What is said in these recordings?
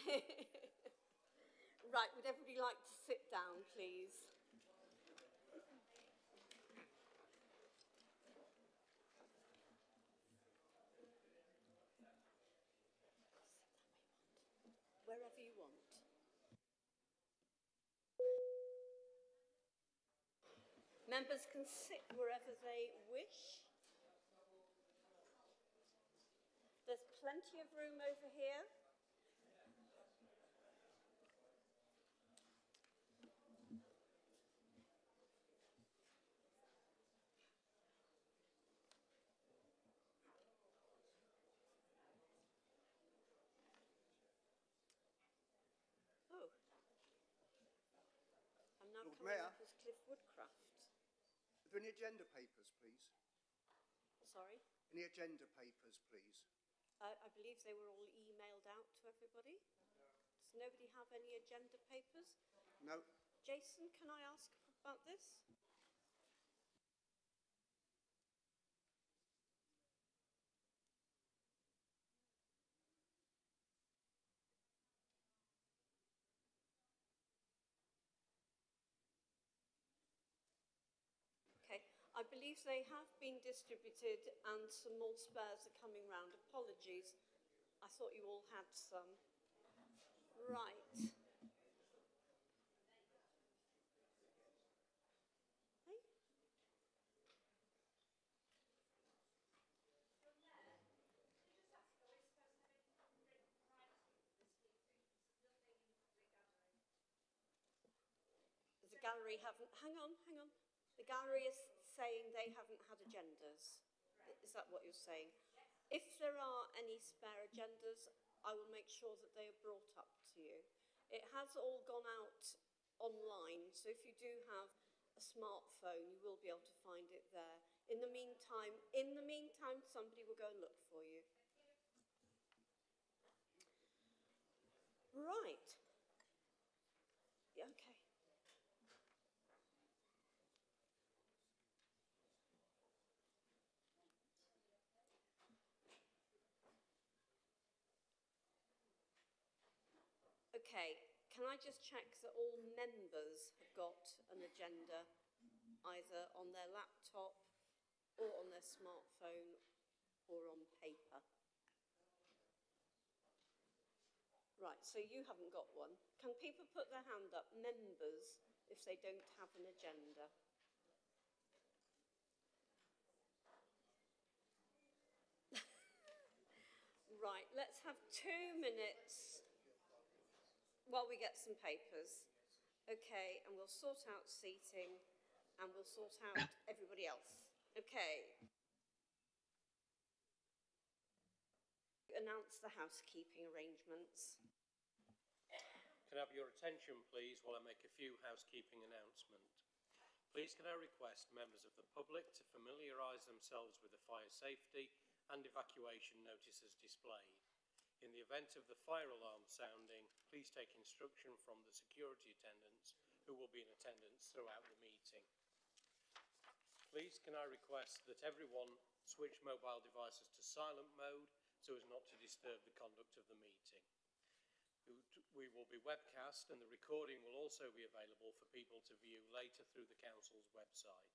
Right, would everybody like to sit down, please? Wherever you want. Members can sit wherever they wish. There's plenty of room over here. Oh. I'm now Lord coming Mayor. up as Cliff Woodcraft. Are there any agenda papers, please? Sorry? Any agenda papers, please? I believe they were all emailed out to everybody. Does nobody have any agenda papers? No. Jason, can I ask about this? Okay, I believe they have been distributed and some more spares are coming round. Apologies. I thought you all had some. Right. Hey? The gallery haven't, hang on. The gallery is saying they haven't had agendas. Is that what you're saying? If there are any spare agendas, I will make sure that they are brought up to you. It has all gone out online, so if you do have a smartphone, you will be able to find it there. In the meantime, somebody will go and look for you. Right. Yeah, okay. Okay, can I just check that all members have got an agenda either on their laptop or on their smartphone or on paper? Right, so you haven't got one. Can people put their hand up, members, if they don't have an agenda? Right, let's have 2 minutes while we get some papers. Okay, and we'll sort out seating and we'll sort out everybody else. Okay. Announce the housekeeping arrangements. Can I have your attention, please, while I make a few housekeeping announcements. Please can I request members of the public to familiarise themselves with the fire safety and evacuation notices displayed. In the event of the fire alarm sounding, please take instruction from the security attendants who will be in attendance throughout the meeting. Please can I request that everyone switch mobile devices to silent mode so as not to disturb the conduct of the meeting. We will be webcast and the recording will also be available for people to view later through the Council's website.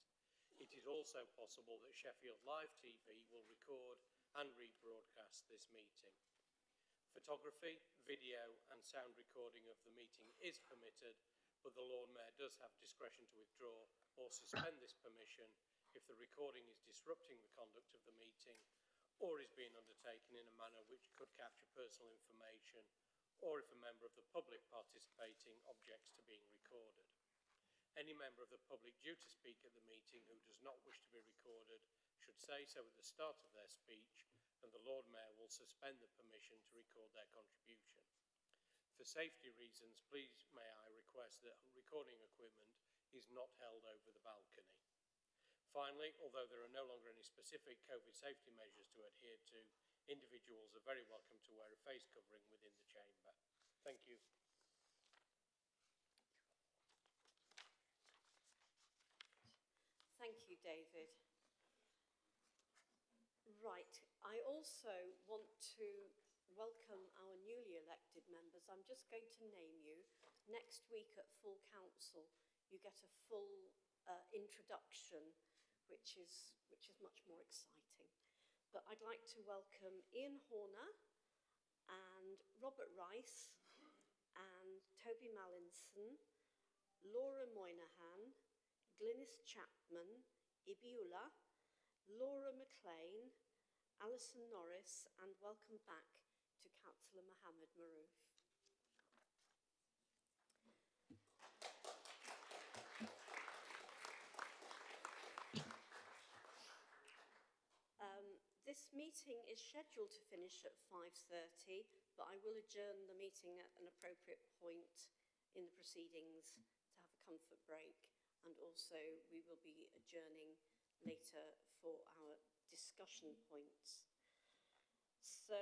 It is also possible that Sheffield Live TV will record and rebroadcast this meeting. Photography, video and sound recording of the meeting is permitted, but the Lord Mayor does have discretion to withdraw or suspend this permission if the recording is disrupting the conduct of the meeting or is being undertaken in a manner which could capture personal information, or if a member of the public participating objects to being recorded. Any member of the public due to speak at the meeting who does not wish to be recorded should say so at the start of their speech, and the Lord Mayor will suspend the permission to record their contribution. For safety reasons, please may I request that recording equipment is not held over the balcony. Finally, although there are no longer any specific COVID safety measures to adhere to, individuals are very welcome to wear a face covering within the chamber. Thank you. Thank you, David. Right, I also want to welcome our newly elected members. I'm just going to name you. Next week at full council, you get a full introduction, which is much more exciting. But I'd like to welcome Ian Horner and Robert Rice and Toby Mallinson, Laura Moynihan, Glynis Chapman, Ibiula, Laura McLean, Alison Norris, and welcome back to Councillor Mohammed Maroof. This meeting is scheduled to finish at 5:30, but I will adjourn the meeting at an appropriate point in the proceedings to have a comfort break, and also we will be adjourning later for our discussion points. So,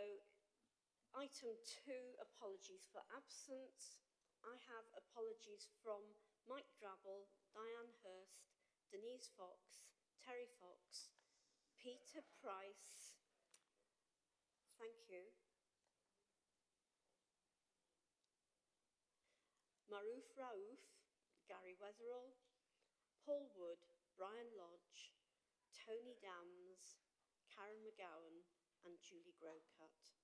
item 2, apologies for absence. I have apologies from Mike Drabble, Diane Hurst, Denise Fox, Terry Fox, Peter Price, thank you, Maroof Raouf, Gary Wetherall, Paul Wood, Brian Lodge, Tony Dams, Karen McGowan, and Julie Grocott.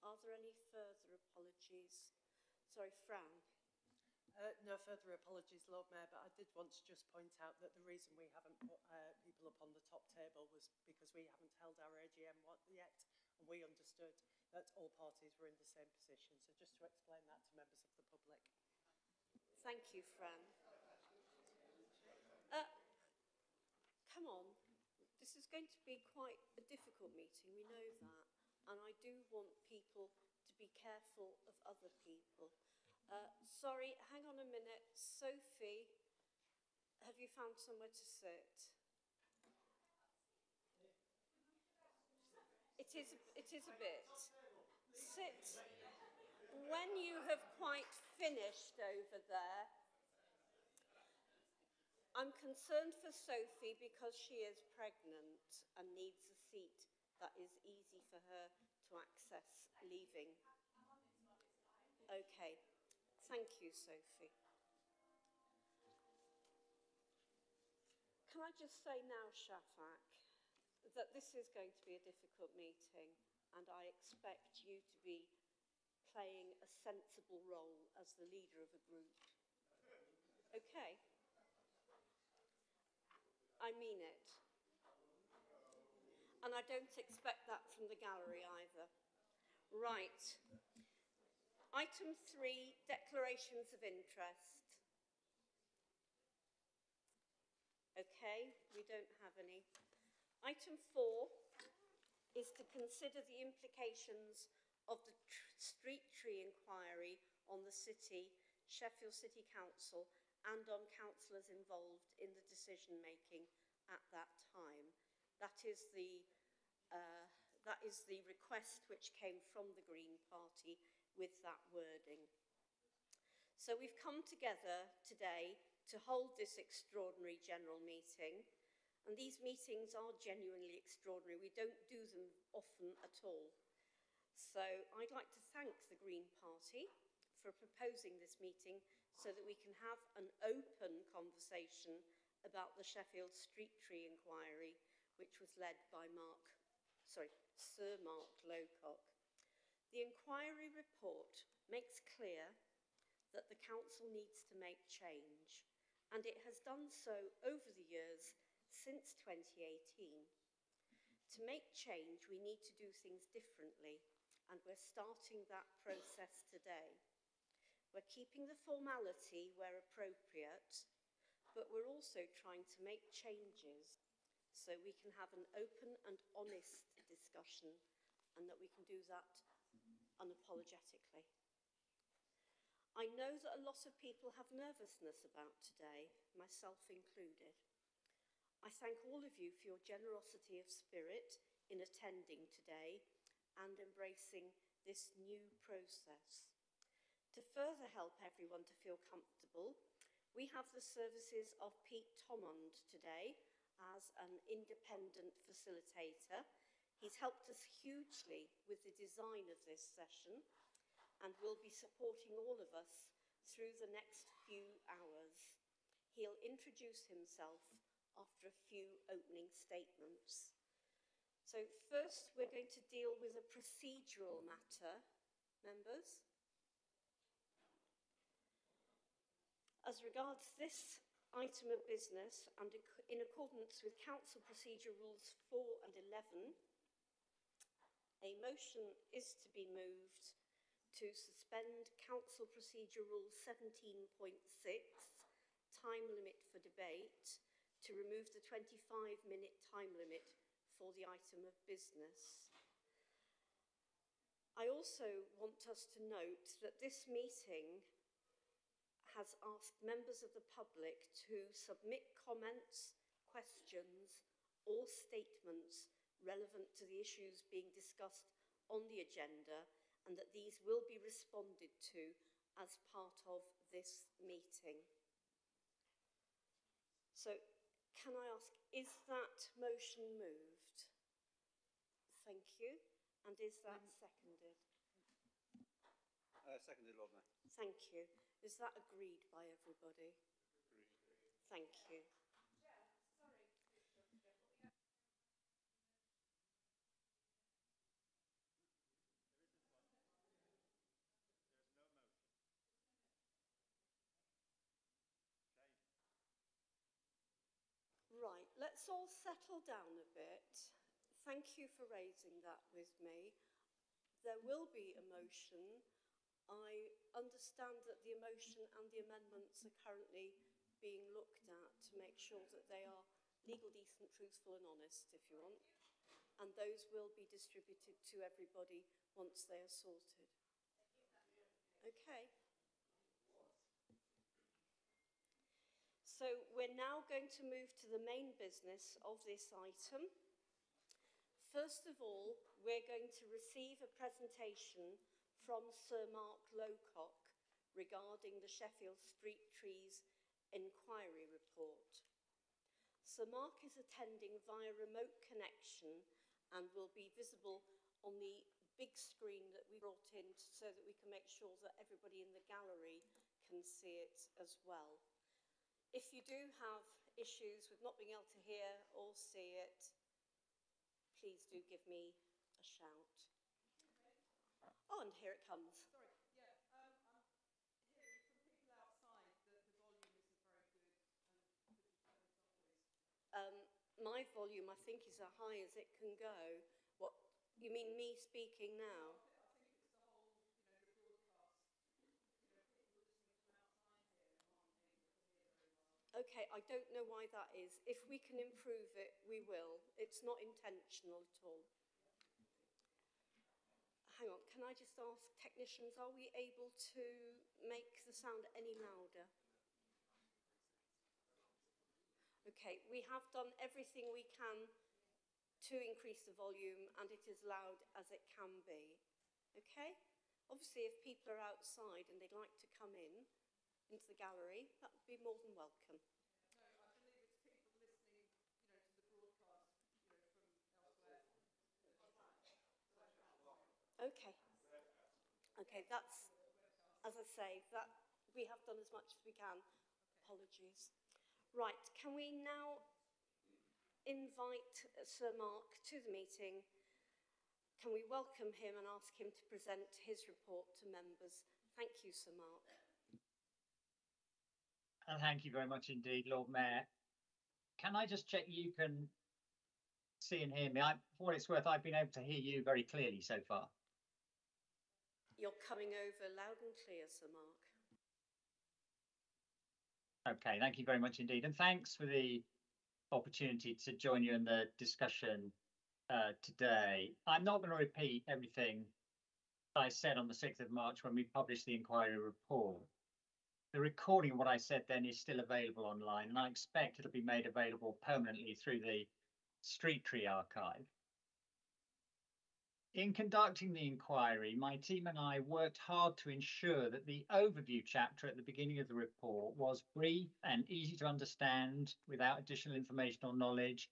Are there any further apologies? Sorry, Fran. No further apologies, Lord Mayor, but I did want to just point out that the reason we haven't put people up on the top table was because we haven't held our AGM yet, and we understood that all parties were in the same position. So just to explain that to members of the public. Thank you, Fran. Come on. This is going to be quite a difficult meeting, we know that, and I do want people to be careful of other people. Sorry, hang on a minute. Sophie, have you found somewhere to sit? It is a bit. Sit when you have quite finished over there. I'm concerned for Sophie because she is pregnant and needs a seat that is easy for her to access leaving. Okay, thank you, Sophie. Can I just say now, Shafak, that this is going to be a difficult meeting, and I expect you to be playing a sensible role as the leader of a group. Okay? I mean it. And I don't expect that from the gallery either. Right. Item 3, declarations of interest. Okay, we don't have any. Item 4 is to consider the implications of the street tree inquiry on the city, Sheffield City Council, and on councillors involved in the decision-making at that time. That is the request which came from the Green Party with that wording. So we've come together today to hold this extraordinary general meeting, and these meetings are genuinely extraordinary. We don't do them often at all. So I'd like to thank the Green Party for proposing this meeting so that we can have an open conversation about the Sheffield Street Tree Inquiry, which was led by Sir Mark Lowcock. The inquiry report makes clear that the council needs to make change, and it has done so over the years since 2018. To make change, we need to do things differently, and we're starting that process today. We're keeping the formality where appropriate, but we're also trying to make changes so we can have an open and honest discussion, and that we can do that unapologetically. I know that a lot of people have nervousness about today, myself included. I thank all of you for your generosity of spirit in attending today and embracing this new process. To further help everyone to feel comfortable, we have the services of Pete Tommond today as an independent facilitator. He's helped us hugely with the design of this session and will be supporting all of us through the next few hours. He'll introduce himself after a few opening statements. So first, we're going to deal with a procedural matter, members. As regards this item of business, and in accordance with Council Procedure Rules 4 and 11, a motion is to be moved to suspend Council Procedure Rule 17.6, time limit for debate, to remove the 25-minute time limit for the item of business. I also want us to note that this meeting has asked members of the public to submit comments, questions, or statements relevant to the issues being discussed on the agenda, and that these will be responded to as part of this meeting. So, can I ask, is that motion moved? Thank you. And is that seconded? Seconded, Lord Mayor. Thank you. Is that agreed by everybody? Agreed. Thank you. Right, let's all settle down a bit. Thank you for raising that with me. There will be a motion. I understand that the motion and the amendments are currently being looked at to make sure that they are legal, decent, truthful and honest, if you want. And those will be distributed to everybody once they are sorted. Okay. So we're now going to move to the main business of this item. First of all, we're going to receive a presentation from Sir Mark Lowcock regarding the Sheffield Street Trees Inquiry report. Sir Mark is attending via remote connection and will be visible on the big screen that we brought in so that we can make sure that everybody in the gallery can see it as well. If you do have issues with not being able to hear or see it, please do give me a shout. Oh, and here it comes. Sorry, yeah, I'm hearing from people outside that the volume isn't very good. And could you turn it up, please? My volume, I think, is as high as it can go. What, you mean me speaking now? I think it's the whole, the broadcast. People listening from outside here aren't able to hear very well. Okay, I don't know why that is. If we can improve it, we will. It's not intentional at all. Hang on, can I just ask technicians, are we able to make the sound any louder? Okay, we have done everything we can to increase the volume, and it is loud as it can be. Okay? Obviously, if people are outside and they'd like to come in into the gallery, that would be more than welcome. No, I believe it's people listening, to the broadcast, from elsewhere. Okay. Okay, that's, as I say, that we have done as much as we can. Apologies. Right, can we now invite Sir Mark to the meeting? Can we welcome him and ask him to present his report to members? Thank you, Sir Mark. Thank you very much indeed, Lord Mayor. Can I just check you can see and hear me? For what it's worth, I've been able to hear you very clearly so far. You're coming over loud and clear, Sir Mark. Okay, thank you very much indeed. And thanks for the opportunity to join you in the discussion today. I'm not going to repeat everything I said on the 6th of March when we published the inquiry report. The recording of what I said then is still available online, and I expect it'll be made available permanently through the Street Tree Archive. In conducting the inquiry, my team and I worked hard to ensure that the overview chapter at the beginning of the report was brief and easy to understand without additional information or knowledge,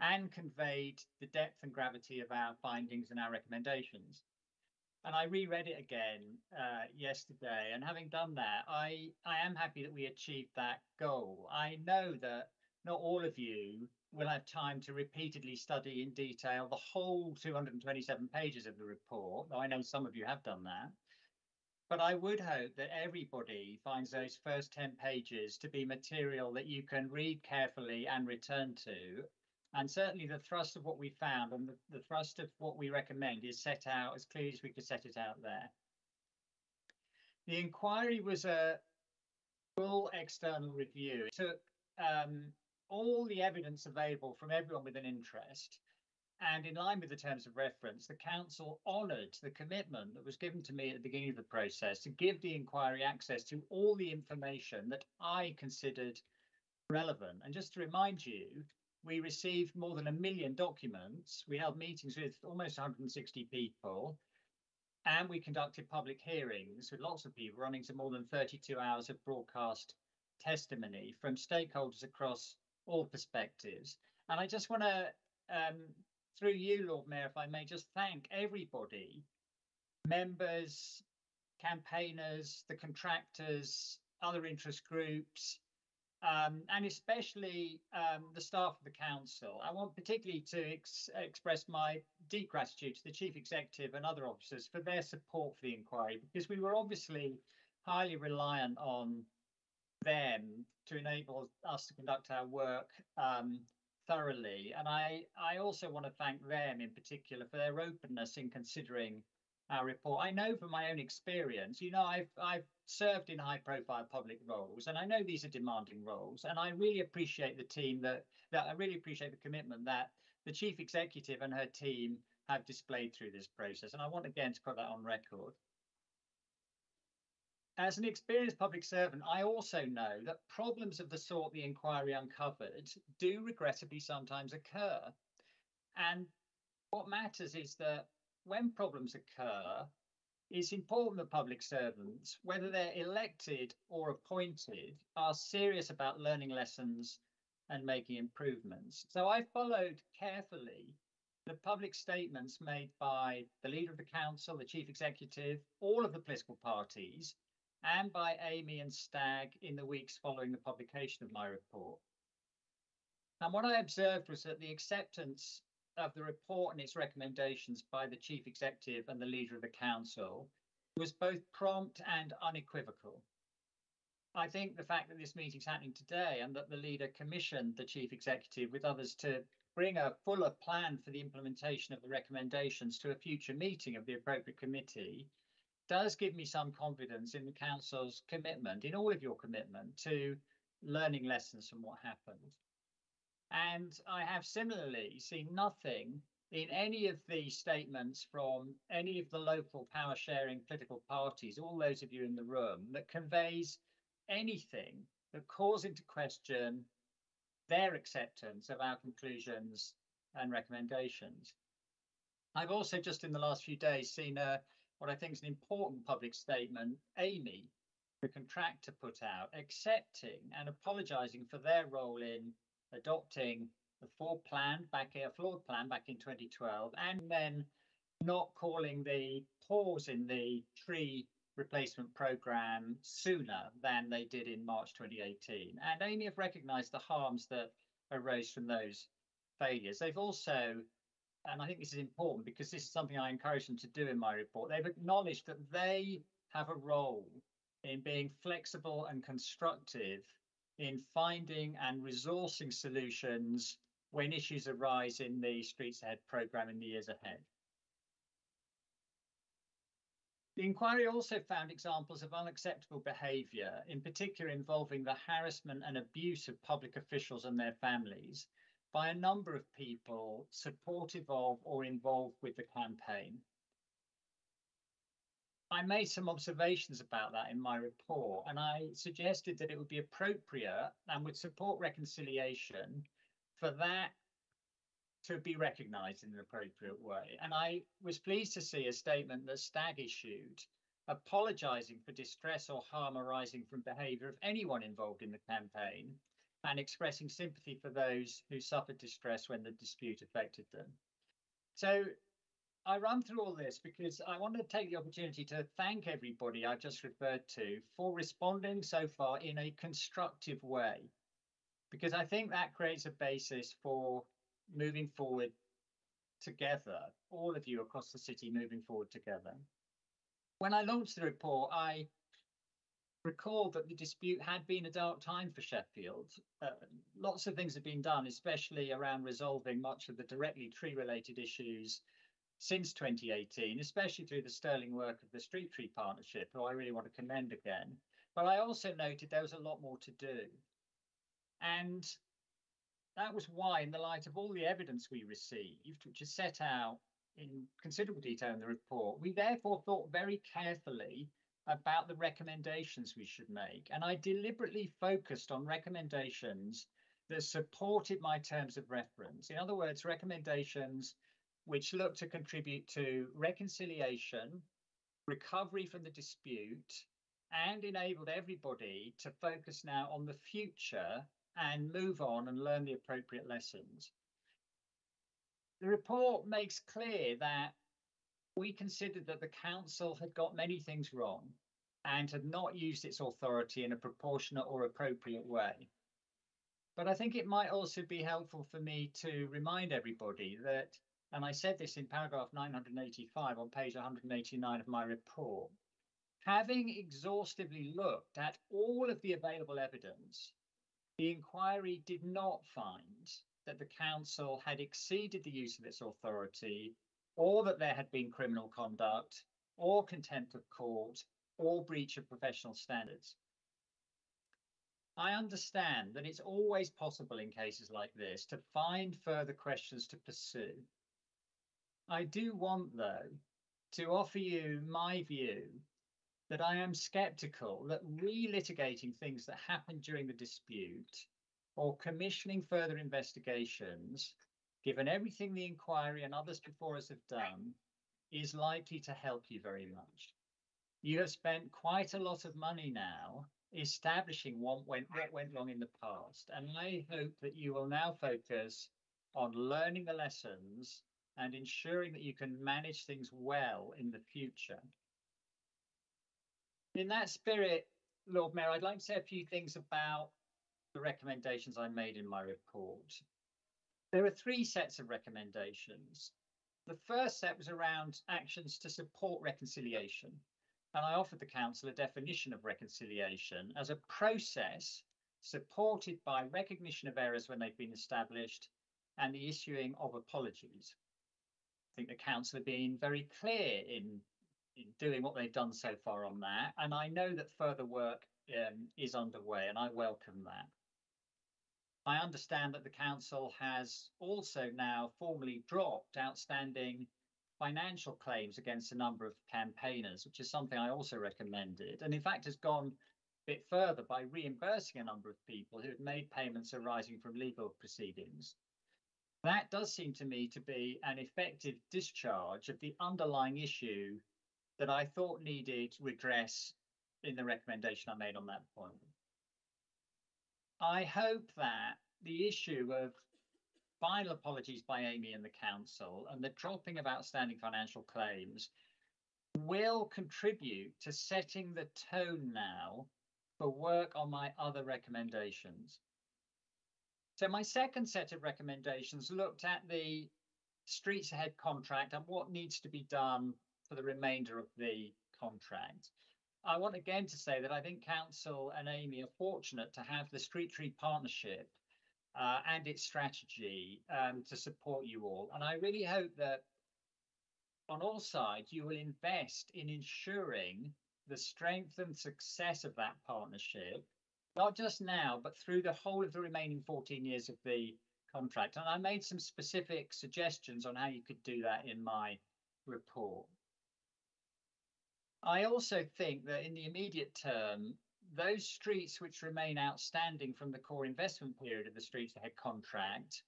and conveyed the depth and gravity of our findings and our recommendations. And I reread it again yesterday, and having done that, I am happy that we achieved that goal. I know that not all of you will have time to repeatedly study in detail the whole 227 pages of the report, though I know some of you have done that. But I would hope that everybody finds those first 10 pages to be material that you can read carefully and return to. And certainly the thrust of what we found and the thrust of what we recommend is set out as clearly as we could set it out there. The inquiry was a full external review. It took all the evidence available from everyone with an interest. And in line with the terms of reference, the council honoured the commitment that was given to me at the beginning of the process to give the inquiry access to all the information that I considered relevant. And just to remind you, we received more than 1 million documents. We held meetings with almost 160 people, and we conducted public hearings with lots of people, running to more than 32 hours of broadcast testimony from stakeholders across all perspectives. And I just want to, through you, Lord Mayor, if I may, just thank everybody, members, campaigners, the contractors, other interest groups, and especially the staff of the council. I want particularly to express my deep gratitude to the Chief Executive and other officers for their support for the inquiry, because we were obviously highly reliant on them to enable us to conduct our work thoroughly. And I also want to thank them in particular for their openness in considering our report. I know from my own experience, you know, I've served in high-profile public roles, and I know these are demanding roles. And I really appreciate the team that I really appreciate the commitment that the Chief Executive and her team have displayed through this process. And I want again to put that on record. As an experienced public servant, I also know that problems of the sort the inquiry uncovered do regrettably sometimes occur. And what matters is that when problems occur, it's important that public servants, whether they're elected or appointed, are serious about learning lessons and making improvements. So I followed carefully the public statements made by the leader of the council, the chief executive, all of the political parties, and by Amy and Stag in the weeks following the publication of my report. And what I observed was that the acceptance of the report and its recommendations by the chief executive and the leader of the council was both prompt and unequivocal. I think the fact that this meeting's happening today and that the leader commissioned the chief executive with others to bring a fuller plan for the implementation of the recommendations to a future meeting of the appropriate committee does give me some confidence in the council's commitment, in all of your commitment, to learning lessons from what happened. And I have similarly seen nothing in any of the statements from any of the local power sharing political parties, all those of you in the room, that conveys anything that calls into question their acceptance of our conclusions and recommendations. I've also just in the last few days seen what I think is an important public statement, Amy, the contractor, put out, accepting and apologising for their role in adopting the flawed plan back in 2012, and then not calling the pause in the tree replacement programme sooner than they did in March 2018. And Amy have recognised the harms that arose from those failures. They've also, and I think this is important because this is something I encourage them to do in my report, they've acknowledged that they have a role in being flexible and constructive in finding and resourcing solutions when issues arise in the Streets Ahead programme in the years ahead. The inquiry also found examples of unacceptable behaviour, in particular involving the harassment and abuse of public officials and their families by a number of people supportive of or involved with the campaign. I made some observations about that in my report, and I suggested that it would be appropriate and would support reconciliation for that to be recognised in an appropriate way. And I was pleased to see a statement that Stag issued apologising for distress or harm arising from behaviour of anyone involved in the campaign, and expressing sympathy for those who suffered distress when the dispute affected them. So I run through all this because I want to take the opportunity to thank everybody I've just referred to for responding so far in a constructive way, because I think that creates a basis for moving forward together, all of you across the city moving forward together. When I launched the report, I recalled that the dispute had been a dark time for Sheffield. Lots of things have been done, especially around resolving much of the directly tree-related issues since 2018, especially through the sterling work of the Street Tree Partnership, who I really want to commend again. But I also noted there was a lot more to do. And that was why, in the light of all the evidence we received, which is set out in considerable detail in the report, we therefore thought very carefully about the recommendations we should make. And I deliberately focused on recommendations that supported my terms of reference. In other words, recommendations which look to contribute to reconciliation, recovery from the dispute, and enabled everybody to focus now on the future and move on and learn the appropriate lessons. The report makes clear that we considered that the council had got many things wrong and had not used its authority in a proportionate or appropriate way. But I think it might also be helpful for me to remind everybody that, and I said this in paragraph 985 on page 189 of my report, having exhaustively looked at all of the available evidence, the inquiry did not find that the council had exceeded the use of its authority, or that there had been criminal conduct, or contempt of court, or breach of professional standards. I understand that it's always possible in cases like this to find further questions to pursue. I do want, though, to offer you my view that I am sceptical that relitigating things that happened during the dispute or commissioning further investigations, given everything the inquiry and others before us have done, is likely to help you very much. You have spent quite a lot of money now establishing what went wrong in the past, and I hope that you will now focus on learning the lessons and ensuring that you can manage things well in the future. In that spirit, Lord Mayor, I'd like to say a few things about the recommendations I made in my report. There are three sets of recommendations. The first set was around actions to support reconciliation, and I offered the council a definition of reconciliation as a process supported by recognition of errors when they've been established and the issuing of apologies. I think the council have been very clear in doing what they've done so far on that, and I know that further work is underway, and I welcome that. I understand that the council has also now formally dropped outstanding financial claims against a number of campaigners, which is something I also recommended, and in fact has gone a bit further by reimbursing a number of people who had made payments arising from legal proceedings. That does seem to me to be an effective discharge of the underlying issue that I thought needed redress in the recommendation I made on that point. I hope that the issue of final apologies by Amy and the council and the dropping of outstanding financial claims will contribute to setting the tone now for work on my other recommendations. So my second set of recommendations looked at the Streets Ahead contract and what needs to be done for the remainder of the contract. I want again to say that I think Council and Amy are fortunate to have the Street Tree Partnership and its strategy to support you all. And I really hope that on all sides, you will invest in ensuring the strength and success of that partnership, not just now, but through the whole of the remaining 14 years of the contract. And I made some specific suggestions on how you could do that in my report. I also think that in the immediate term, those streets which remain outstanding from the core investment period of the Streets Ahead contract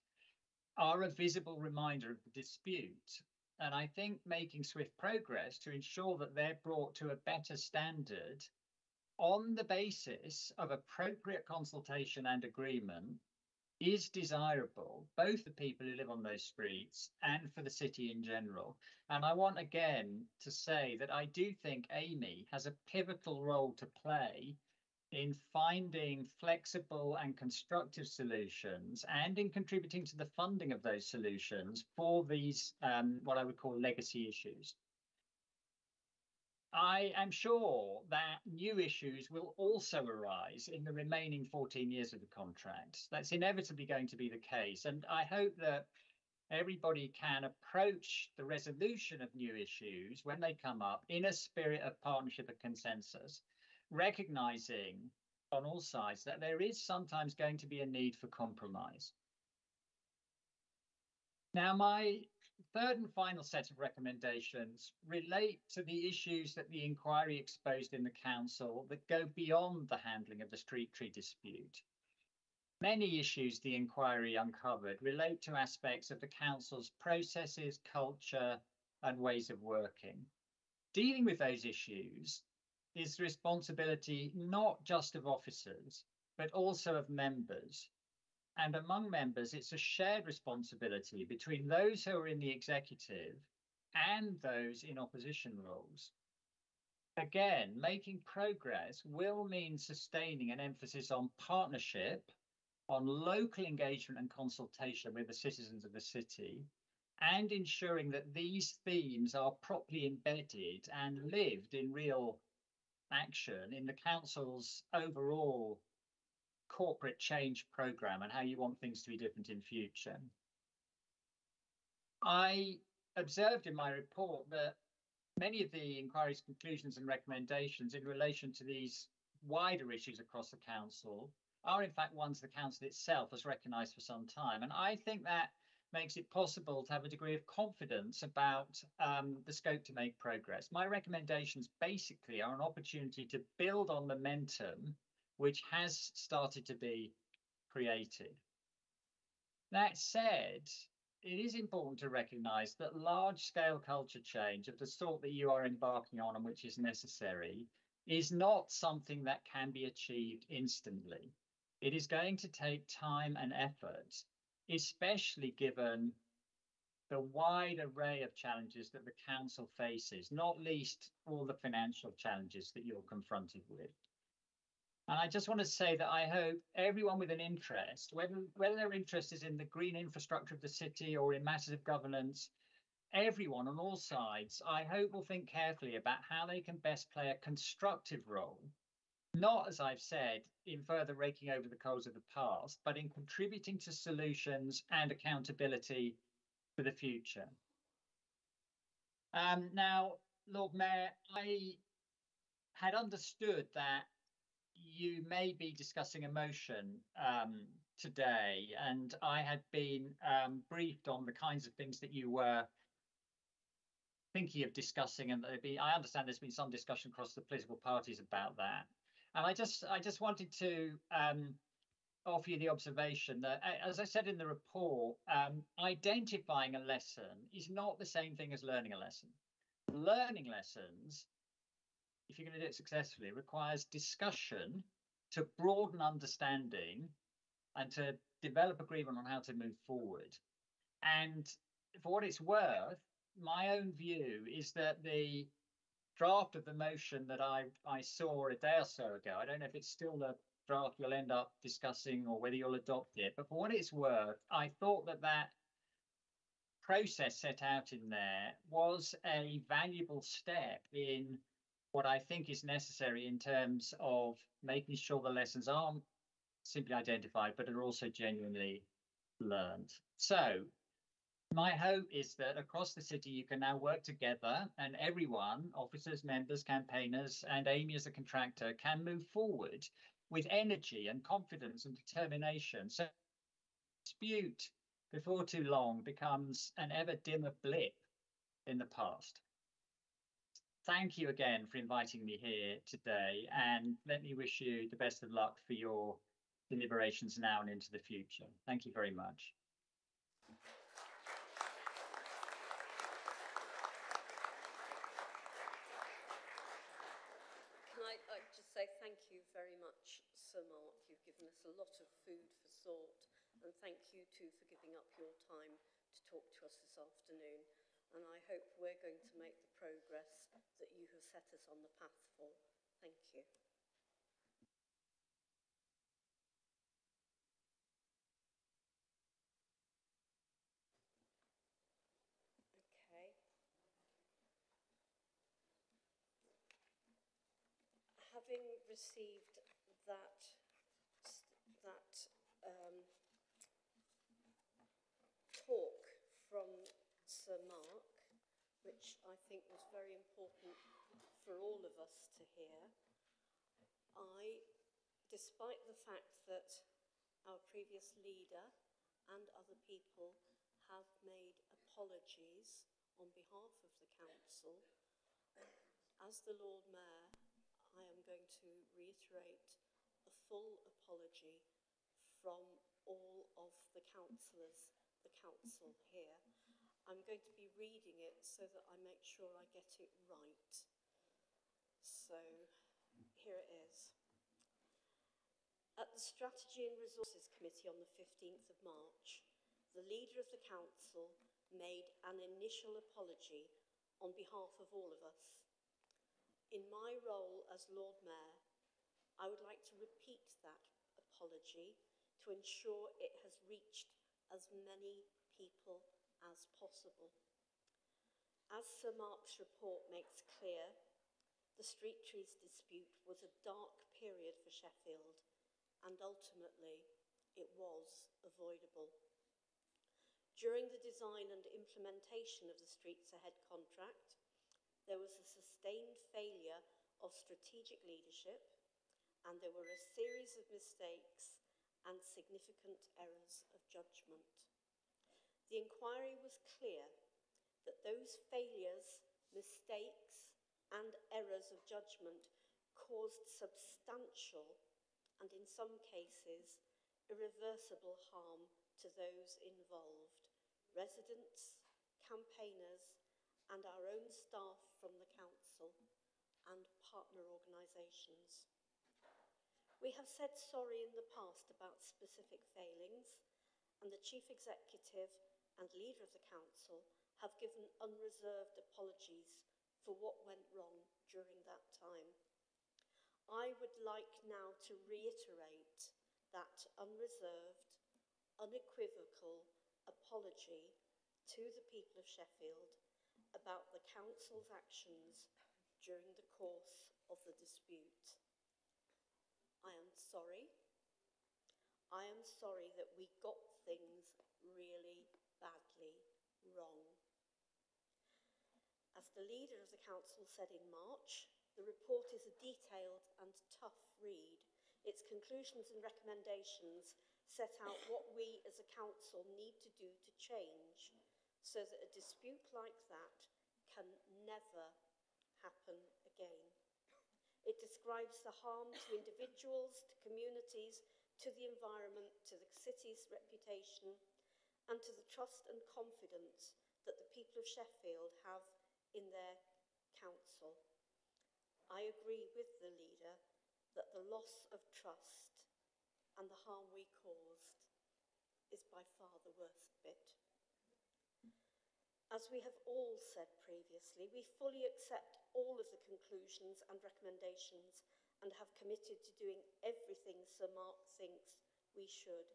are a visible reminder of the dispute. And I think making swift progress to ensure that they're brought to a better standard on the basis of appropriate consultation and agreement is desirable, both for people who live on those streets and for the city in general. And I want again to say that I do think Amy has a pivotal role to play in finding flexible and constructive solutions and in contributing to the funding of those solutions for these, what I would call legacy issues. I am sure that new issues will also arise in the remaining 14 years of the contract. That's inevitably going to be the case. And I hope that everybody can approach the resolution of new issues when they come up in a spirit of partnership and consensus, recognizing on all sides that there is sometimes going to be a need for compromise. Now, my third and final set of recommendations relate to the issues that the inquiry exposed in the council that go beyond the handling of the street tree dispute. Many issues the inquiry uncovered relate to aspects of the council's processes, culture, and ways of working. Dealing with those issues is the responsibility not just of officers, but also of members. And among members, it's a shared responsibility between those who are in the executive and those in opposition roles. Again, making progress will mean sustaining an emphasis on partnership, on local engagement and consultation with the citizens of the city, and ensuring that these themes are properly embedded and lived in real action in the council's overall corporate change programme and how you want things to be different in future. I observed in my report that many of the inquiry's conclusions and recommendations in relation to these wider issues across the council are in fact ones the council itself has recognised for some time. And I think that makes it possible to have a degree of confidence about the scope to make progress. My recommendations basically are an opportunity to build on momentum which has started to be created. That said, it is important to recognise that large-scale culture change of the sort that you are embarking on and which is necessary is not something that can be achieved instantly. It is going to take time and effort, especially given the wide array of challenges that the council faces, not least all the financial challenges that you're confronted with. And I just want to say that I hope everyone with an interest, whether their interest is in the green infrastructure of the city or in matters of governance, everyone on all sides, I hope will think carefully about how they can best play a constructive role, not, as I've said, in further raking over the coals of the past, but in contributing to solutions and accountability for the future. Now, Lord Mayor, I had understood that you may be discussing a motion today, and I had been briefed on the kinds of things that you were thinking of discussing, and I understand there's been some discussion across the political parties about that. And I just wanted to offer you the observation that, as I said in the report, identifying a lesson is not the same thing as learning a lesson. Learning lessons, if you're going to do it successfully, requires discussion to broaden understanding and to develop agreement on how to move forward. And for what it's worth, my own view is that the draft of the motion that I saw a day or so ago, I don't know if it's still the draft you'll end up discussing or whether you'll adopt it, but for what it's worth, I thought that that process set out in there was a valuable step in what I think is necessary in terms of making sure the lessons aren't simply identified, but are also genuinely learned. So my hope is that across the city, you can now work together and everyone, officers, members, campaigners, and Amy as a contractor, can move forward with energy and confidence and determination. So dispute before too long becomes an ever dimmer blip in the past. Thank you again for inviting me here today, and let me wish you the best of luck for your deliberations now and into the future. Thank you very much. Can I just say thank very much, Sir Mark. You've given us a lot of food for thought, and thank you too for giving up your time to talk to us this afternoon. And I hope we're going to make the progress that you have set us on the path for. Thank you. Okay. Having received that talk from Sir Mark, which I think was very important for all of us to hear, despite the fact that our previous leader and other people have made apologies on behalf of the council, as the Lord Mayor, I am going to reiterate a full apology from all of the councillors, the council here. I'm going to be reading it so that I make sure I get it right. So here it is. At the Strategy and Resources Committee on the 15th of March, the leader of the council made an initial apology on behalf of all of us. In my role as Lord Mayor, I would like to repeat that apology to ensure it has reached as many people as possible. As Sir Mark's report makes clear, the street trees dispute was a dark period for Sheffield, and ultimately it was avoidable. During the design and implementation of the Streets Ahead contract, there was a sustained failure of strategic leadership, and there were a series of mistakes and significant errors of judgment. The inquiry was clear that those failures, mistakes, and errors of judgment caused substantial and, in some cases, irreversible harm to those involved, residents, campaigners, and our own staff from the council and partner organisations. We have said sorry in the past about specific failings, and the Chief Executive and leader of the council have given unreserved apologies for what went wrong during that time. I would like now to reiterate that unreserved, unequivocal apology to the people of Sheffield about the council's actions during the course of the dispute. I am sorry. I am sorry that we got things really badly wrong. As the leader of the council said in March, the report is a detailed and tough read. Its conclusions and recommendations set out what we as a council need to do to change so that a dispute like that can never happen again. It describes the harm to individuals, to communities, to the environment, to the city's reputation, and to the trust and confidence that the people of Sheffield have in their council. I agree with the leader that the loss of trust and the harm we caused is by far the worst bit. As we have all said previously, we fully accept all of the conclusions and recommendations and have committed to doing everything Sir Mark thinks we should,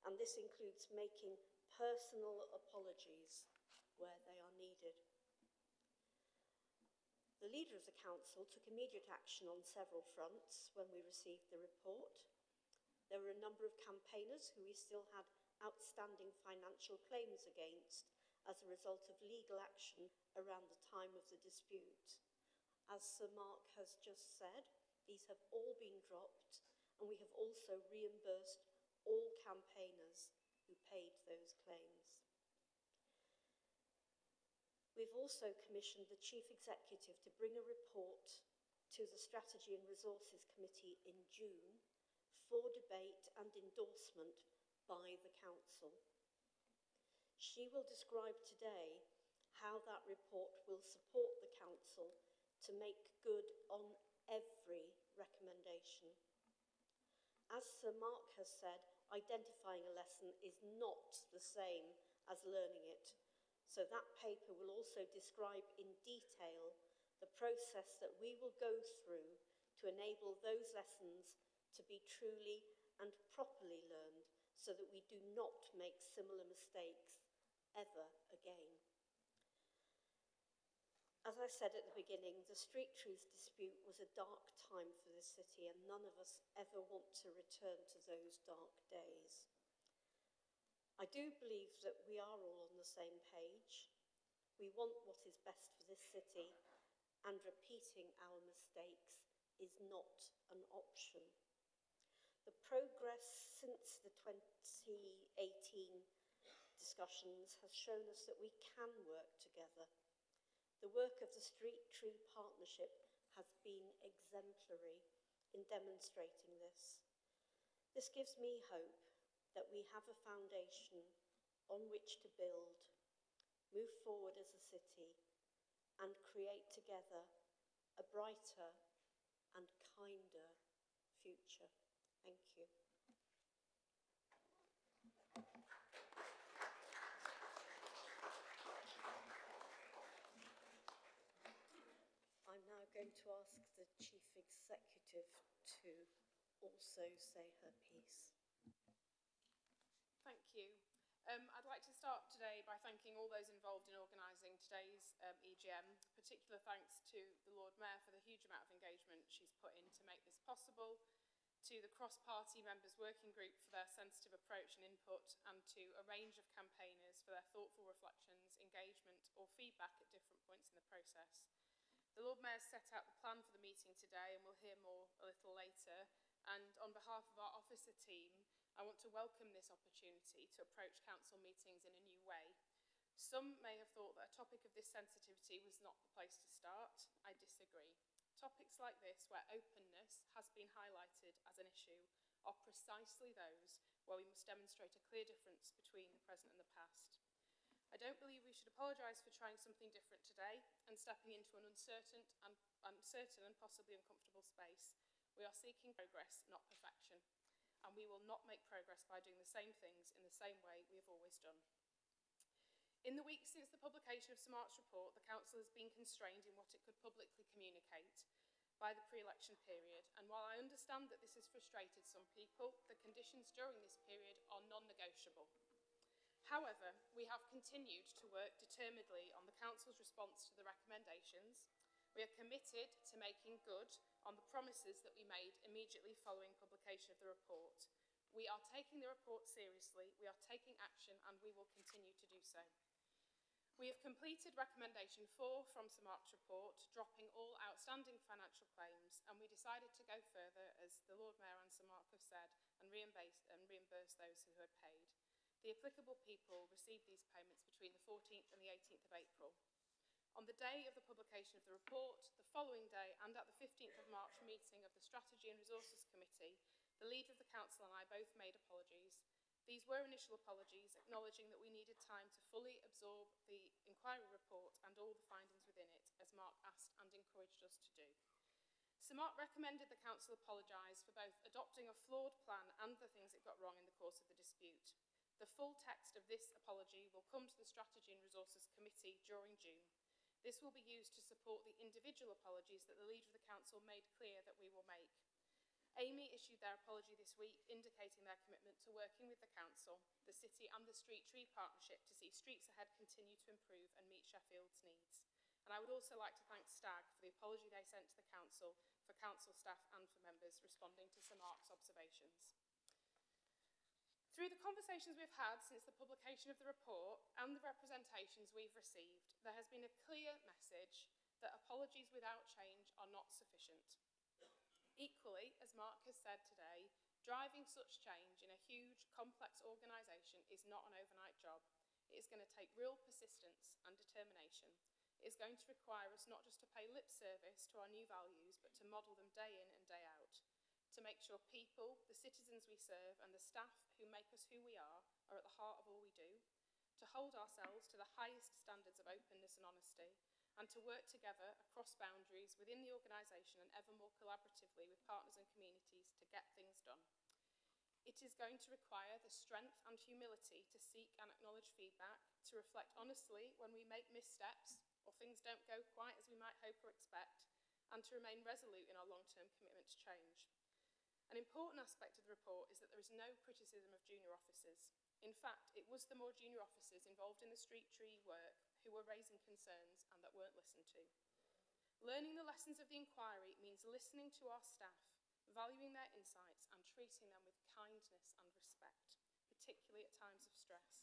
and this includes making personal apologies where they are needed. The leader of the council took immediate action on several fronts when we received the report. There were a number of campaigners who we still had outstanding financial claims against as a result of legal action around the time of the dispute. As Sir Mark has just said, these have all been dropped, and we have also reimbursed all campaigners who paid those claims. We've also commissioned the Chief Executive to bring a report to the Strategy and Resources Committee in June for debate and endorsement by the Council. She will describe today how that report will support the Council to make good on every recommendation. As Sir Mark has said, identifying a lesson is not the same as learning it. So that paper will also describe in detail the process that we will go through to enable those lessons to be truly and properly learned, so that we do not make similar mistakes ever again. As I said at the beginning, the street trees dispute was a dark time for this city, and none of us ever want to return to those dark days. I do believe that we are all on the same page. We want what is best for this city, and repeating our mistakes is not an option. The progress since the 2018 discussions has shown us that we can work together. The work of the Street Tree Partnership has been exemplary in demonstrating this. This gives me hope that we have a foundation on which to build, move forward as a city, and create together a brighter and kinder future. Thank you. I'm now going to ask the Chief Executive to also say her piece. Thank you. I'd like to start today by thanking all those involved in organising today's EGM. Particular thanks to the Lord Mayor for the huge amount of engagement she's put in to make this possible, to the cross-party members working group for their sensitive approach and input, and to a range of campaigners for their thoughtful reflections, engagement or feedback at different points in the process. The Lord Mayor set out the plan for the meeting today, and we'll hear more a little later. And on behalf of our officer team, I want to welcome this opportunity to approach council meetings in a new way. Some may have thought that a topic of this sensitivity was not the place to start. I disagree. Topics like this, where openness has been highlighted as an issue, are precisely those where we must demonstrate a clear difference between the present and the past. I don't believe we should apologise for trying something different today and stepping into an uncertain and possibly uncomfortable space. We are seeking progress, not perfection, and we will not make progress by doing the same things in the same way we have always done. In the weeks since the publication of Sir Mark's report, the Council has been constrained in what it could publicly communicate by the pre-election period, and while I understand that this has frustrated some people, the conditions during this period are non-negotiable. However, we have continued to work determinedly on the Council's response to the recommendations. We are committed to making good on the promises that we made immediately following publication of the report. We are taking the report seriously, we are taking action, and we will continue to do so. We have completed recommendation 4 from Sir Mark's report, dropping all outstanding financial claims, and we decided to go further, as the Lord Mayor and Sir Mark have said, and reimburse those who had paid. The applicable people received these payments between the 14th and the 18th of April. On the day of the publication of the report, the following day, and at the 15th of March meeting of the Strategy and Resources Committee, the Leader of the Council and I both made apologies. These were initial apologies, acknowledging that we needed time to fully absorb the inquiry report and all the findings within it, as Mark asked and encouraged us to do. Sir Mark recommended the Council apologise for both adopting a flawed plan and the things it got wrong in the course of the dispute. The full text of this apology will come to the Strategy and Resources Committee during June. This will be used to support the individual apologies that the Leader of the Council made clear that we will make. Amy issued their apology this week, indicating their commitment to working with the Council, the City and the Street Tree Partnership to see Streets Ahead continue to improve and meet Sheffield's needs. And I would also like to thank STAG for the apology they sent to the Council, for Council staff and for members responding to Sir Mark's observations. Through the conversations we've had since the publication of the report and the representations we've received, there has been a clear message that apologies without change are not sufficient. Equally, as Mark has said today, driving such change in a huge, complex organisation is not an overnight job. It is going to take real persistence and determination. It is going to require us not just to pay lip service to our new values, but to model them day in and day out. To make sure people, the citizens we serve, and the staff who make us who we are at the heart of all we do. To hold ourselves to the highest standards of openness and honesty, and to work together across boundaries within the organisation and ever more collaboratively with partners and communities to get things done. It is going to require the strength and humility to seek and acknowledge feedback, to reflect honestly when we make missteps or things don't go quite as we might hope or expect, and to remain resolute in our long-term commitment to change. An important aspect of the report is that there is no criticism of junior officers. In fact, it was the more junior officers involved in the street tree work who were raising concerns and that weren't listened to. Learning the lessons of the inquiry means listening to our staff, valuing their insights and treating them with kindness and respect, particularly at times of stress.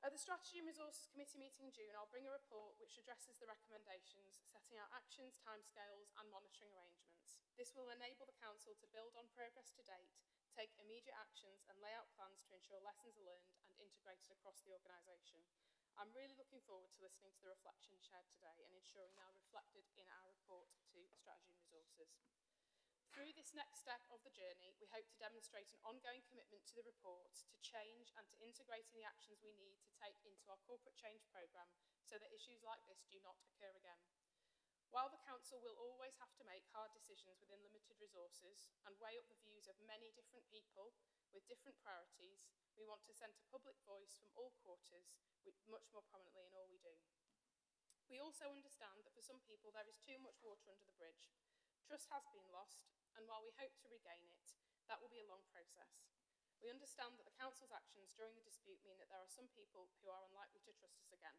At the Strategy and Resources Committee meeting in June, I'll bring a report which addresses the recommendations, setting out actions, timescales and monitoring arrangements. This will enable the Council to build on progress to date, take immediate actions and lay out plans to ensure lessons are learned and integrated across the organisation. I'm really looking forward to listening to the reflections shared today and ensuring they are reflected in our report to Strategy and Resources. Through this next step of the journey, we hope to demonstrate an ongoing commitment to the report, to change and to integrating the actions we need to take into our corporate change programme so that issues like this do not occur again. While the Council will always have to make hard decisions within limited resources and weigh up the views of many different people with different priorities, we want to send a public voice from all quarters, much more prominently in all we do. We also understand that for some people there is too much water under the bridge. Trust has been lost, and while we hope to regain it, that will be a long process. We understand that the Council's actions during the dispute mean that there are some people who are unlikely to trust us again.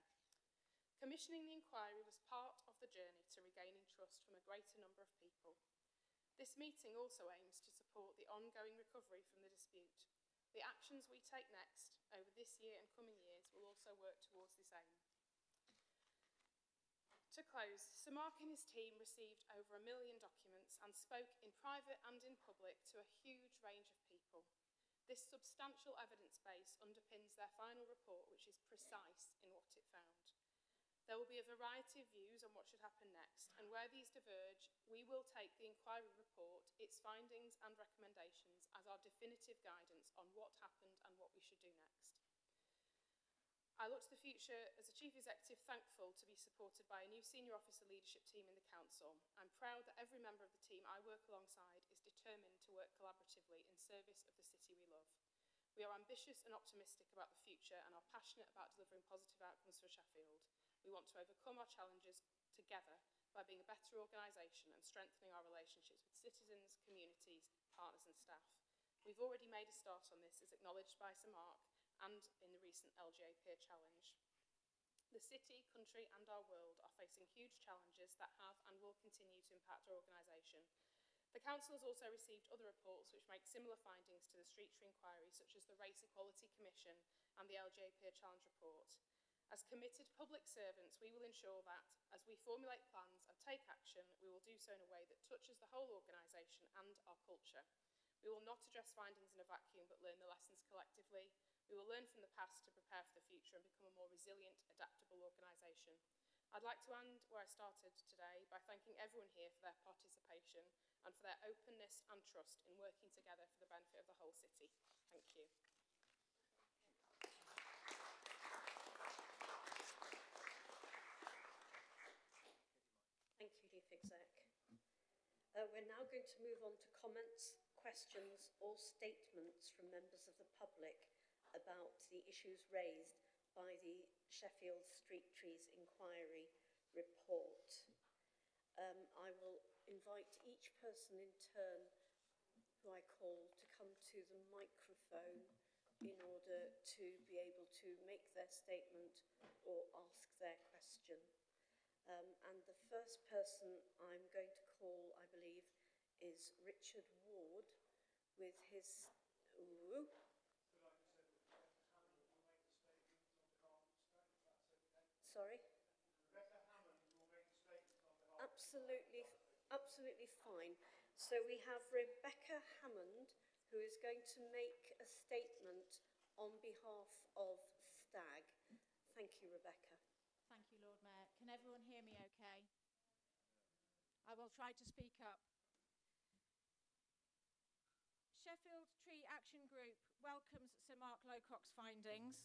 Commissioning the inquiry was part of the journey to regaining trust from a greater number of people. This meeting also aims to support the ongoing recovery from the dispute. The actions we take next, over this year and coming years, will also work towards this aim. To close, Sir Mark and his team received over 1 million documents and spoke in private and in public to a huge range of people. This substantial evidence base underpins their final report, which is precise in what it found. There will be a variety of views on what should happen next, and where these diverge, we will take the inquiry report, its findings and recommendations as our definitive guidance on what happened and what we should do next. I look to the future as a Chief Executive thankful to be supported by a new senior officer leadership team in the Council. I'm proud that every member of the team I work alongside is determined to work collaboratively in service of the city we love. We are ambitious and optimistic about the future and are passionate about delivering positive outcomes for Sheffield. We want to overcome our challenges together by being a better organisation and strengthening our relationships with citizens, communities, partners and staff. We've already made a start on this, as acknowledged by Sir Mark and in the recent LGA Peer Challenge. The city, country and our world are facing huge challenges that have and will continue to impact our organisation. The Council has also received other reports which make similar findings to the Street Tree Inquiry, such as the Race Equality Commission and the LGA Peer Challenge report. As committed public servants, we will ensure that, as we formulate plans and take action, we will do so in a way that touches the whole organisation and our culture. We will not address findings in a vacuum, but learn the lessons collectively. We will learn from the past to prepare for the future and become a more resilient, adaptable organisation. I'd like to end where I started today by thanking everyone here for their participation and for their openness and trust in working together for the benefit of the whole city. Thank you. Thank you, Chief Exec. We're now going to move on to comments, questions or statements from members of the public about the issues raised by the Sheffield Street Trees Inquiry report. I will invite each person in turn who I call to come to the microphone in order to be able to make their statement or ask their question. And the first person I'm going to call, I believe, is Richard Ward with his... Ooh. Sorry? Absolutely fine. So we have Rebecca Hammond, who is going to make a statement on behalf of STAG. Thank you, Rebecca. Thank you, Lord Mayor. Can everyone hear me okay? I will try to speak up. Sheffield Tree Action Group welcomes Sir Mark Lowcock's findings.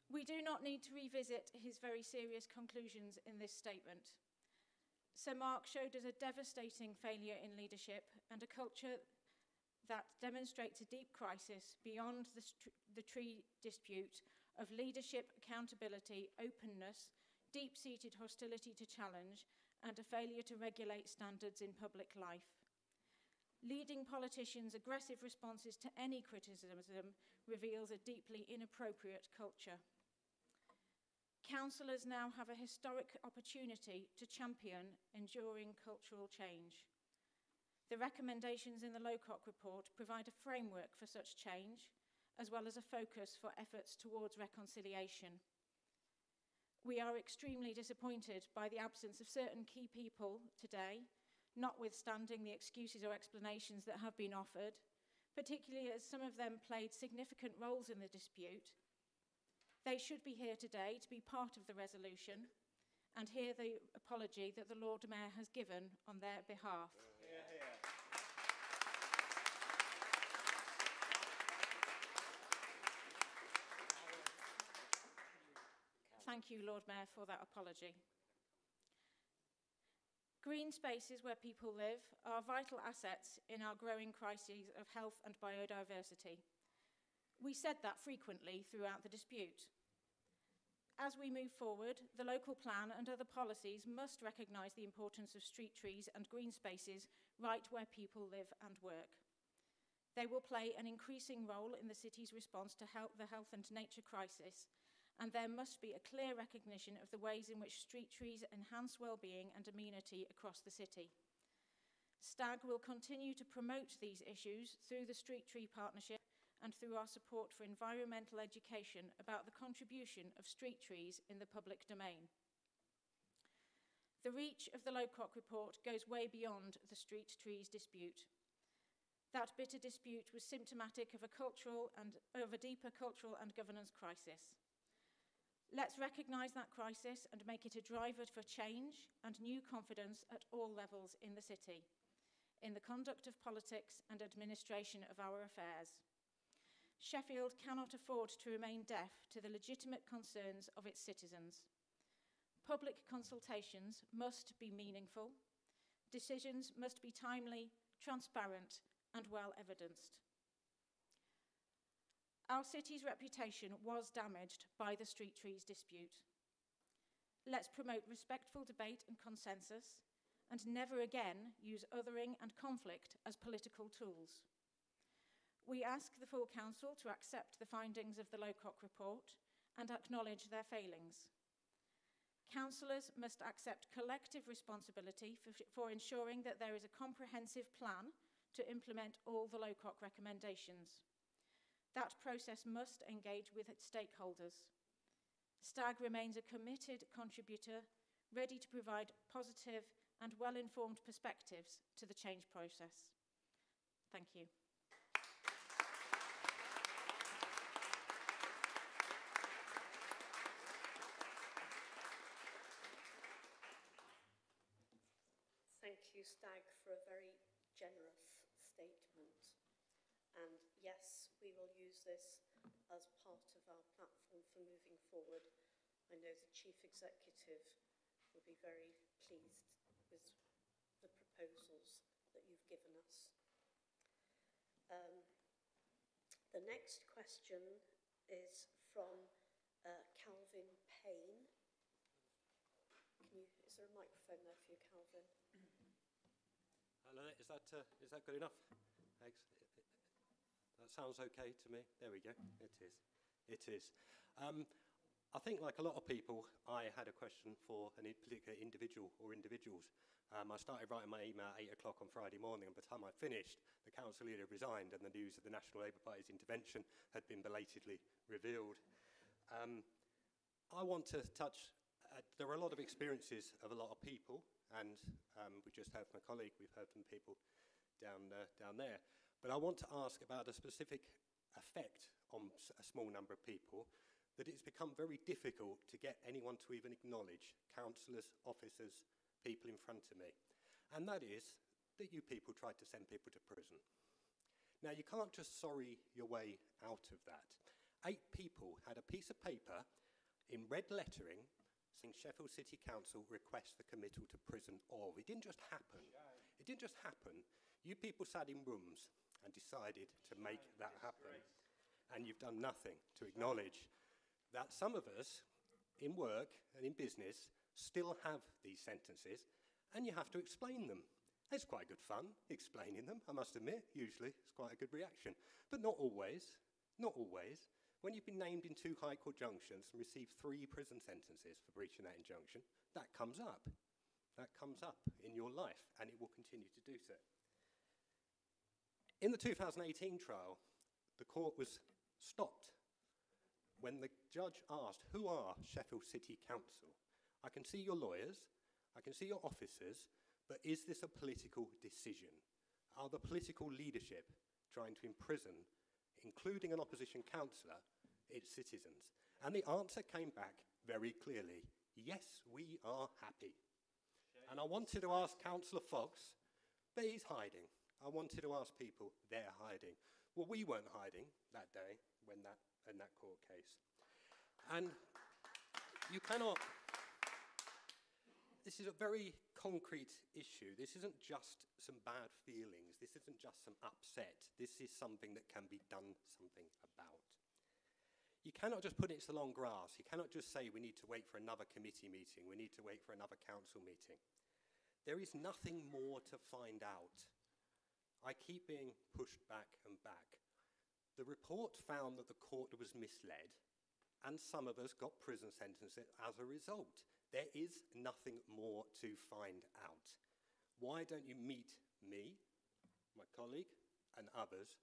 We do not need to revisit his very serious conclusions in this statement. Sir Mark showed us a devastating failure in leadership and a culture that demonstrates a deep crisis beyond the tree dispute of leadership, accountability, openness, deep-seated hostility to challenge, and a failure to regulate standards in public life. Leading politicians' aggressive responses to any criticism reveals a deeply inappropriate culture. Councillors now have a historic opportunity to champion enduring cultural change. The recommendations in the Lowcock report provide a framework for such change, as well as a focus for efforts towards reconciliation. We are extremely disappointed by the absence of certain key people today, notwithstanding the excuses or explanations that have been offered, particularly as some of them played significant roles in the dispute. They should be here today to be part of the resolution and hear the apology that the Lord Mayor has given on their behalf. Thank you, Lord Mayor, for that apology. Green spaces where people live are vital assets in our growing crises of health and biodiversity. We said that frequently throughout the dispute. As we move forward, the local plan and other policies must recognise the importance of street trees and green spaces right where people live and work. They will play an increasing role in the city's response to the health and nature crisis, and there must be a clear recognition of the ways in which street trees enhance well-being and amenity across the city. STAG will continue to promote these issues through the Street Tree Partnership and through our support for environmental education about the contribution of street trees in the public domain. The reach of the Lowcock report goes way beyond the street trees dispute. That bitter dispute was symptomatic of a deeper cultural and governance crisis. Let's recognise that crisis and make it a driver for change and new confidence at all levels in the city, in the conduct of politics and administration of our affairs. Sheffield cannot afford to remain deaf to the legitimate concerns of its citizens. Public consultations must be meaningful. Decisions must be timely, transparent, and well evidenced. Our city's reputation was damaged by the street trees dispute. Let's promote respectful debate and consensus, and never again use othering and conflict as political tools. We ask the full council to accept the findings of the Lowcock report and acknowledge their failings. Councillors must accept collective responsibility for ensuring that there is a comprehensive plan to implement all the Lowcock recommendations. That process must engage with its stakeholders. STAG remains a committed contributor, ready to provide positive and well-informed perspectives to the change process. Thank you. Thank you, Stag, for a very generous statement. And yes, we will use this as part of our platform for moving forward. I know the Chief Executive will be very pleased with the proposals that you've given us. The next question is from Kelvin Payne. Is there a microphone there for you, Kelvin? Hello, is that good enough? Thanks. That sounds okay to me. There we go. It is. It is. I think, like a lot of people, I had a question for a particular individual or individuals. I started writing my email at 8 o'clock on Friday morning, and by the time I finished, the council leader resigned, and the news of the National Labour Party's intervention had been belatedly revealed. I want to touch. There are a lot of experiences of a lot of people, and we just heard from a colleague. We've heard from people down there. But I want to ask about a specific effect on a small number of people, that it's become very difficult to get anyone to even acknowledge, councillors, officers, people in front of me. And that is that you people tried to send people to prison. Now, you can't just sorry your way out of that. 8 people had a piece of paper in red lettering saying Sheffield City Council requests the committal to prison of. It didn't just happen. It didn't just happen. You people sat in rooms and decided to make that happen. And you've done nothing to acknowledge that some of us in work and in business still have these sentences, and you have to explain them. It's quite good fun explaining them, I must admit. Usually it's quite a good reaction. But not always. Not always. When you've been named in 2 High Court junctions and received 3 prison sentences for breaching that injunction, that comes up. That comes up in your life, and it will continue to do so. In the 2018 trial, the court was stopped when the judge asked, who are Sheffield City Council? I can see your lawyers, I can see your officers, but is this a political decision? Are the political leadership trying to imprison, including an opposition councillor, its citizens? And the answer came back very clearly, yes, we are happy. And I wanted to ask Councillor Fox, but he's hiding. I wanted to ask people, they're hiding. Well, we weren't hiding that day when in that court case. And you cannot... This is a very concrete issue. This isn't just some bad feelings. This isn't just some upset. This is something that can be done something about. You cannot just put it to the long grass. You cannot just say we need to wait for another committee meeting. We need to wait for another council meeting. There is nothing more to find out. I keep being pushed back and back. The report found that the court was misled, and some of us got prison sentences as a result. There is nothing more to find out. Why don't you meet me, my colleague, and others,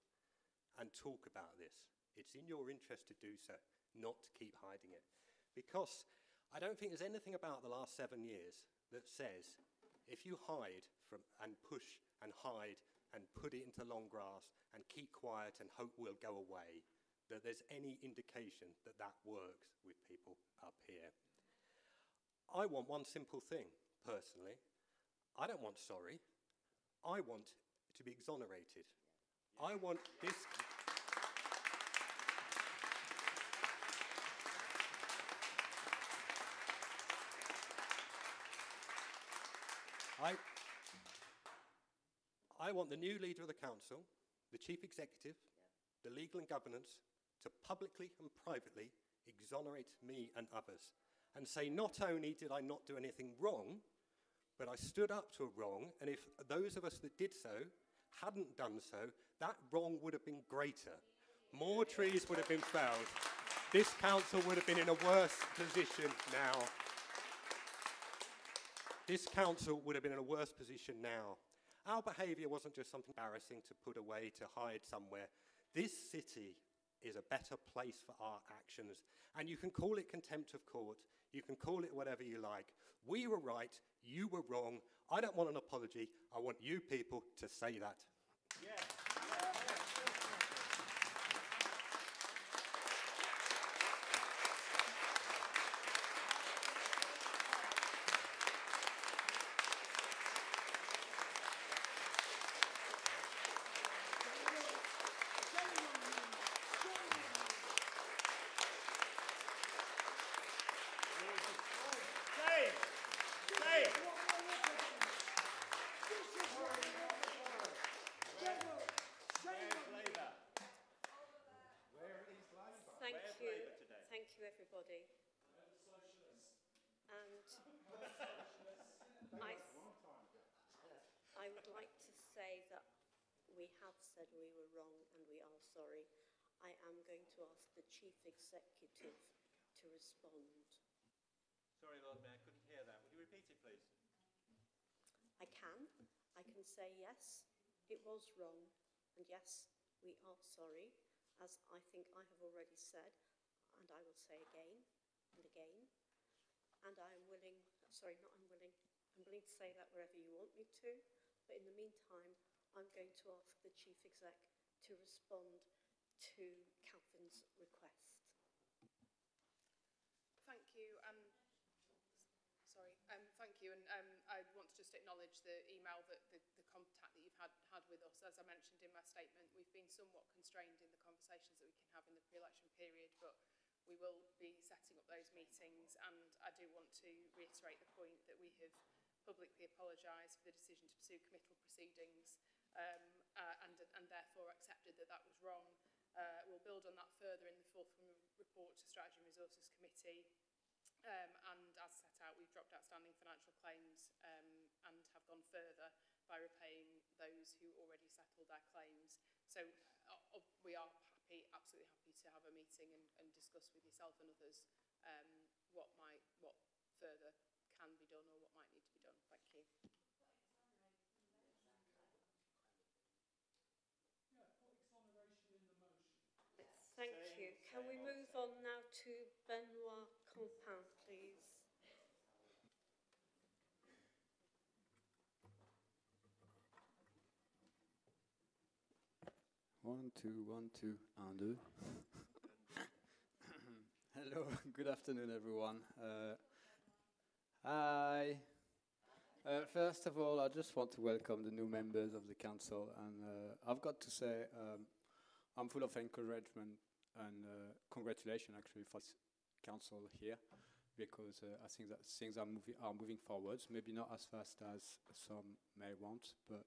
and talk about this? It's in your interest to do so, not to keep hiding it. Because I don't think there's anything about the last 7 years that says if you hide and push and hide and put it into long grass and keep quiet and hope we'll go away, that there's any indication that that works with people up here. I want one simple thing, personally. I don't want sorry. I want to be exonerated. I want this... I want the new leader of the council, the chief executive, the legal and governance, to publicly and privately exonerate me and others and say not only did I not do anything wrong, but I stood up to a wrong, and if those of us that did so hadn't done so, that wrong would have been greater. More trees would have been felled. This council would have been in a worse position now. This council would have been in a worse position now. Our behaviour wasn't just something embarrassing to put away, to hide somewhere. This city is a better place for our actions. And you can call it contempt of court. You can call it whatever you like. We were right. You were wrong. I don't want an apology. I want you people to say that. Yeah. Everybody. And I would like to say that we have said we were wrong and we are sorry. I am going to ask the Chief Executive to respond. Sorry, Lord Mayor, I couldn't hear that. Would you repeat it, please? I can say yes, it was wrong, and yes, we are sorry, as I think I have already said. And I will say again and again, and I am willing, sorry, not unwilling, I'm willing to say that wherever you want me to, but in the meantime, I'm going to ask the Chief Exec to respond to Kelvin's request. Thank you, thank you, and I want to just acknowledge the email, that the contact that you've had with us. As I mentioned in my statement, we've been somewhat constrained in the conversations that we can have in the pre-election period, but we will be setting up those meetings, and I do want to reiterate the point that we have publicly apologised for the decision to pursue committal proceedings and therefore build on that further in the forthcoming report to Strategy and Resources Committee. And as set out, we've dropped outstanding financial claims and have gone further by repaying those who already settled their claims. So we are happy, absolutely happy to have a meeting and discuss with yourself and others what further can be done or what might need to be done. Thank you. Thank you. Can we move on now to Benoit Compin, please? One, two, 1, 2. Hello, good afternoon, everyone. Hi. First of all, I just want to welcome the new members of the council, and I've got to say I'm full of encouragement and congratulations actually for this council here, because I think that things are moving forwards, maybe not as fast as some may want, but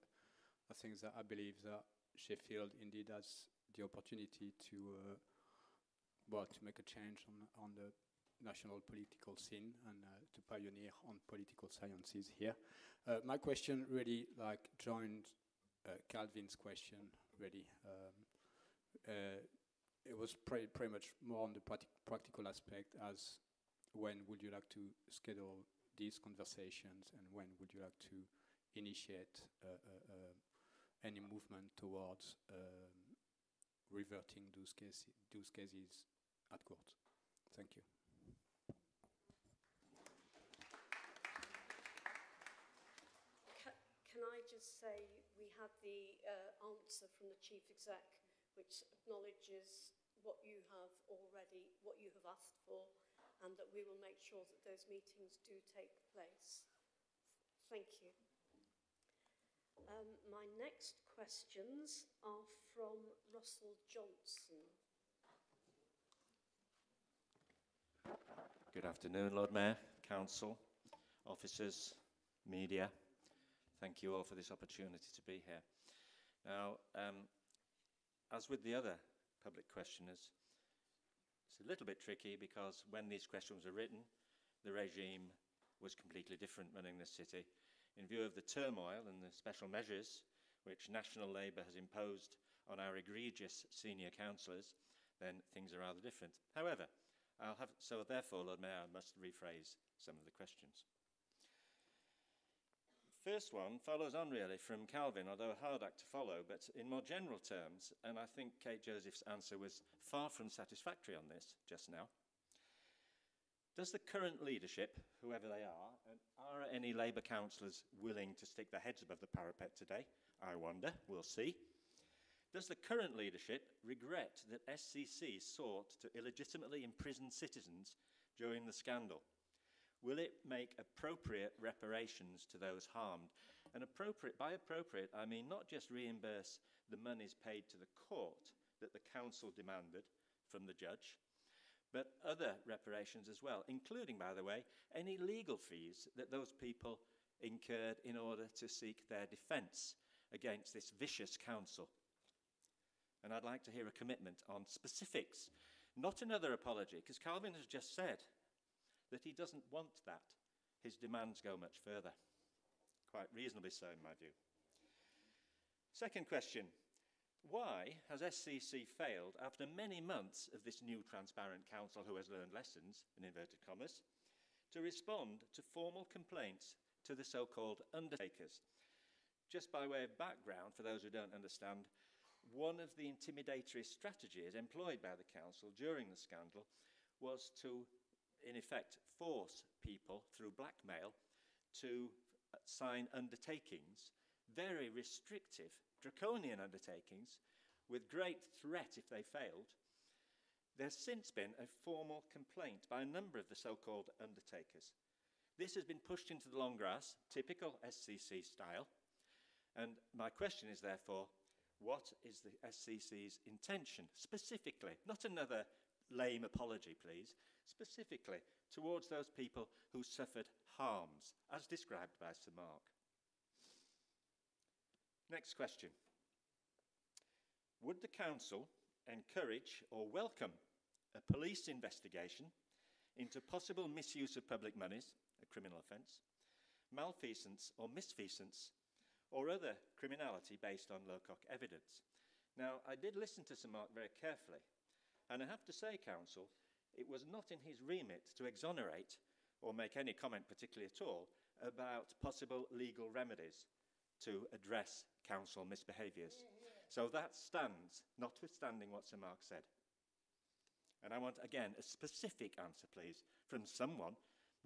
I think that I believe that Sheffield indeed has the opportunity to make a change on the national political scene and to pioneer on political sciences here. My question really joined Kelvin's question really. It was pretty much more on the practical aspect, as when would you like to schedule these conversations and when would you like to initiate any movement towards reverting those cases at court. Thank you. Can I just say we had the answer from the Chief Exec, which acknowledges what you have asked for, and that we will make sure that those meetings do take place. Thank you. My next questions are from Russell Johnson. Good afternoon, Lord Mayor, Council, officers, media. Thank you all for this opportunity to be here. Now, as with the other public questioners, it's a little bit tricky because when these questions were written, the regime was completely different running this city. In view of the turmoil and the special measures which National Labour has imposed on our egregious senior councillors, then things are rather different. However, therefore, Lord Mayor, I must rephrase some of the questions. First one follows on really from Kelvin, although a hard act to follow, but in more general terms, and I think Kate Joseph's answer was far from satisfactory on this just now. Does the current leadership, whoever they are any Labour councillors willing to stick their heads above the parapet today? I wonder, we'll see. Does the current leadership regret that SCC sought to illegitimately imprison citizens during the scandal? Will it make appropriate reparations to those harmed? And by appropriate, I mean not just reimburse the monies paid to the court that the council demanded from the judge, but other reparations as well, including, by the way, any legal fees that those people incurred in order to seek their defence against this vicious council. And I'd like to hear a commitment on specifics, not another apology, because Kelvin has just said that he doesn't want that. His demands go much further, quite reasonably so in my view. Second question. Why has SCC failed, after many months of this new transparent council who has learned lessons, in inverted commas, to respond to formal complaints to the so-called undertakers? Just by way of background, for those who don't understand, one of the intimidatory strategies employed by the council during the scandal was to, in effect, force people through blackmail to sign undertakings, very restrictive, draconian undertakings, with great threat if they failed. There's since been a formal complaint by a number of the so-called undertakers. This has been pushed into the long grass, typical SCC style. And my question is therefore, what is the SCC's intention, specifically, not another lame apology, please, specifically towards those people who suffered harms, as described by Sir Mark? Next question. Would the council encourage or welcome a police investigation into possible misuse of public monies, a criminal offence, malfeasance or misfeasance, or other criminality based on Lowcock evidence. Now, I did listen to Sir Mark very carefully, and I have to say, Council, it was not in his remit to exonerate or make any comment particularly at all about possible legal remedies to address council misbehaviours. So that stands, notwithstanding what Sir Mark said. And I want, again, a specific answer, please, from someone,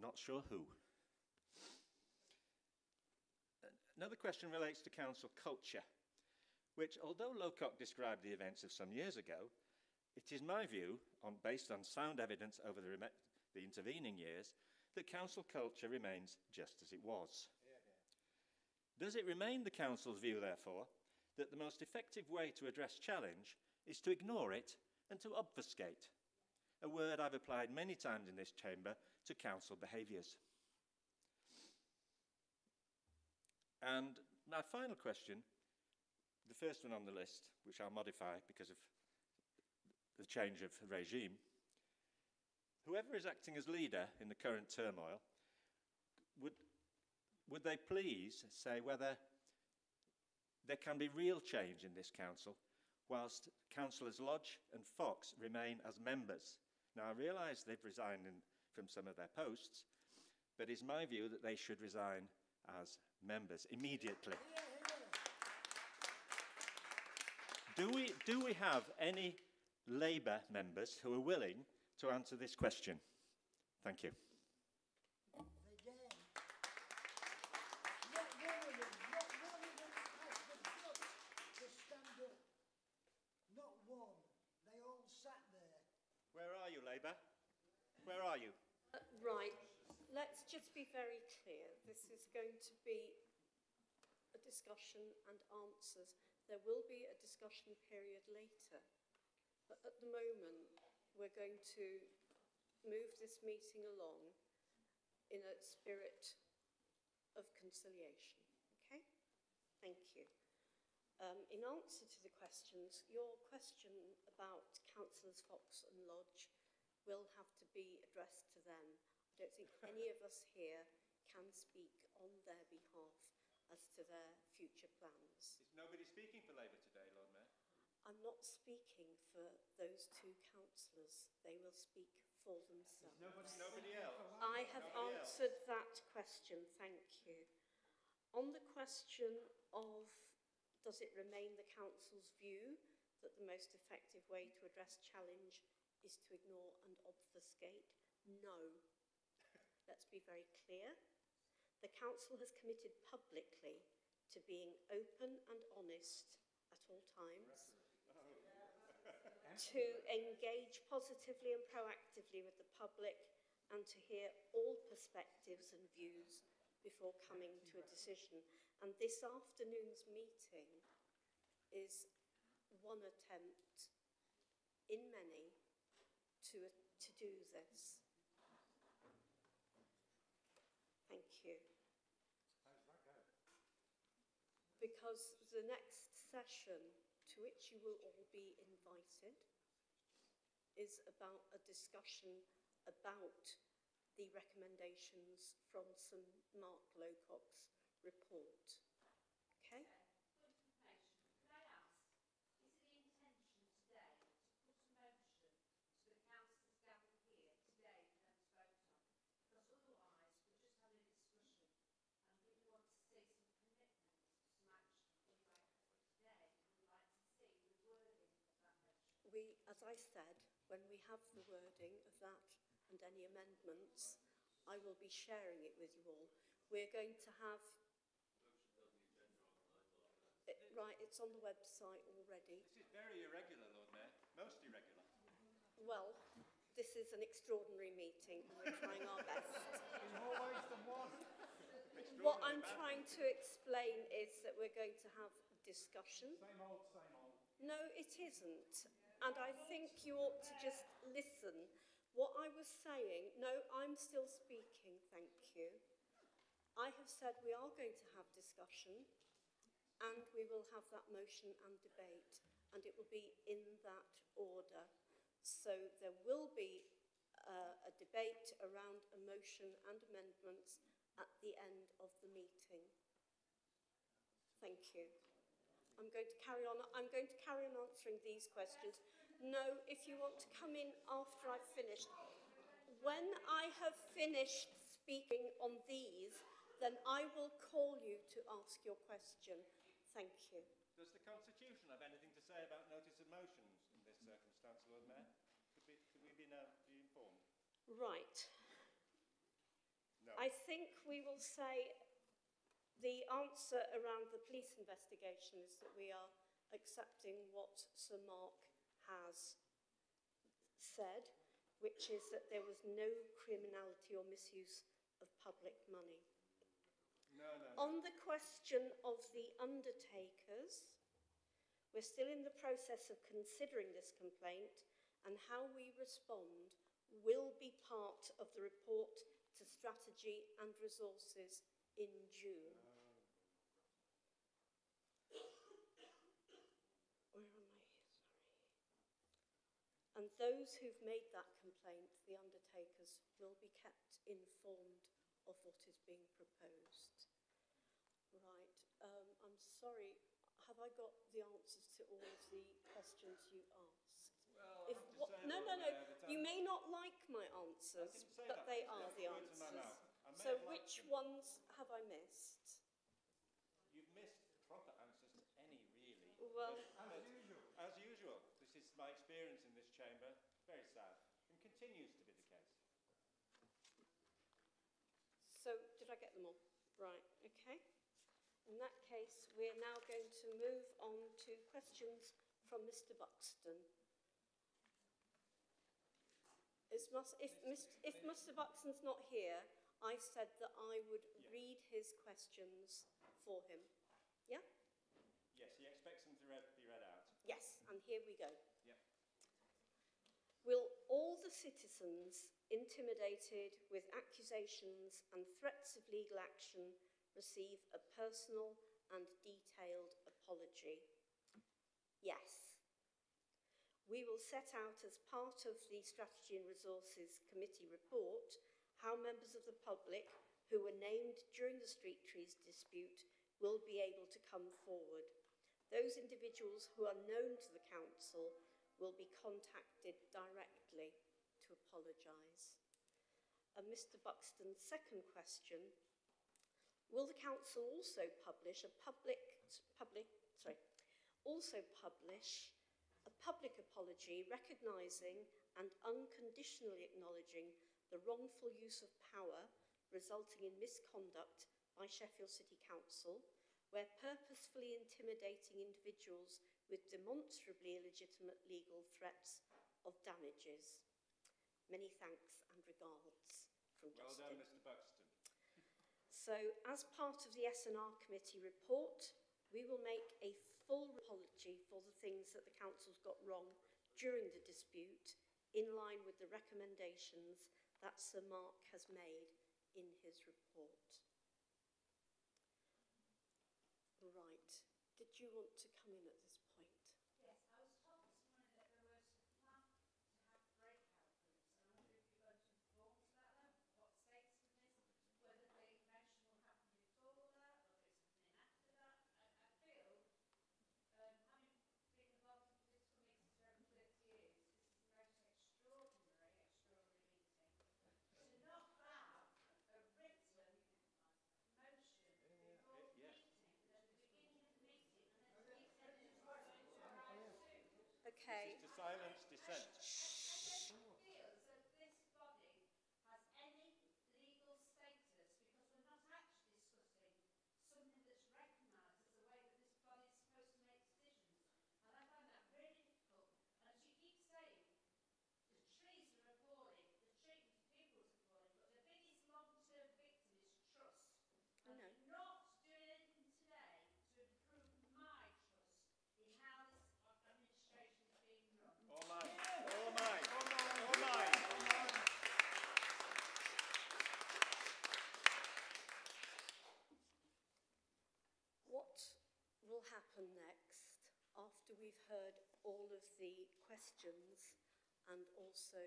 not sure who. Another question relates to council culture, which, although Lowcock described the events of some years ago, it is my view, based on sound evidence over the intervening years, that council culture remains just as it was. Does it remain the council's view, therefore, that the most effective way to address challenge is to ignore it and to obfuscate? A word I've applied many times in this chamber to council behaviours. And my final question, the first one on the list, which I'll modify because of the change of regime. Whoever is acting as leader in the current turmoil, would they please say whether there can be real change in this council whilst Councillors Lodge and Fox remain as members? Now, I realise they've resigned from some of their posts, but it's my view that they should resign as members immediately. Do we have any Labour members who are willing to answer this question? Thank you. Where are you, Labour? Where are you? Right. Let's just be very clear. This is going to be a discussion and answers. There will be a discussion period later. But at the moment, we're going to move this meeting along in a spirit of conciliation. Okay? Thank you. In answer to the questions, your question about Councillors Fox and Lodge will have to be addressed to them. I don't think any of us here can speak on their behalf as to their future plans. Is nobody speaking for Labour today, Lord Mayor? I'm not speaking for those two councillors. They will speak for themselves. Nobody else? I have answered that question, thank you. On the question of does it remain the council's view that the most effective way to address challenge is to ignore and obfuscate? No. Let's be very clear. The council has committed publicly to being open and honest at all times, to engage positively and proactively with the public, and to hear all perspectives and views before coming to a decision. And this afternoon's meeting is one attempt in many to do this. Thank you. Because the next session, to which you will all be invited, is about a discussion about the recommendations from Sir Mark Lowcock's report. Okay? As I said, when we have the wording of that and any amendments, I will be sharing it with you all. We're going to have... right, it's on the website already. This is very irregular, Lord Mayor. Most irregular. Well, this is an extraordinary meeting and we're trying our best. In more ways than one. What I'm trying to explain is that we're going to have a discussion. Same old, same old. No, it isn't. And I think you ought to just listen. What I was saying, no, I'm still speaking, thank you. I have said we are going to have discussion and we will have that motion and debate, and it will be be in that order. So there will be a debate around a motion and amendments at the end of the meeting. Thank you. I'm going to carry on answering these questions. No, if you want to come in after I've finished. When I have finished speaking on these, then I will call you to ask your question. Thank you. Does the Constitution have anything to say about notice of motions in this circumstance, Lord Mayor? Could we be informed? Right. No. I think we will say the answer around the police investigation is that we are accepting what Sir Mark has said, which is that there was no criminality or misuse of public money. No. On the question of the undertakers, we're still in the process of considering this complaint, and how we respond will be part of the report to Strategy and Resources in June. Where am I? Sorry. And those who've made that complaint, the undertakers, will be kept informed of what is being proposed. Right. I'm sorry. Have I got the answers to all of the questions you asked? Well, No. You may not like my answers, but they are the answers. So which ones have I missed? You've missed proper answers to any, really. Well, as usual. This is my experience in this chamber. Very sad, and continues to be the case. So did I get them all? Right. Okay. In that case, we're now going to move on to questions from Mr. Buxton. If Mr. Buxton's not here, I said that I would read his questions for him. Yeah? Yes, he expects them to be read out. Yes, and here we go. Yep. Will all the citizens intimidated with accusations and threats of legal action receive a personal and detailed apology? Yes. We will set out as part of the Strategy and Resources Committee report how members of the public who were named during the street trees dispute will be able to come forward. Those individuals who are known to the council will be contacted directly to apologise. And Mr. Buxton's second question: will the council also publish a public apology recognising and unconditionally acknowledging the wrongful use of power resulting in misconduct by Sheffield City Council, where purposefully intimidating individuals with demonstrably illegitimate legal threats of damages? Many thanks and regards from Well Justin. done, Mr. Buxton. So, as part of the S&R committee report, we will make a full apology for the things that the council's got wrong during the dispute, in line with the recommendations that Sir Mark has made in his report. Right. Did you want to come in at this point? Yes, I was told this morning that there was a plan to have breakout groups, and I wonder if you're going to inform us about them, what the status of this, whether the mention will happen before that, whether it's happening after that. I feel, having been involved in political meetings for over 30 years, this is the most extraordinary meeting. To not have a written motion before the meeting, at the beginning of the meeting, and then the meeting is going to arrive soon. Okay. This is to silence dissent. I don't feel as though this body has any legal status, because we're not actually discussing something that's recognised as the way that this body is supposed to make decisions. And I find that really difficult. And as you keep saying, the trees are appalling, the treatment of people is appalling, but the biggest long-term victim is trust. And you're not doing anything today to improve my trust in how this administration is being run. All mine. All mine. All mine. What will happen next, after we've heard all of the questions and also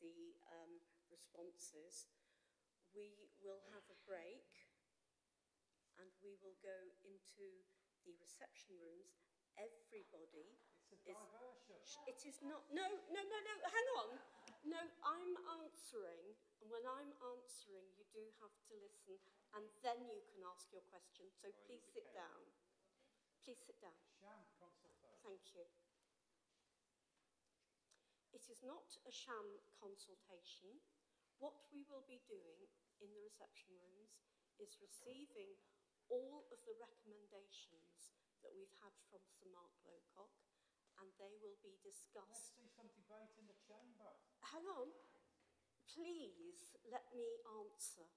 the responses. We will have a break and we will go into the reception rooms. Everybody It's a diversion. It is not. No, hang on. No, I'm answering. And when I'm answering, you do have to listen. And then you can ask your question. So please sit down. Please sit down. Sham consultation. Thank you. It is not a sham consultation. What we will be doing in the reception rooms is receiving all of the recommendations that we've had from Sir Mark Lowcock, and they will be discussed. Let's see some debate in the chamber. Hang on. Please let me answer,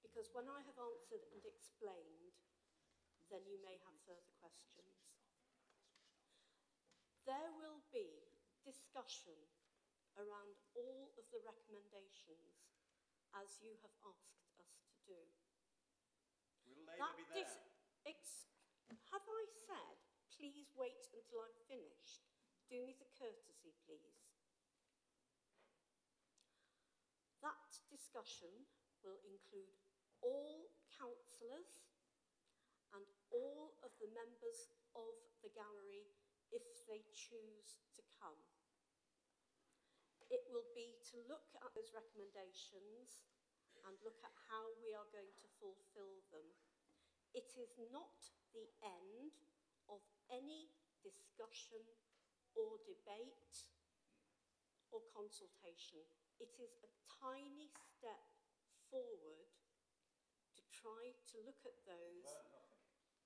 because when I have answered and explained, then you may have further questions. There will be discussion around all of the recommendations as you have asked us to do. Will Labour be there? Have I said, please wait until I'm finished? Do me the courtesy, please. That discussion will include all councillors and all of the members of the gallery if they choose to come. It will be to look at those recommendations and look at how we are going to fulfil them. It is not the end of any discussion or debate or consultation. It is a tiny step forward to try to look at those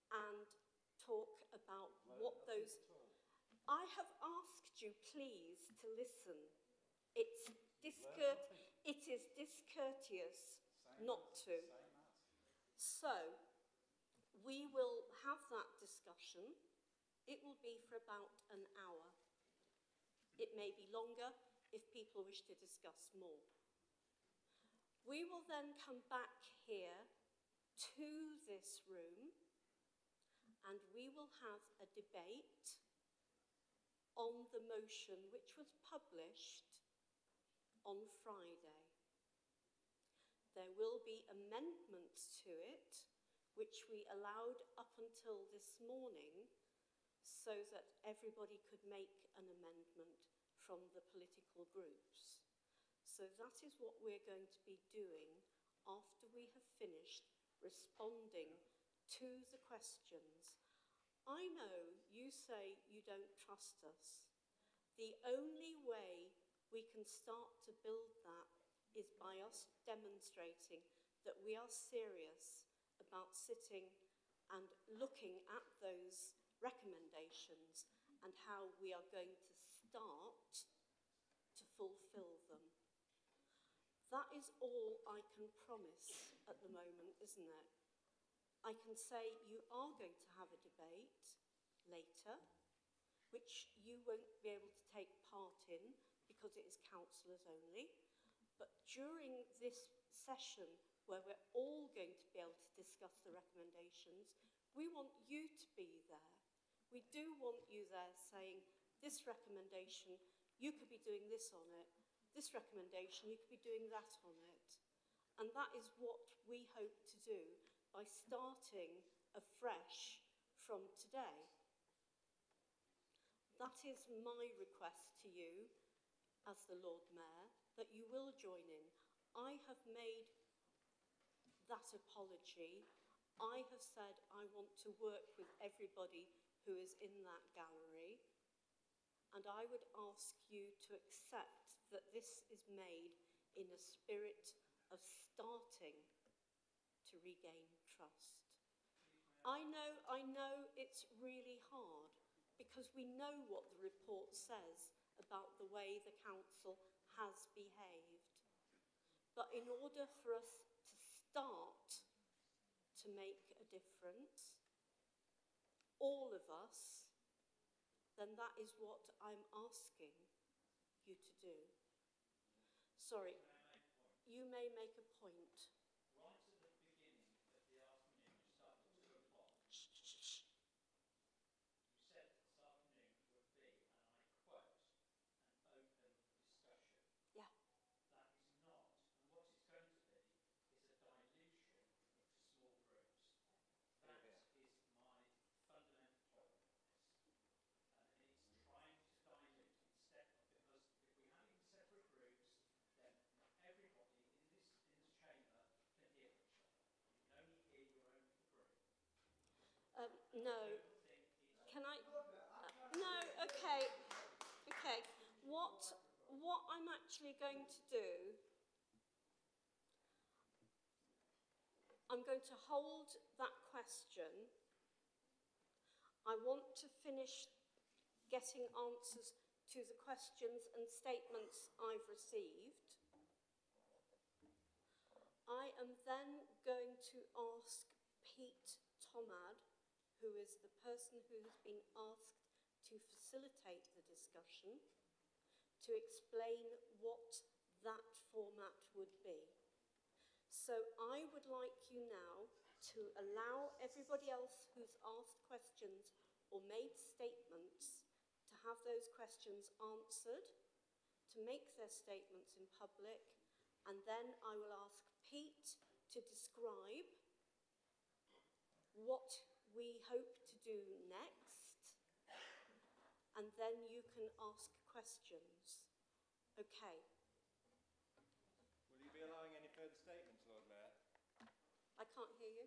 and talk about what those... I have asked you, please, to listen. It is discourteous not to. So, we will have that discussion. It will be for about an hour. It may be longer if people wish to discuss more. We will then come back here to this room and we will have a debate on the motion which was published on Friday. There will be amendments to it which we allowed up until this morning so that everybody could make an amendment from the political groups. So that is what we're going to be doing after we have finished responding to the questions. I know you say you don't trust us. The only way we can start to build that is by us demonstrating that we are serious about sitting and looking at those recommendations and how we are going to start to fulfil them. That is all I can promise at the moment, isn't it? I can say you are going to have a debate later, which you won't be able to take part in because it is councillors only. But during this session, where we're all going to be able to discuss the recommendations, we want you to be there. We do want you there saying, this recommendation, you could be doing this on it. This recommendation, you could be doing that on it. And that is what we hope to do by starting afresh from today. That is my request to you as the Lord Mayor, that you will join in. I have made that apology. I have said I want to work with everybody who is in that gallery, and I would ask you to accept that this is made in a spirit of starting to regain trust. I know it's really hard because we know what the report says about the way the council has behaved. But in order for us to start to make a difference, all of us, then that is what I'm asking you to do. Sorry, you may make a point. Right at the beginning of the afternoon, just after 2 o'clock, Shh. you said this afternoon would be, and I No. Can I? No, okay. Okay. What I'm actually going to do, I'm going to hold that question. I want to finish getting answers to the questions and statements I've received. I am then going to ask Pete Tomad, who is the person who has been asked to facilitate the discussion, to explain what that format would be. So I would like you now to allow everybody else who's asked questions or made statements to have those questions answered, to make their statements in public, and then I will ask Pete to describe what we hope to do next, and then you can ask questions. Okay. Will you be allowing any further statements, Lord Mayor? I can't hear you.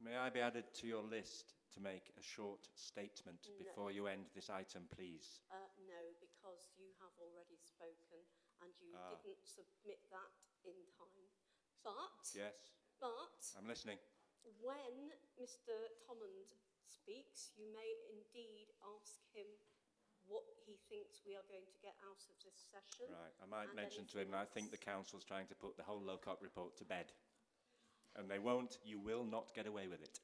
May I be added to your list to make a short statement before you end this item, please? No, because you have already spoken and you didn't submit that in time. But... Yes. But... I'm listening. When Mr. Tomand speaks, you may indeed ask him what he thinks we are going to get out of this session. Right, I might mention to him, I think the council's trying to put the whole Lowcock report to bed. And they won't, you will not get away with it.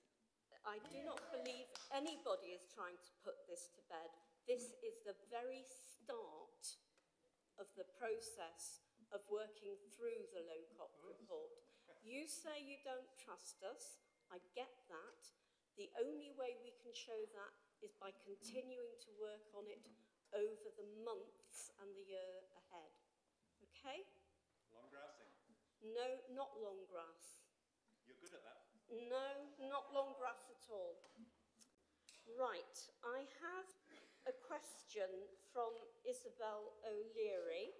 I do not believe anybody is trying to put this to bed. This is the very start of the process of working through the Lowcock report. You say you don't trust us. I get that. The only way we can show that is by continuing to work on it over the months and the year ahead. Okay? Long grassing. No, not long grass. You're good at that. No, not long grass at all. Right, I have a question from Isobel O'Leary.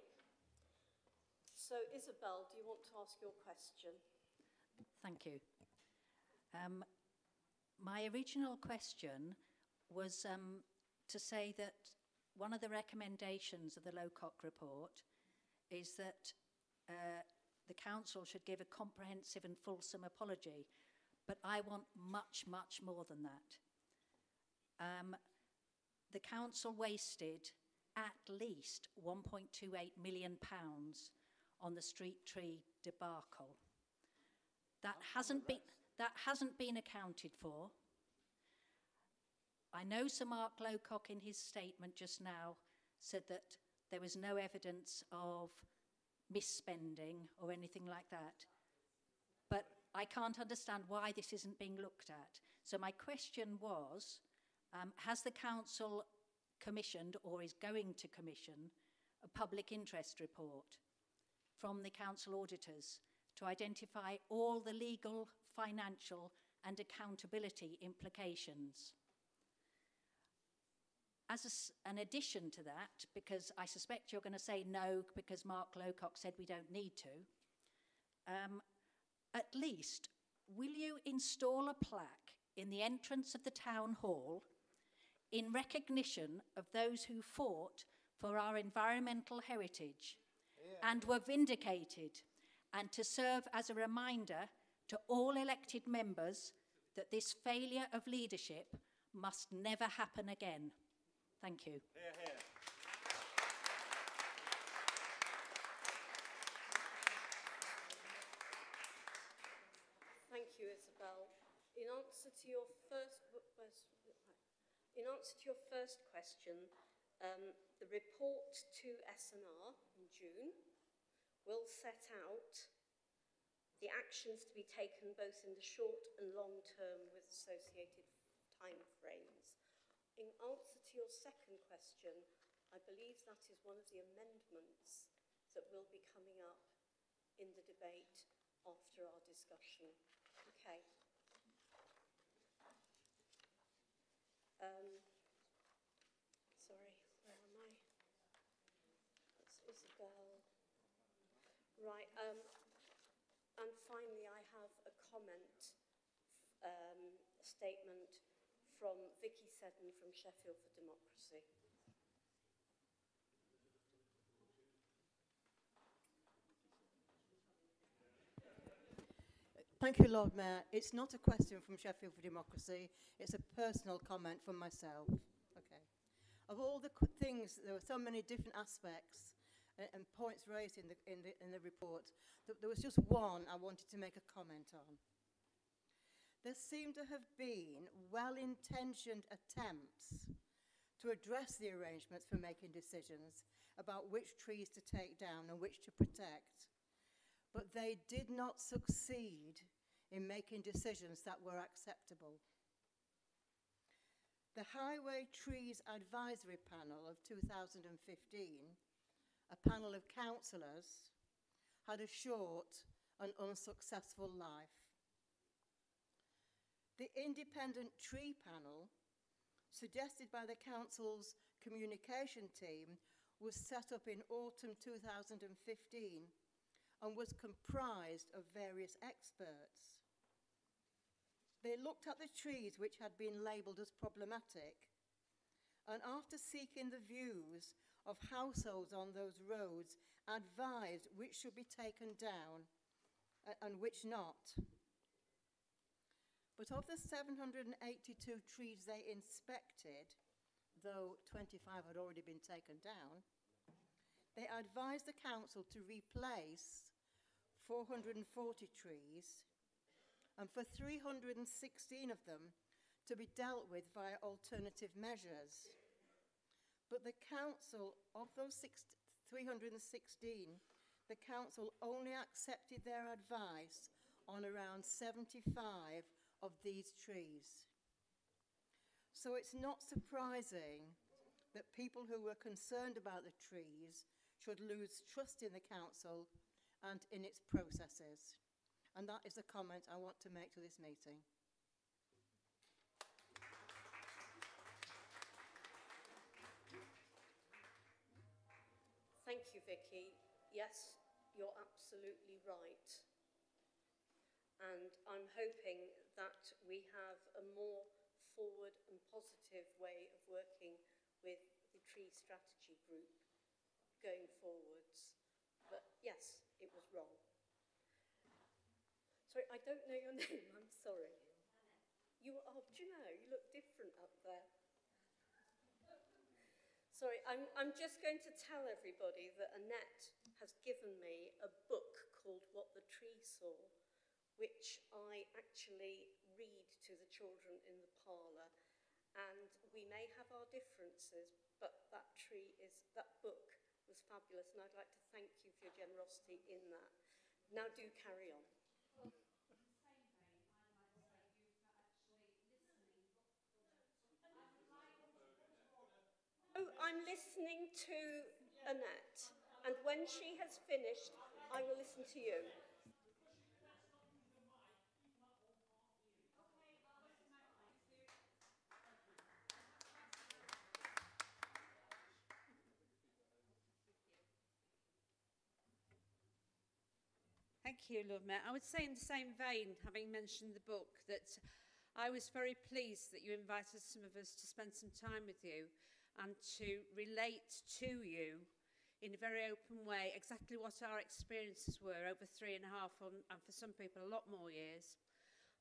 So, Isobel, do you want to ask your question? Thank you. My original question was to say that one of the recommendations of the Lowcock report is that the council should give a comprehensive and fulsome apology, but I want much, much more than that. The council wasted at least £1.28 million on the street tree debacle. That hasn't been accounted for. I know Sir Mark Lowcock in his statement just now said that there was no evidence of misspending or anything like that. But I can't understand why this isn't being looked at. So my question was, has the council commissioned or is going to commission a public interest report from the council auditors to identify all the legal, financial and accountability implications? As an addition to that, because I suspect you're going to say no because Mark Lowcock said we don't need to, at least will you install a plaque in the entrance of the town hall in recognition of those who fought for our environmental heritage and were vindicated, and to serve as a reminder to all elected members that this failure of leadership must never happen again? Thank you. Hear, hear. Thank you, Isobel. In answer to your first question, the report to SNR in June will set out the actions to be taken both in the short and long term with associated timeframes. In answer to your second question, I believe that is one of the amendments that will be coming up in the debate after our discussion. Okay. Sorry, where am I? That's Isobel. Right, and finally I have a comment statement from Vicky Seddon from Sheffield for Democracy. Thank you, Lord Mayor. It's not a question from Sheffield for Democracy. It's a personal comment from myself. Okay. Of all the things, there were so many different aspects and points raised in the report. There was just one I wanted to make a comment on. There seem to have been well-intentioned attempts to address the arrangements for making decisions about which trees to take down and which to protect, but they did not succeed in making decisions that were acceptable. The Highway Trees Advisory Panel of 2015, a panel of councillors, had a short and unsuccessful life. The Independent Tree Panel, suggested by the Council's communication team, was set up in autumn 2015 and was comprised of various experts. They looked at the trees which had been labelled as problematic, and after seeking the views of households on those roads, advised which should be taken down and which not. But of the 782 trees they inspected, though 25 had already been taken down, they advised the council to replace 440 trees and for 316 of them to be dealt with via alternative measures. But the council, of those 316, the council only accepted their advice on around 75 of these trees. So it's not surprising that people who were concerned about the trees should lose trust in the council and in its processes. And that is the comment I want to make to this meeting. Thank you, Vicky. Yes, you're absolutely right. And I'm hoping that we have a more forward and positive way of working with the Tree Strategy Group going forwards. But yes, it was wrong. Sorry, I don't know your name, I'm sorry. You, oh, do you know, you look different up there. Sorry, I'm just going to tell everybody that Annette has given me a book called What the Tree Saw, which I actually read to the children in the parlour. And we may have our differences, but that book was fabulous, and I'd like to thank you for your generosity in that. Now do carry on. Oh, I'm listening to Annette, and when she has finished, I will listen to you. Thank you, Lord Mayor. I would say in the same vein, having mentioned the book, that I was very pleased that you invited some of us to spend some time with you and to relate to you in a very open way exactly what our experiences were over 3.5 and for some people a lot more years.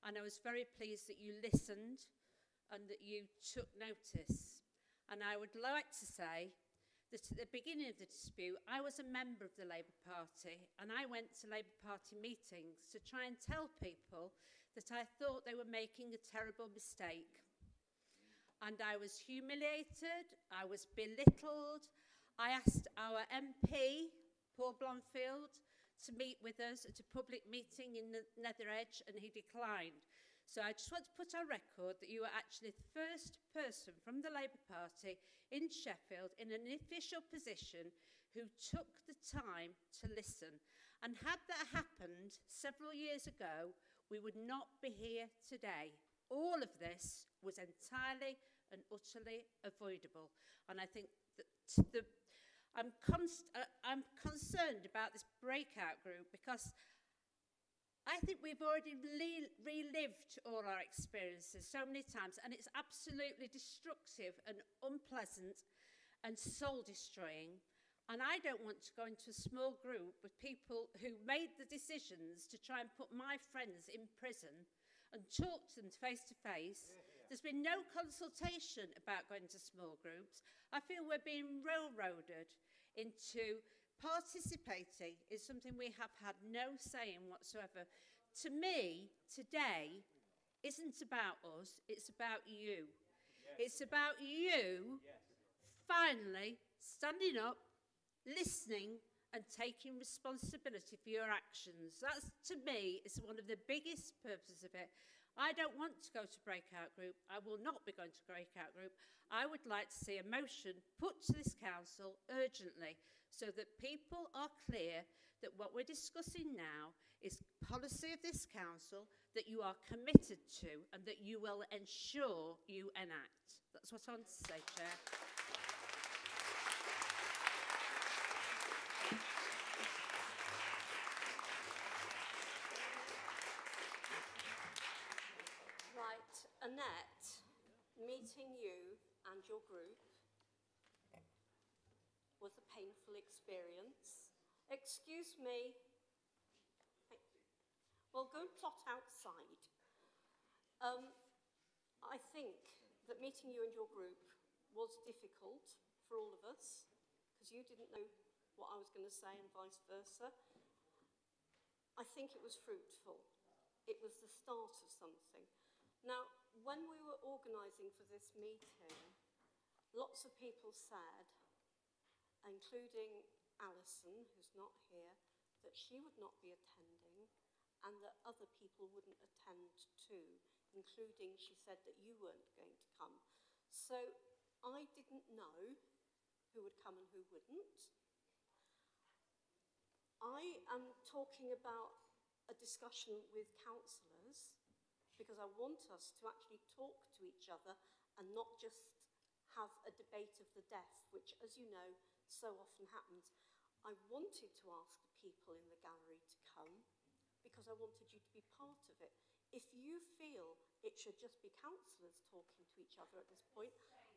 And I was very pleased that you listened and that you took notice. And I would like to say that at the beginning of the dispute, I was a member of the Labour Party, and I went to Labour Party meetings to try and tell people that I thought they were making a terrible mistake. And I was humiliated, I was belittled. I asked our MP, Paul Blomfield, to meet with us at a public meeting in the Nether Edge, and he declined. So I just want to put on record that you were actually the first person from the Labour Party in Sheffield in an official position who took the time to listen. And had that happened several years ago, we would not be here today. All of this was entirely and utterly avoidable. And I think that I'm concerned about this breakout group because I think we've already relived all our experiences so many times, and it's absolutely destructive and unpleasant and soul-destroying. And I don't want to go into a small group with people who made the decisions to try and put my friends in prison and talk to them face to face. There's been no consultation about going to small groups. I feel we're being railroaded into participating in something we have had no say in whatsoever. To me, today isn't about us, it's about you. It's about you finally standing up, listening and taking responsibility for your actions. That's, to me, is one of the biggest purposes of it. I don't want to go to breakout group. I will not be going to breakout group. I would like to see a motion put to this council urgently so that people are clear that what we're discussing now is policy of this council that you are committed to and that you will ensure you enact. That's what I want to say, Chair. Right, Annette, meeting you and your group was a painful experience. Excuse me. Well, go and plot outside. I think that meeting you and your group was difficult for all of us because you didn't know what I was going to say and vice versa. I think it was fruitful. It was the start of something. Now, when we were organising for this meeting, lots of people said, including Alison, who's not here, that she would not be attending and that other people wouldn't attend too, including she said that you weren't going to come. So I didn't know who would come and who wouldn't. I am talking about a discussion with councillors because I want us to actually talk to each other and not just have a debate of the deaf, which, as you know, so often happens. I wanted to ask the people in the gallery to come because I wanted you to be part of it. If you feel it should just be councillors talking to each other at this point,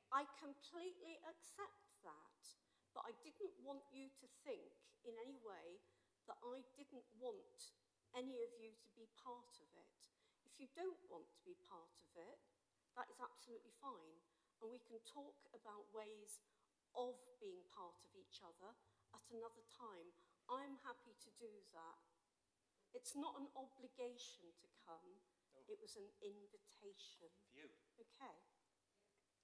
I completely accept that. But I didn't want you to think in any way that I didn't want any of you to be part of it. If you don't want to be part of it, that is absolutely fine. And we can talk about ways of being part of each other at another time. I'm happy to do that. It's not an obligation to come. It was an invitation. You. Okay.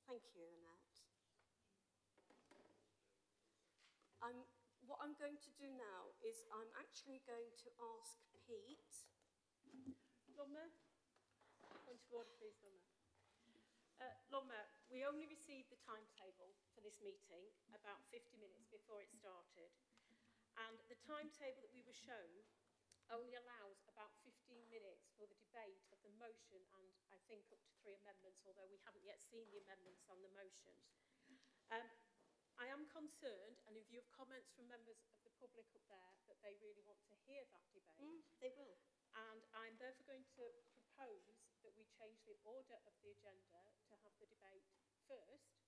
Thank you, Annette. What I'm going to do now is I'm actually going to ask Pete. Lord Mayor? Point of order, please, Lord Mayor. Lord Mayor, we only received the timetable for this meeting about 50 minutes before it started. And the timetable that we were shown only allows about 15 minutes for the debate of the motion and I think up to 3 amendments, although we haven't yet seen the amendments on the motions. I am concerned, and in view of comments from members of the public up there, that they really want to hear that debate. They will. And I'm therefore going to propose that we change the order of the agenda to have the debate first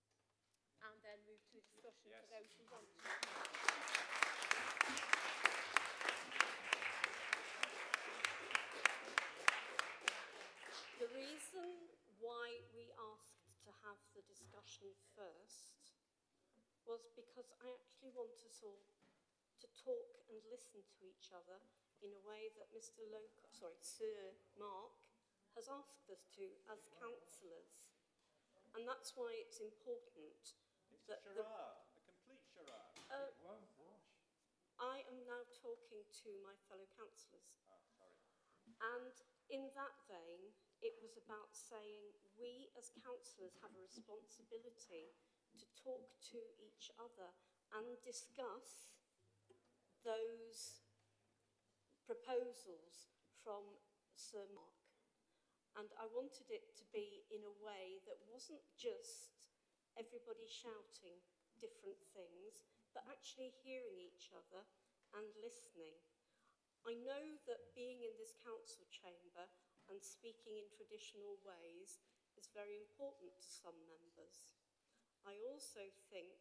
and then move to the discussion for those who want to. The reason why we asked to have the discussion first was because I actually want us all to talk and listen to each other in a way that Sir Mark has asked us to as councillors. And that's why it's important that a complete charade. It won't wash. I am now talking to my fellow councillors. Sorry. And in that vein, it was about saying we as councillors have a responsibility to talk to each other and discuss those proposals from Sir Mark. And I wanted it to be in a way that wasn't just everybody shouting different things, but actually hearing each other and listening. I know that being in this council chamber and speaking in traditional ways is very important to some members. I also think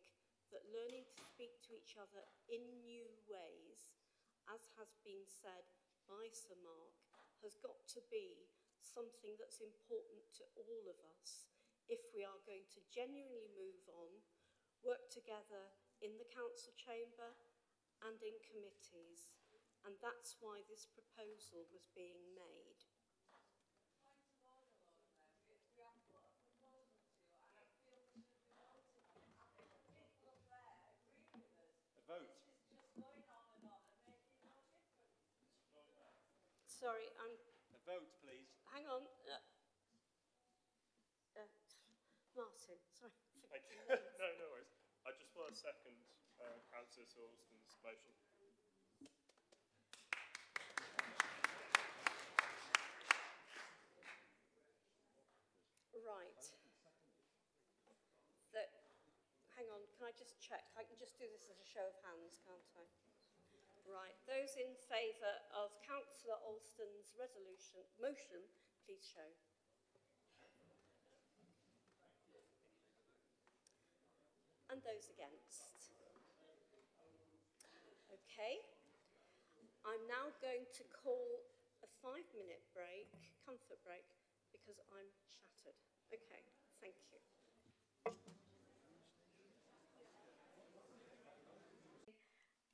that learning to speak to each other in new ways, as has been said by Sir Mark, has got to be something that's important to all of us if we are going to genuinely move on, work together in the council chamber and in committees. And that's why this proposal was being made. Vote. Sorry, A vote, please. hang on. Martin, sorry. Thank you. No worries. I just want to second Councillor Alston's motion. Right. Hang on, can I just check? I can just do this as a show of hands, can't I? Right, those in favour of Councillor Alston's motion, please show. And those against. Okay, I'm now going to call a 5-minute break, comfort break, because I'm shattered. Okay, thank you.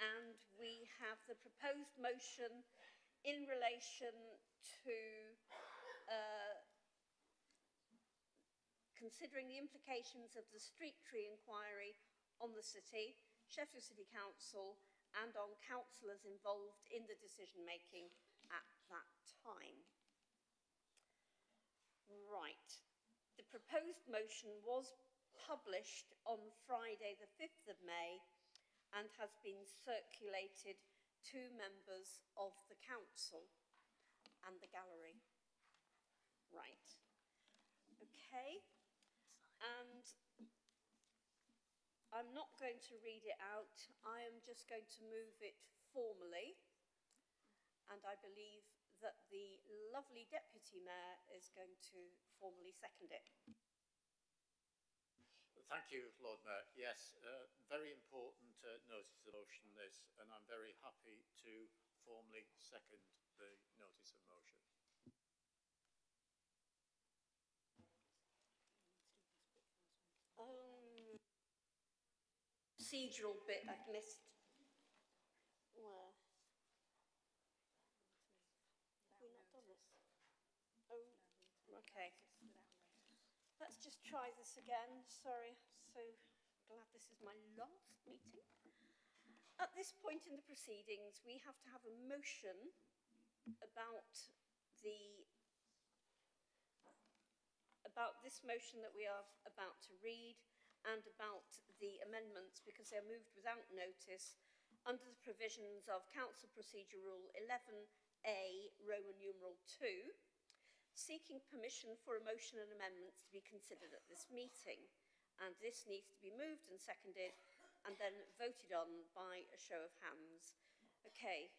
And we have the proposed motion in relation to considering the implications of the Street Tree Inquiry on the City, Sheffield City Council, and on councillors involved in the decision-making at that time. Right. The proposed motion was published on Friday the 5th of May and has been circulated to members of the council and the gallery. Right. Okay. And I'm not going to read it out. I am just going to move it formally. And I believe that the lovely Deputy Mayor is going to formally second it. Thank you, Lord Mayor. Yes, very important notice of motion this, and I'm very happy to formally second the notice of motion. Procedural bit I've missed. Where? Have we not done this? Oh, okay. Let's just try this again. Sorry, so glad this is my last meeting. At this point in the proceedings, we have to have a motion about this motion that we are about to read and about the amendments because they're moved without notice under the provisions of Council Procedure Rule 11A, Roman numeral 2, seeking permission for a motion and amendments to be considered at this meeting. And this needs to be moved and seconded and then voted on by a show of hands. Okay,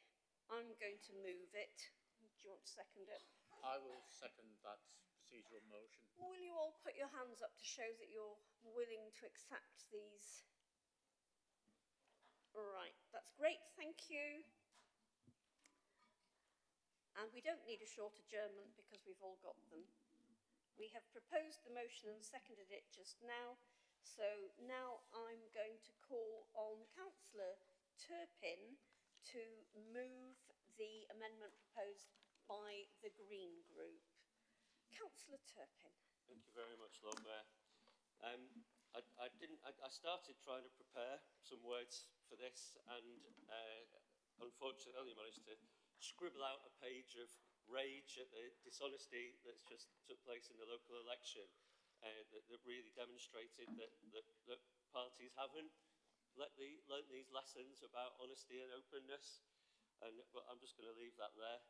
I'm going to move it. Do you want to second it? I will second that procedural motion. Will you all put your hands up to show that you're willing to accept these? All right, that's great, thank you. And we don't need a short adjournment because we've all got them. We have proposed the motion and seconded it just now. So now I'm going to call on Councillor Turpin to move the amendment proposed by the Green Group. Councillor Turpin. Thank you very much, Lord Mayor. I started trying to prepare some words for this and unfortunately only managed to scribble out a page of rage at the dishonesty that's just took place in the local election that really demonstrated that parties haven't learnt these lessons about honesty and openness, but I'm just going to leave that there.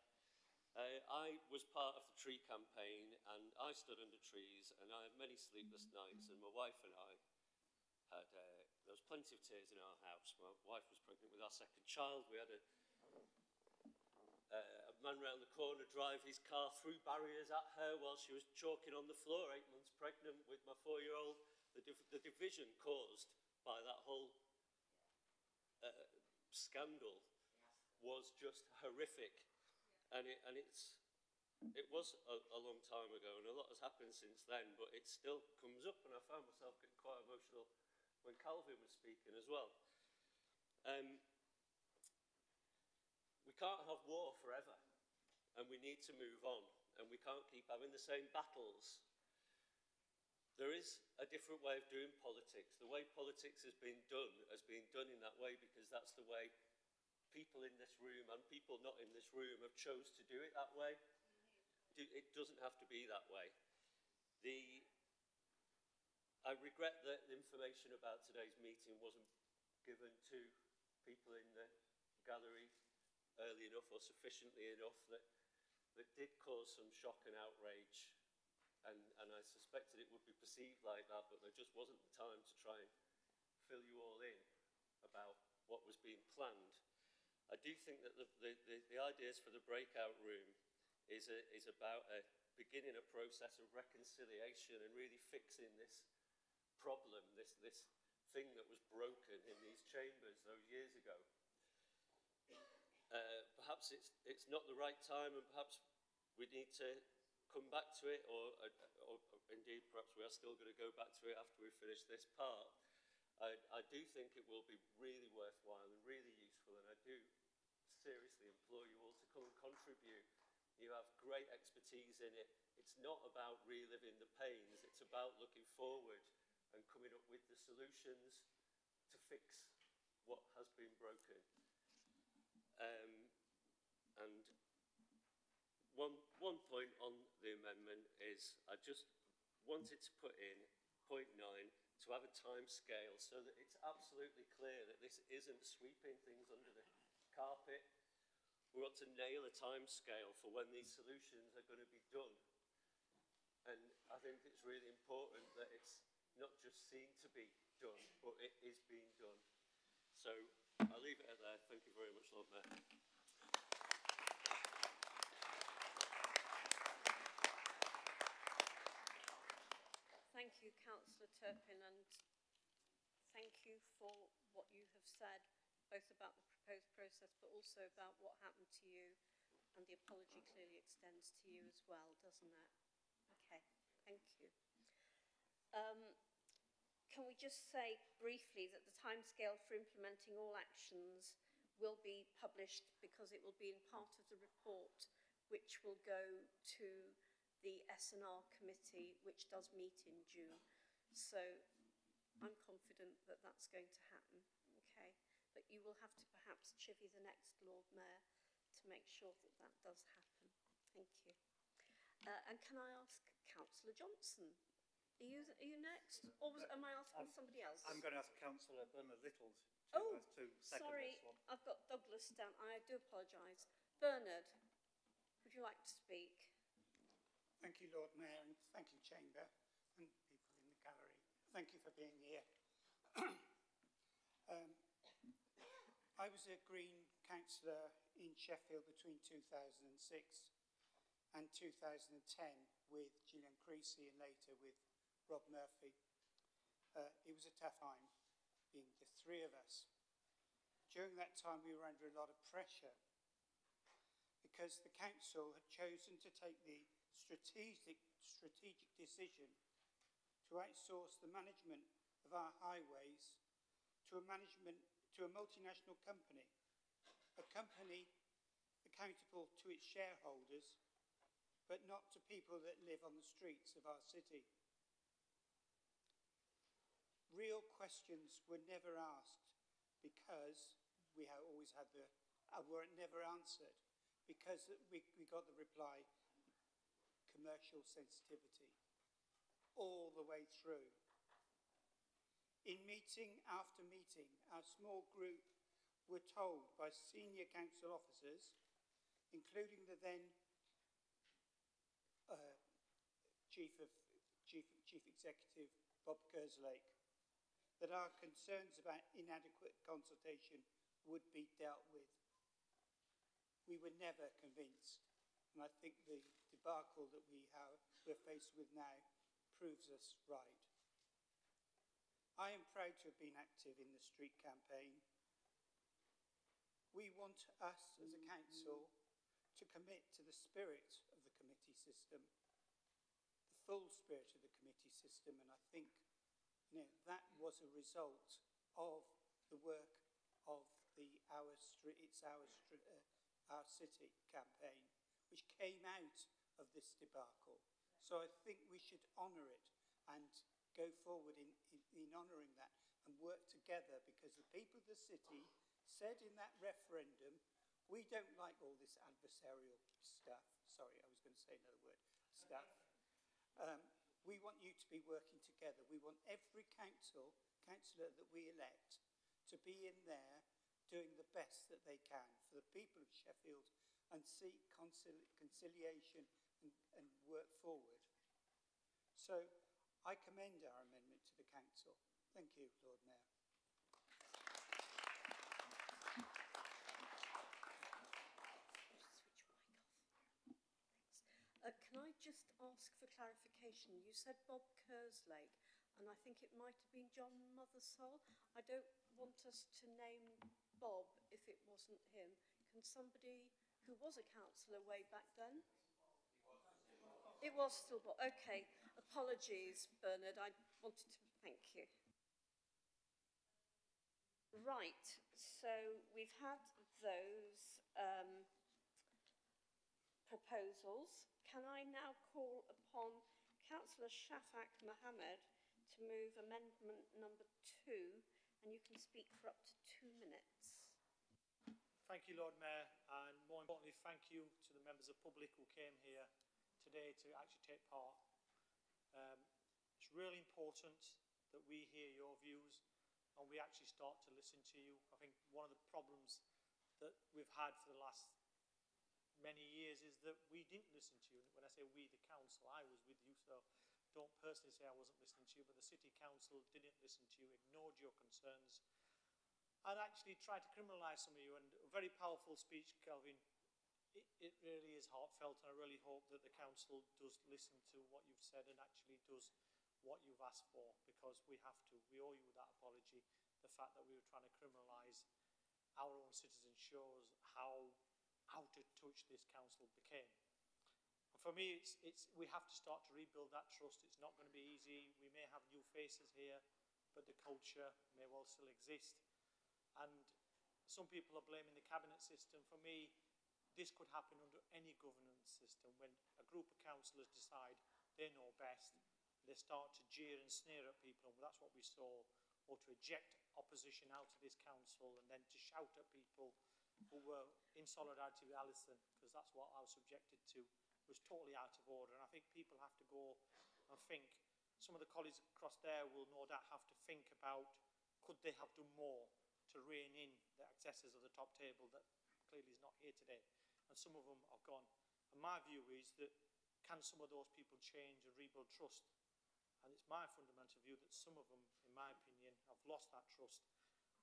I was part of the tree campaign and I stood under trees and I had many sleepless nights, and my wife and I had, there was plenty of tears in our house. My wife was pregnant with our second child. We had a a man round the corner drive his car through barriers at her while she was choking on the floor, 8 months pregnant with my 4-year-old. The division caused by that whole scandal was just horrific, and it was a long time ago, and a lot has happened since then, but it still comes up, and I found myself getting quite emotional when Kelvin was speaking as well. We can't have war forever, and we need to move on, and we can't keep having the same battles. There is a different way of doing politics. The way politics has been done in that way because that's the way people in this room and people not in this room have chose to do it that way. It doesn't have to be that way. I regret that the information about today's meeting wasn't given to people in the gallery early enough or sufficiently enough that did cause some shock and outrage. And I suspected it would be perceived like that, but there just wasn't the time to try and fill you all in about what was being planned. I do think that the ideas for the breakout room is about beginning a process of reconciliation and really fixing this problem, this thing that was broken in these chambers those years ago. Perhaps it's not the right time, and perhaps we need to come back to it, or indeed perhaps we are still going to go back to it after we finish this part. I do think it will be really worthwhile and really useful, and I do seriously implore you all to come and contribute. You have great expertise in it. It's not about reliving the pains, it's about looking forward and coming up with the solutions to fix what has been broken. And one point on the amendment is I just wanted to put in point 9 to have a time scale so that it's absolutely clear that this isn't sweeping things under the carpet. We want to nail a time scale for when these solutions are going to be done. And I think it's really important that it's not just seen to be done, but it is being done. So I'll leave it at there. Thank you very much, Lord Mayor. Thank you, Councillor Turpin, and thank you for what you have said, both about the proposed process, but also about what happened to you, and the apology clearly extends to you as well, doesn't it? Okay, thank you. Can we just say briefly that the timescale for implementing all actions will be published because it will be in part of the report which will go to the S&R committee, which does meet in June. So I'm confident that that's going to happen, okay? But you will have to perhaps chivvy the next Lord Mayor to make sure that that does happen. Thank you. And can I ask Councillor Johnson, are you next? Or am I asking somebody else? I'm going to ask Councillor Bernard Little to second sorry, this one. I've got Douglas down. I do apologise. Bernard, would you like to speak? Thank you, Lord Mayor, and thank you, Chamber, and people in the gallery. Thank you for being here. I was a Green councillor in Sheffield between 2006 and 2010 with Gillian Creasy and later with Rob Murphy. It was a tough time, being the three of us. During that time, we were under a lot of pressure because the council had chosen to take the strategic decision to outsource the management of our highways to a multinational company, a company accountable to its shareholders, but not to people that live on the streets of our city. Real questions were never asked because we always had were never answered because we got the reply, commercial sensitivity, all the way through. In meeting after meeting, our small group were told by senior council officers, including the then Chief Executive Bob Kerslake, that our concerns about inadequate consultation would be dealt with. we were never convinced. And I think the debacle that we're faced with now proves us right. I am proud to have been active in the street campaign. We want us as a council to commit to the spirit of the committee system, the full spirit of the committee system, and I think that was a result of the work of Our City campaign, which came out of this debacle. So I think we should honour it and go forward in honouring that and work together, because the people of the city said in that referendum, we don't like all this adversarial stuff. Sorry, I was going to say another word, stuff. We want you to be working together. We want every councillor that we elect to be in there doing the best that they can for the people of Sheffield and seek conciliation and work forward. So I commend our amendment to the council. Thank you, Lord Mayor. Can I just ask for clarification? You said Bob Kerslake, and I think it might have been John Mothersole. I don't want us to name Bob if it wasn't him. Can somebody who was a councillor way back then? It was still Bob. Okay. Apologies, Bernard. I wanted to thank you. Right. So we've had those proposals. Can I now call upon Councillor Shafak Mohammed to move amendment number 2, and you can speak for up to 2 minutes. Thank you, Lord Mayor, and more importantly, thank you to the members of the public who came here today to actually take part. It's really important that we hear your views and we actually start to listen to you. I think one of the problems that we've had for the last many years is that we didn't listen to you. When I say we, the council, I was with you, so don't personally say I wasn't listening to you, but the city council didn't listen to you, ignored your concerns, and actually tried to criminalise some of you. And a very powerful speech, Kelvin. It really is heartfelt, and I really hope that the council does listen to what you've said and actually does what you've asked for, because we have to. We owe you that apology. The fact that we were trying to criminalise our own citizens shows how out of touch this council became. And for me, we have to start to rebuild that trust. It's not going to be easy. We may have new faces here, but the culture may well still exist. And some people are blaming the cabinet system. For me, this could happen under any governance system. When a group of councillors decide they know best, they start to jeer and sneer at people, and that's what we saw, or to eject opposition out of this council and then to shout at people who were in solidarity with Alison, because that's what I was subjected to, was totally out of order. And I think people have to go and think. Some of the colleagues across there will no doubt have to think about, could they have done more to rein in the excesses of the top table that clearly is not here today. And some of them are gone. And my view is that, can some of those people change and rebuild trust? And it's my fundamental view that some of them, in my opinion, have lost that trust.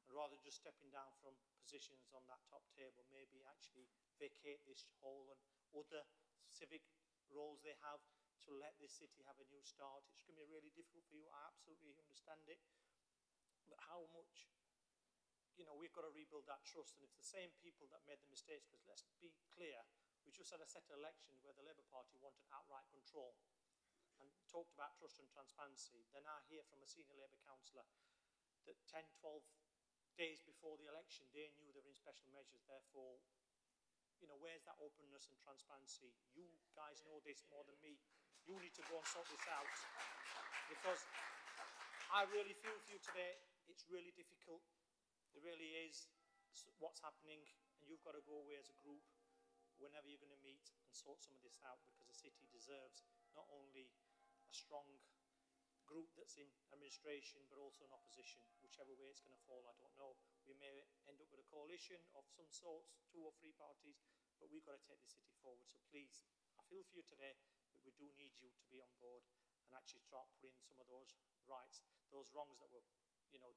And rather than just stepping down from positions on that top table, maybe actually vacate this hall and other civic roles they have to let this city have a new start. It's going to be really difficult for you. I absolutely understand it. But how much, we've got to rebuild that trust. And it's the same people that made the mistakes, because let's be clear, we just had a set of elections where the Labour Party wanted outright control and talked about trust and transparency. Then I hear from a senior Labour councillor that 10, 12 days before the election, they knew they were in special measures. Therefore, where's that openness and transparency? You guys know this more than me. You need to go and sort this out. Because I really feel for you today, it's really difficult. It really is what's happening, and you've got to go away as a group whenever you're going to meet and sort some of this out, because the city deserves not only a strong group that's in administration, but also in opposition. Whichever way it's going to fall, I don't know. We may end up with a coalition of some sorts, 2 or 3 parties, but we've got to take the city forward. So please, I feel for you today, but we do need you to be on board and actually start putting some of those rights, those wrongs that were,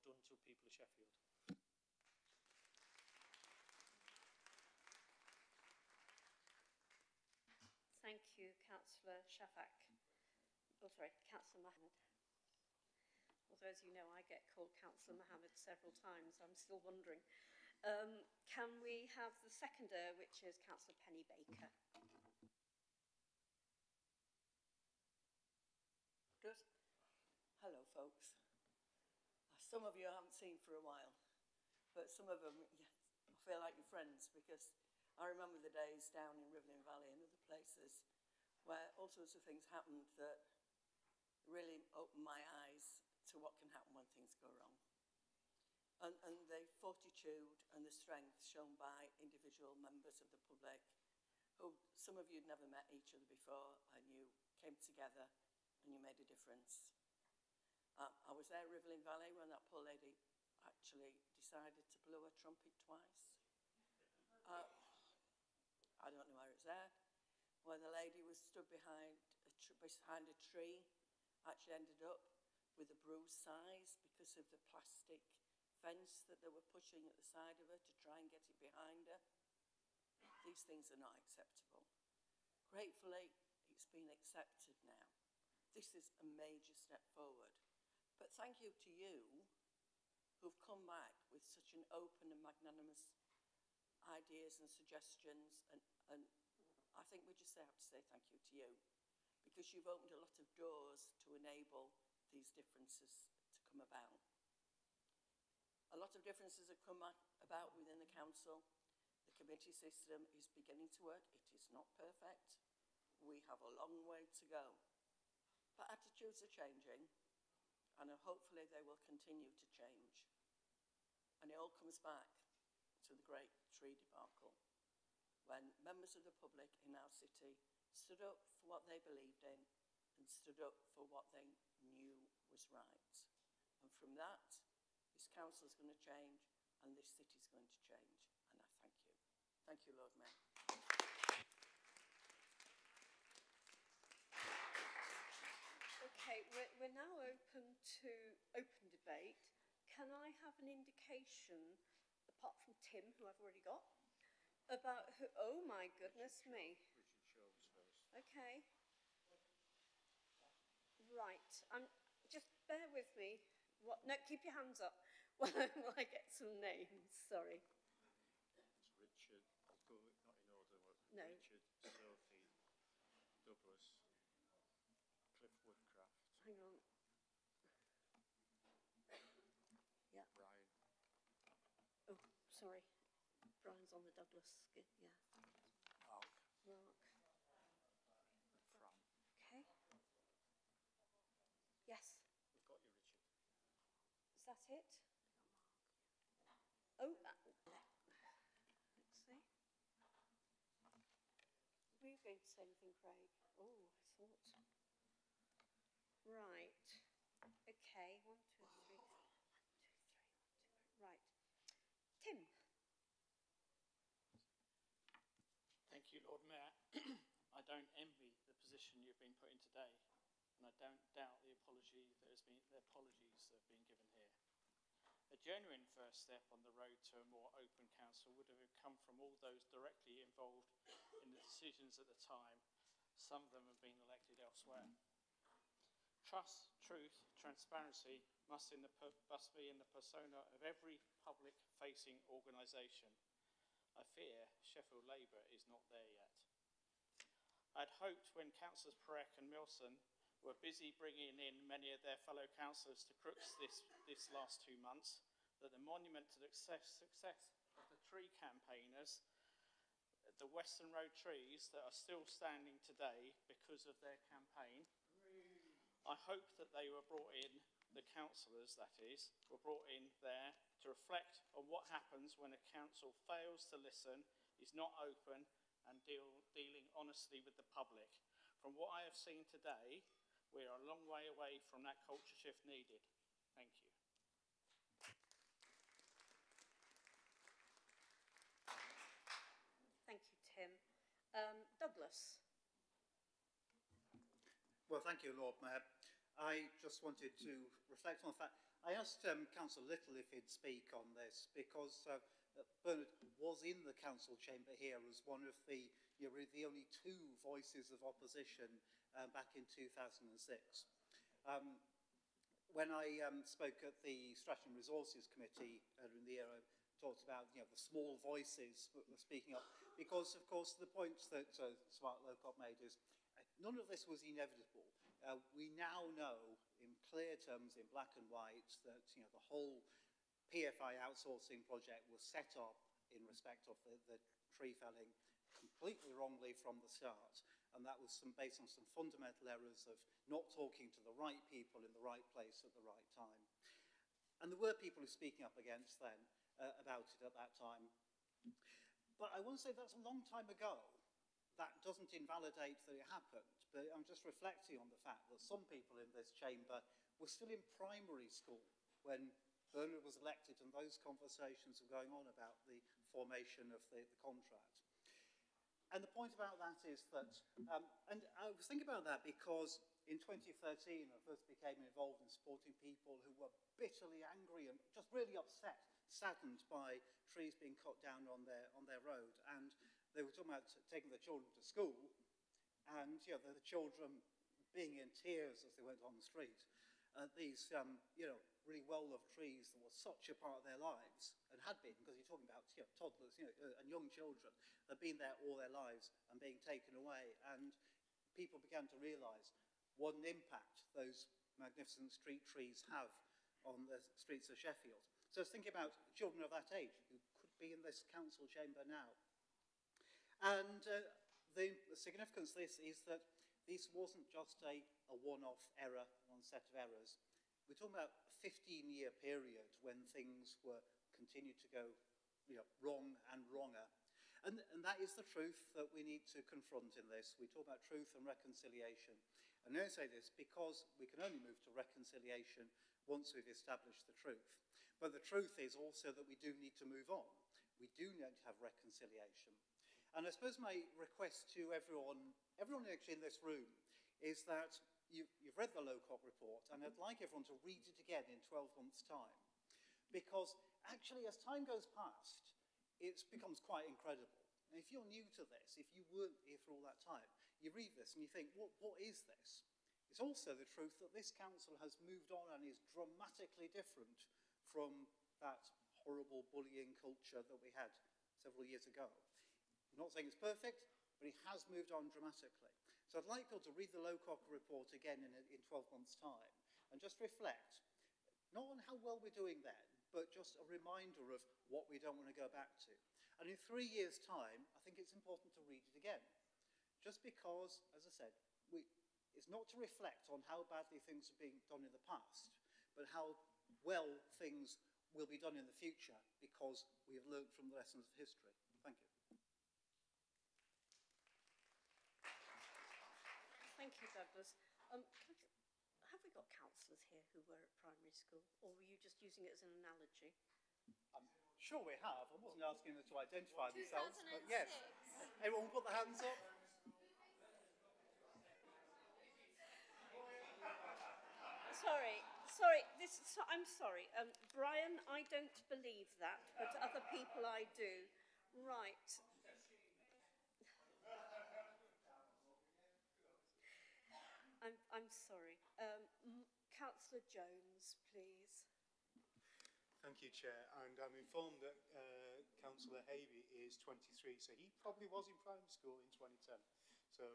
done to people of Sheffield. you, Councillor Shafak. Oh, sorry, Councillor Mohammed. Although, as you know, I get called Councillor Mohammed several times, I'm still wondering. Can we have the seconder, which is Councillor Penny Baker? Good. Hello, folks. Some of you I haven't seen for a while, but some of them, yeah, I feel like you're friends, because I remember the days down in Riverlin Valley and other places where all sorts of things happened that really opened my eyes to what can happen when things go wrong. And the fortitude and the strength shown by individual members of the public, who some of you'd never met each other before, and you came together and you made a difference. I was there at Riverlin Valley when that poor lady actually decided to blow her trumpet twice. I don't know where it's there, where the lady was stood behind a tree, actually ended up with a bruised size because of the plastic fence that they were pushing at the side of her to try and get it behind her. These things are not acceptable. Gratefully, it's been accepted now. This is a major step forward. But thank you to you who've come back with such an open and magnanimous ideas and suggestions, and I think we just have to say thank you to you, because you've opened a lot of doors to enable these differences to come about. A lot of differences have come about within the council. The committee system is beginning to work. It is not perfect. We have a long way to go. But attitudes are changing, and hopefully they will continue to change. And it all comes back to the great tree debacle, when members of the public in our city stood up for what they believed in and stood up for what they knew was right. And from that, this council is going to change, and this city is going to change. And I thank you. Thank you, Lord Mayor. Okay, we're now open to open debate. Can I have an indication, apart from Tim, who I've already got, about who? Oh my goodness me. Okay. Right. Just bear with me. What? No, keep your hands up while I get some names. Sorry. It's Richard. I'll go not in order. No. Richard, Sophie, Douglas, Cliff Woodcraft. Hang on. Yeah. Brian. Oh, sorry. Brian's on the Douglas skit. Yeah. Mark. Mark. And Fran. Okay. Yes. We've got you, Richard. Is that it? Oh, let's see. Were you going to say anything, Craig? Oh, I thought. Right. Okay. 1, 2, 3. 1, 2, 3. 1, 2, 3. Right. Tim. Thank you, Lord Mayor. I don't envy the position you've been put in today, and I don't doubt the apologies that have been given here. A genuine first step on the road to a more open council would have come from all those directly involved in the decisions at the time. Some of them have been elected elsewhere. Trust, truth, transparency must be in the persona of every public-facing organisation. I fear Sheffield Labour is not there yet. I'd hoped when Councillors Perec and Milson were busy bringing in many of their fellow councillors to Crooks this last 2 months, that the monument to the success of the tree campaigners, the Western Road trees that are still standing today because of their campaign, I hope that they were brought in, the councillors that is, were brought in there to reflect on what happens when a council fails to listen, is not open and dealing honestly with the public. From what I have seen today, we are a long way away from that culture shift needed. Thank you. Thank you, Tim. Douglas. Well, thank you, Lord Mayor. I just wanted to reflect on the fact I asked Councillor Little if he'd speak on this because Bernard was in the council chamber here as one of the, the only two voices of opposition back in 2006. When I spoke at the Strategy and Resources Committee earlier in the year, I talked about the small voices that were speaking up because, of course, the points that Sir Mark Lowcock made is none of this was inevitable. We now know in clear terms, in black and white, that the whole PFI outsourcing project was set up in respect of the tree felling completely wrongly from the start, and that was based on some fundamental errors of not talking to the right people in the right place at the right time. And there were people who were speaking up against then about it at that time. But I want to say that's a long time ago. That doesn't invalidate that it happened, but I'm just reflecting on the fact that some people in this chamber were still in primary school when Bernard was elected and those conversations were going on about the formation of the contract. And the point about that is that, and I was thinking about that because in 2013 I first became involved in supporting people who were bitterly angry and just really upset, saddened by trees being cut down on their road. And they were talking about taking their children to school and the children being in tears as they went on the street. These, really well-loved trees that were such a part of their lives and had been, because you're talking about toddlers, and young children, had been there all their lives and being taken away. And people began to realise what an impact those magnificent street trees have on the streets of Sheffield. So I was thinking about children of that age who could be in this council chamber now. And the significance of this is that this wasn't just a one-off error, one set of errors. We're talking about a 15-year period when things were continued to go wrong and wronger. And that is the truth that we need to confront in this. We talk about truth and reconciliation. And I say this because we can only move to reconciliation once we've established the truth. But the truth is also that we do need to move on. We do need to have reconciliation. And I suppose my request to everyone actually in this room, is that you've read the Lowcock report, and I'd like everyone to read it again in 12 months' time. Because actually, as time goes past, it becomes quite incredible. And if you're new to this, if you weren't here for all that time, you read this and you think, what is this? It's also the truth that this council has moved on and is dramatically different from that horrible bullying culture that we had several years ago. I'm not saying it's perfect, but it has moved on dramatically. So I'd like people to read the Lowcock report again in 12 months' time and just reflect, not on how well we're doing then, but just a reminder of what we don't want to go back to. And in 3 years' time, I think it's important to read it again. Just because, as I said, it's not to reflect on how badly things are being done in the past, but how well things will be done in the future because we have learned from the lessons of history. Thank you. Thank you, Douglas. Have we got councillors here who were at primary school, or were you just using it as an analogy? I'm sure we have. I wasn't asking them to identify themselves, but yes. Everyone put their hands up. Sorry, I'm sorry. Brian, I don't believe that, but other people I do. Right. I'm sorry. Councillor Jones, please. Thank you, Chair. And I'm informed that Councillor Havey is 23, so he probably was in primary school in 2010. So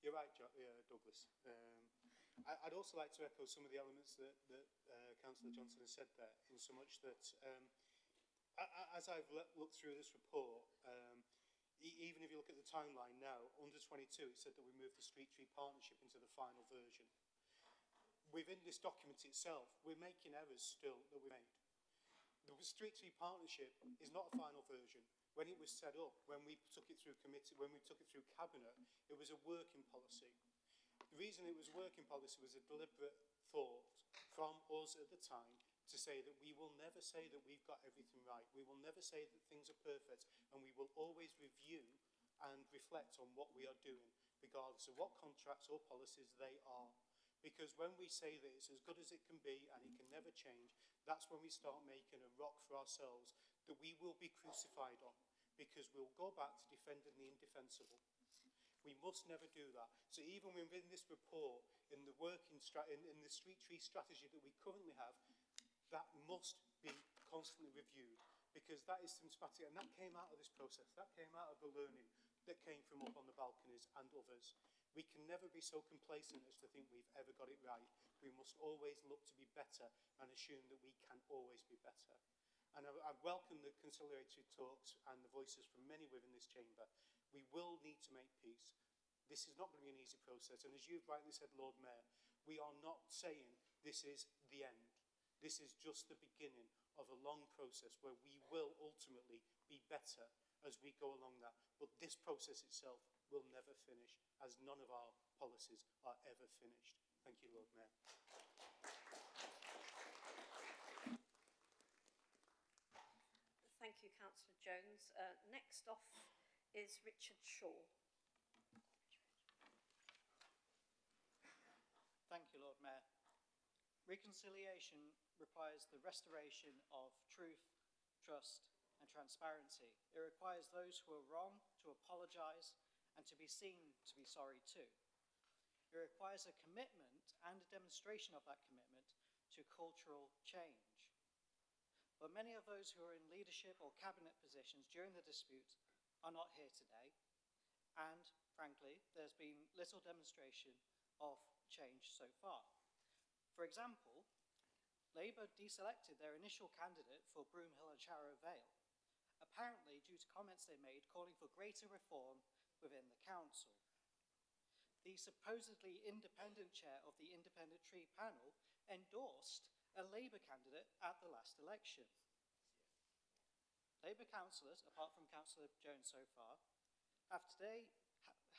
you're right, Douglas. I'd also like to echo some of the elements that Councillor Johnson has said there, in so much that as I've looked through this report, even if you look at the timeline now, under 22, it said that we moved the Street Tree Partnership into the final version. Within this document itself, we're making errors still that we made. The Street Tree Partnership is not a final version. When it was set up, when we took it through committee, when we took it through cabinet, it was a working policy. The reason it was a working policy was a deliberate thought from us at the time to say that we will never say that we've got everything right. We will never say that things are perfect, and we will always review and reflect on what we are doing, regardless of what contracts or policies they are. Because when we say that it's as good as it can be and it can never change, that's when we start making a rock for ourselves that we will be crucified on, because we'll go back to defending the indefensible. We must never do that. So even within this report, in the in the street tree strategy that we currently have, that must be constantly reviewed, because that is symptomatic, and that came out of this process. That came out of the learning that came from up on the balconies and others. We can never be so complacent as to think we've ever got it right. We must always look to be better and assume that we can always be better. And I welcome the conciliatory talks and the voices from many within this chamber. We will need to make peace. This is not going to be an easy process. And as you've rightly said, Lord Mayor, we are not saying this is the end. This is just the beginning of a long process where we will ultimately be better as we go along that. But this process itself will never finish, as none of our policies are ever finished. Thank you, Lord Mayor. Thank you, Councillor Jones. Next off is Richard Shaw. Thank you, Lord Mayor. Reconciliation requires the restoration of truth, trust, and transparency. It requires those who are wrong to apologise and to be seen to be sorry too. It requires a commitment and a demonstration of that commitment to cultural change. But many of those who are in leadership or cabinet positions during the dispute are not here today, and frankly, there's been little demonstration of change so far. For example, Labour deselected their initial candidate for Broomhill and Sharrow Vale, apparently due to comments they made calling for greater reform within the council. The supposedly independent chair of the Independent Tree Panel endorsed a Labour candidate at the last election. Labour councillors, apart from Councillor Jones so far, have today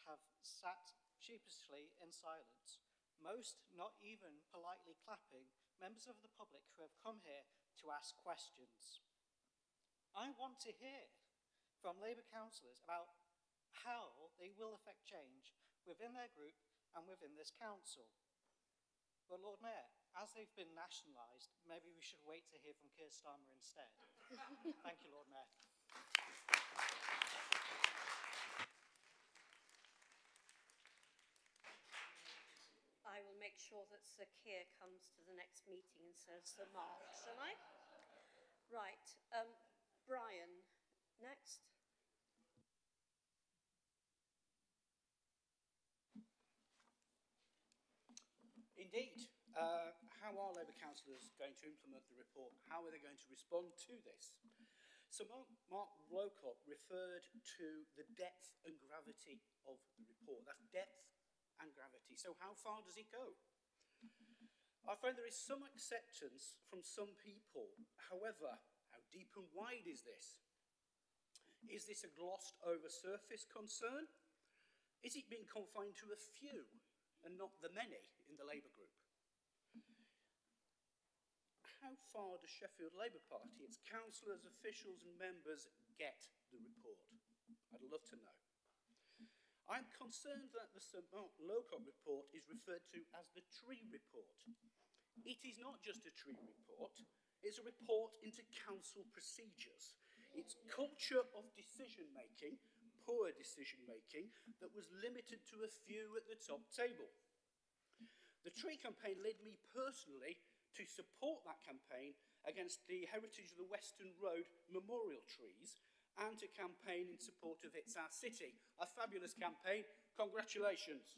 have sat sheepishly in silence, most not even politely clapping members of the public who have come here to ask questions. I want to hear from Labour councillors about how they will affect change within their group and within this council. But Lord Mayor, as they've been nationalised, maybe we should wait to hear from Keir Starmer instead. Thank you, Lord Mayor. I will make sure that Sir Keir comes to the next meeting instead of Sir Mark, shall I? Right, Brian, next. Indeed. How are Labour councillors going to implement the report? How are they going to respond to this? So Mark Lowcock referred to the depth and gravity of the report. That's depth and gravity. So how far does it go? I find there is some acceptance from some people. However, how deep and wide is this? Is this a glossed over surface concern? Is it being confined to a few and not the many in the Labour group? How far does Sheffield Labour Party, its councillors, officials and members get the report? I'd love to know. I'm concerned that the Sir Mark Lowcock report is referred to as the tree report. It is not just a tree report, it's a report into council procedures. It's culture of decision-making, poor decision-making, that was limited to a few at the top table. The tree campaign led me personally to support that campaign against the Heritage of the Western Road memorial trees and to campaign in support of It's Our City. A fabulous campaign. Congratulations.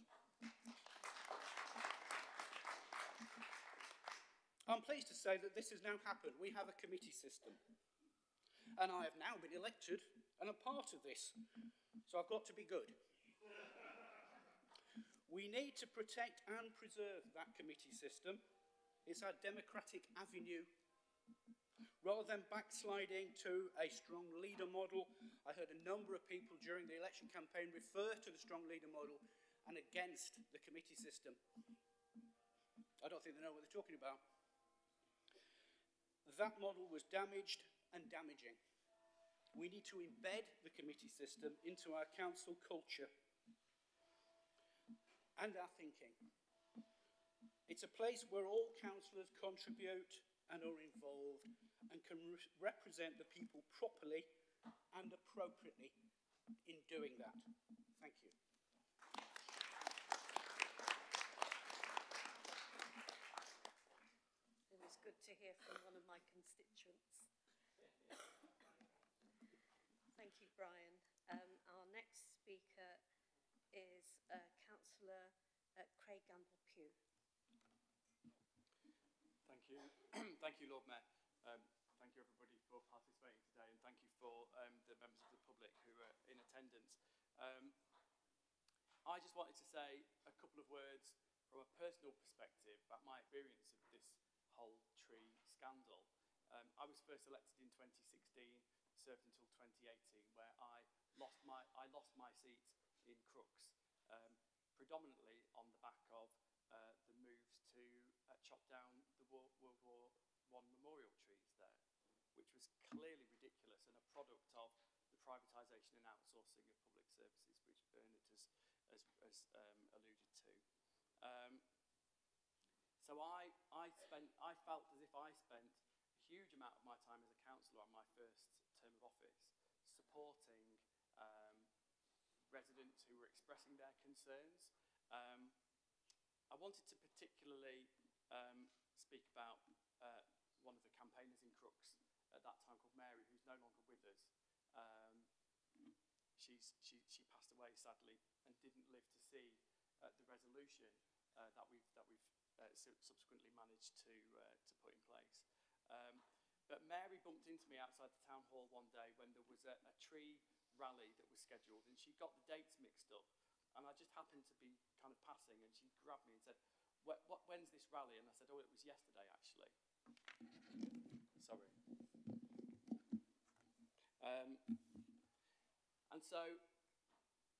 I'm pleased to say that this has now happened. We have a committee system. And I have now been elected and a part of this. So I've got to be good. We need to protect and preserve that committee system. It's our democratic avenue. Rather than backsliding to a strong leader model, I heard a number of people during the election campaign refer to the strong leader model and against the committee system. I don't think they know what they're talking about. That model was damaged and damaging. We need to embed the committee system into our council culture and our thinking. It's a place where all councillors contribute and are involved and can represent the people properly and appropriately in doing that. Thank you. It was good to hear from one of my constituents. Thank you, Brian. Our next speaker is Councillor Craig Gamble-Pugh. Thank you. Thank you, Lord Mayor. Thank you, everybody, for participating today, and thank you for the members of the public who are in attendance. I just wanted to say a couple of words from a personal perspective about my experience of this whole tree scandal. I was first elected in 2016, served until 2018, where I lost my seat in Crooks, predominantly on the back of the moves to chop down the World War I memorial trees there, which was clearly ridiculous and a product of the privatisation and outsourcing of public services, which Bernard has alluded to. So I felt as if I spent a huge amount of my time as a councillor on my first term of office supporting residents who were expressing their concerns. I wanted to particularly speak about one of the campaigners in Crooks at that time called Mary, who's no longer with us. She passed away sadly and didn't live to see the resolution that we've subsequently managed to put in place. But Mary bumped into me outside the town hall one day when there was a tree rally that was scheduled, and she got the dates mixed up, and I just happened to be kind of passing, and she grabbed me and said, when's this rally? And I said, oh, it was yesterday actually. Sorry. And so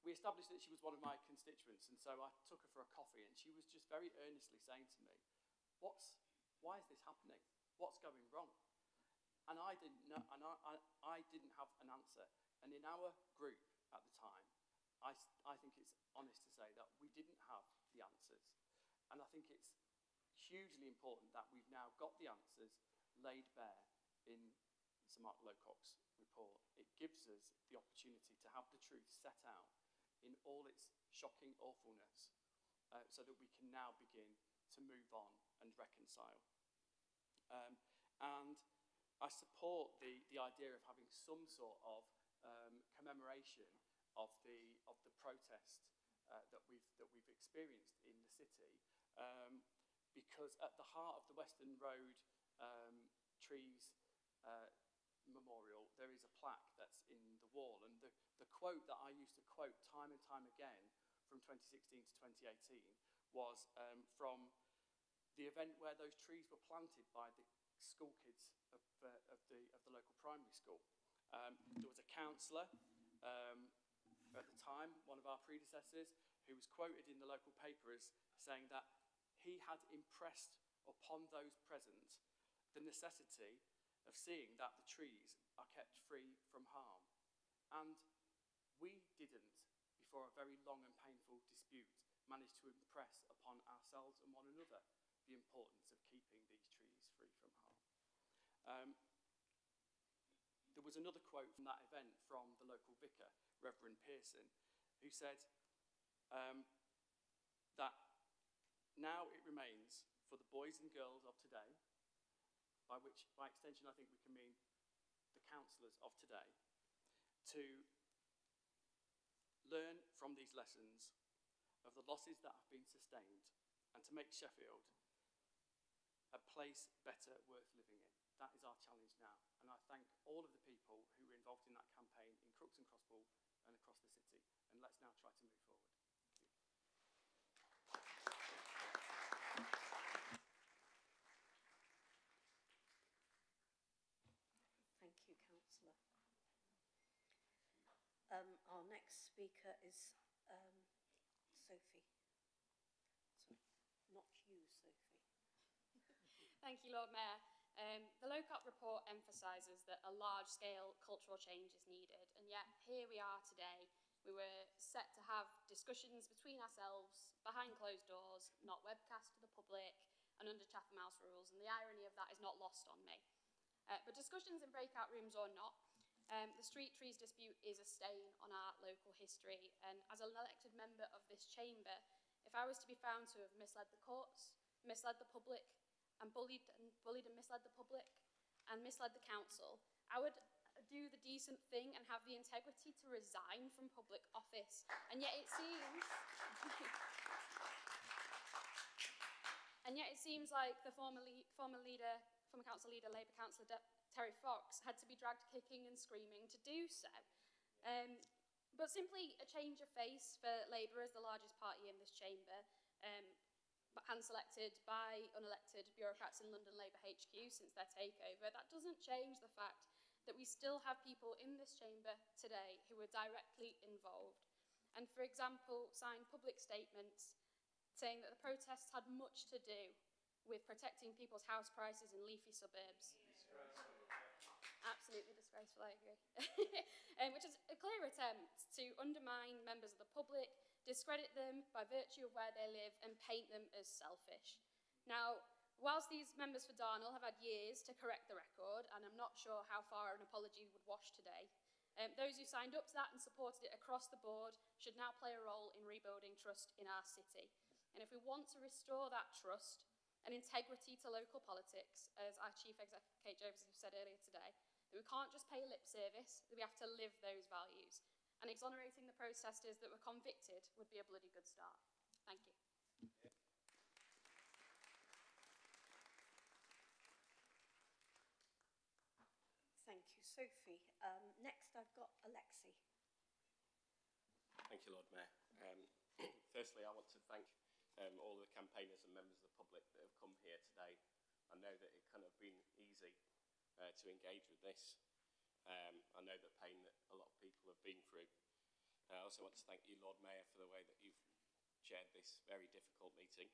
we established that she was one of my constituents, and so I took her for a coffee, and she was just very earnestly saying to me, why is this happening? What's going wrong? And I didn't know, and I didn't have an answer. And in our group at the time, I think it's honest to say that we didn't have the answers. And I think it's hugely important that we've now got the answers laid bare in Sir Mark Lowcock's report. It gives us the opportunity to have the truth set out in all its shocking awfulness, so that we can now begin to move on and reconcile. And I support the idea of having some sort of commemoration of the protest that we've experienced in the city, because at the heart of the Western Road Trees Memorial there is a plaque that's in the wall, and the quote that I used to quote time and time again from 2016 to 2018 was from the event where those trees were planted by the school kids of the local primary school. There was a councillor at the time, one of our predecessors, who was quoted in the local paper as saying that he had impressed upon those present the necessity of seeing that the trees are kept free from harm. And we didn't, before a very long and painful dispute, manage to impress upon ourselves and one another the importance of keeping these trees free from harm. There was another quote from that event from the local vicar, Reverend Pearson, who said that now it remains for the boys and girls of today, by extension I think we can mean the councillors of today, to learn from these lessons of the losses that have been sustained and to make Sheffield a place better worth living in. That is our challenge now, and I thank all of the people who were involved in that campaign in Crooks and Crossball and across the city, and let's now try to move forward. Thank you, Councillor. Our next speaker is Sophie. Sorry, not you, Sophie. Thank you, Lord Mayor. The Lowcock report emphasises that a large-scale cultural change is needed, and yet here we are today We were set to have discussions between ourselves, behind closed doors, not webcast to the public, and under Chatham House rules, and the irony of that is not lost on me. But discussions in breakout rooms or not, the street trees dispute is a stain on our local history, and as an elected member of this chamber, if I was to be found to have misled the courts, misled the public, and bullied and misled the public, and misled the council, I would do the decent thing and have the integrity to resign from public office. And yet it seems... and yet it seems like the former council leader, Labour councillor Terry Fox, had to be dragged kicking and screaming to do so. But simply a change of face for Labour as the largest party in this chamber, hand-selected by unelected bureaucrats in London Labour HQ since their takeover, that doesn't change the fact that we still have people in this chamber today who were directly involved, and, for example, signed public statements saying that the protests had much to do with protecting people's house prices in leafy suburbs. Absolutely disgraceful, I agree. Which is a clear attempt to undermine members of the public, discredit them by virtue of where they live, and paint them as selfish. Now, whilst these members for Darnall have had years to correct the record, and I'm not sure how far an apology would wash today, those who signed up to that and supported it across the board should now play a role in rebuilding trust in our city. And if we want to restore that trust and integrity to local politics, as our Chief Executive Kate Joseph said earlier today, that we can't just pay lip service, that we have to live those values. And exonerating the protesters that were convicted would be a bloody good start. Thank you. Thank you, Sophie. Next, I've got Alexi. Thank you, Lord Mayor. Firstly, I want to thank all the campaigners and members of the public that have come here today. I know that it can't have been easy to engage with this. I know the pain that a lot of people have been through. I also want to thank you, Lord Mayor, for the way that you've chaired this very difficult meeting.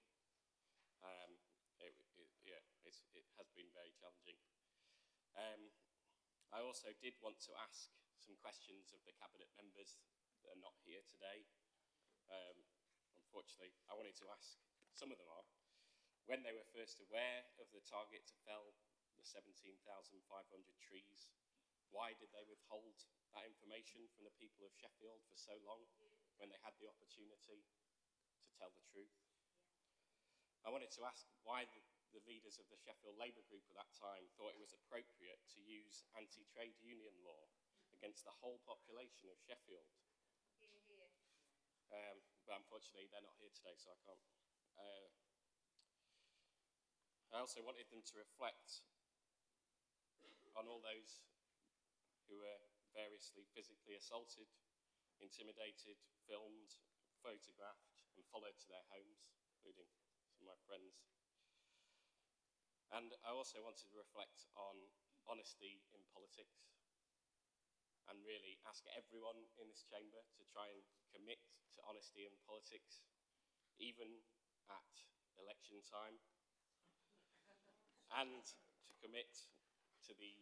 It has been very challenging. I also did want to ask some questions of the Cabinet members that are not here today. Unfortunately, I wanted to ask, some of them are, when they were first aware of the target to fell the 17,500 trees, why did they withhold that information from the people of Sheffield for so long when they had the opportunity to tell the truth? I wanted to ask why the leaders of the Sheffield Labour Group at that time thought it was appropriate to use anti-trade union law against the whole population of Sheffield. But unfortunately, they're not here today, so I can't. I also wanted them to reflect on all those who were variously physically assaulted, intimidated, filmed, photographed, and followed to their homes, including some of my friends. And I also wanted to reflect on honesty in politics and really ask everyone in this chamber to try and commit to honesty in politics, even at election time, and to commit to the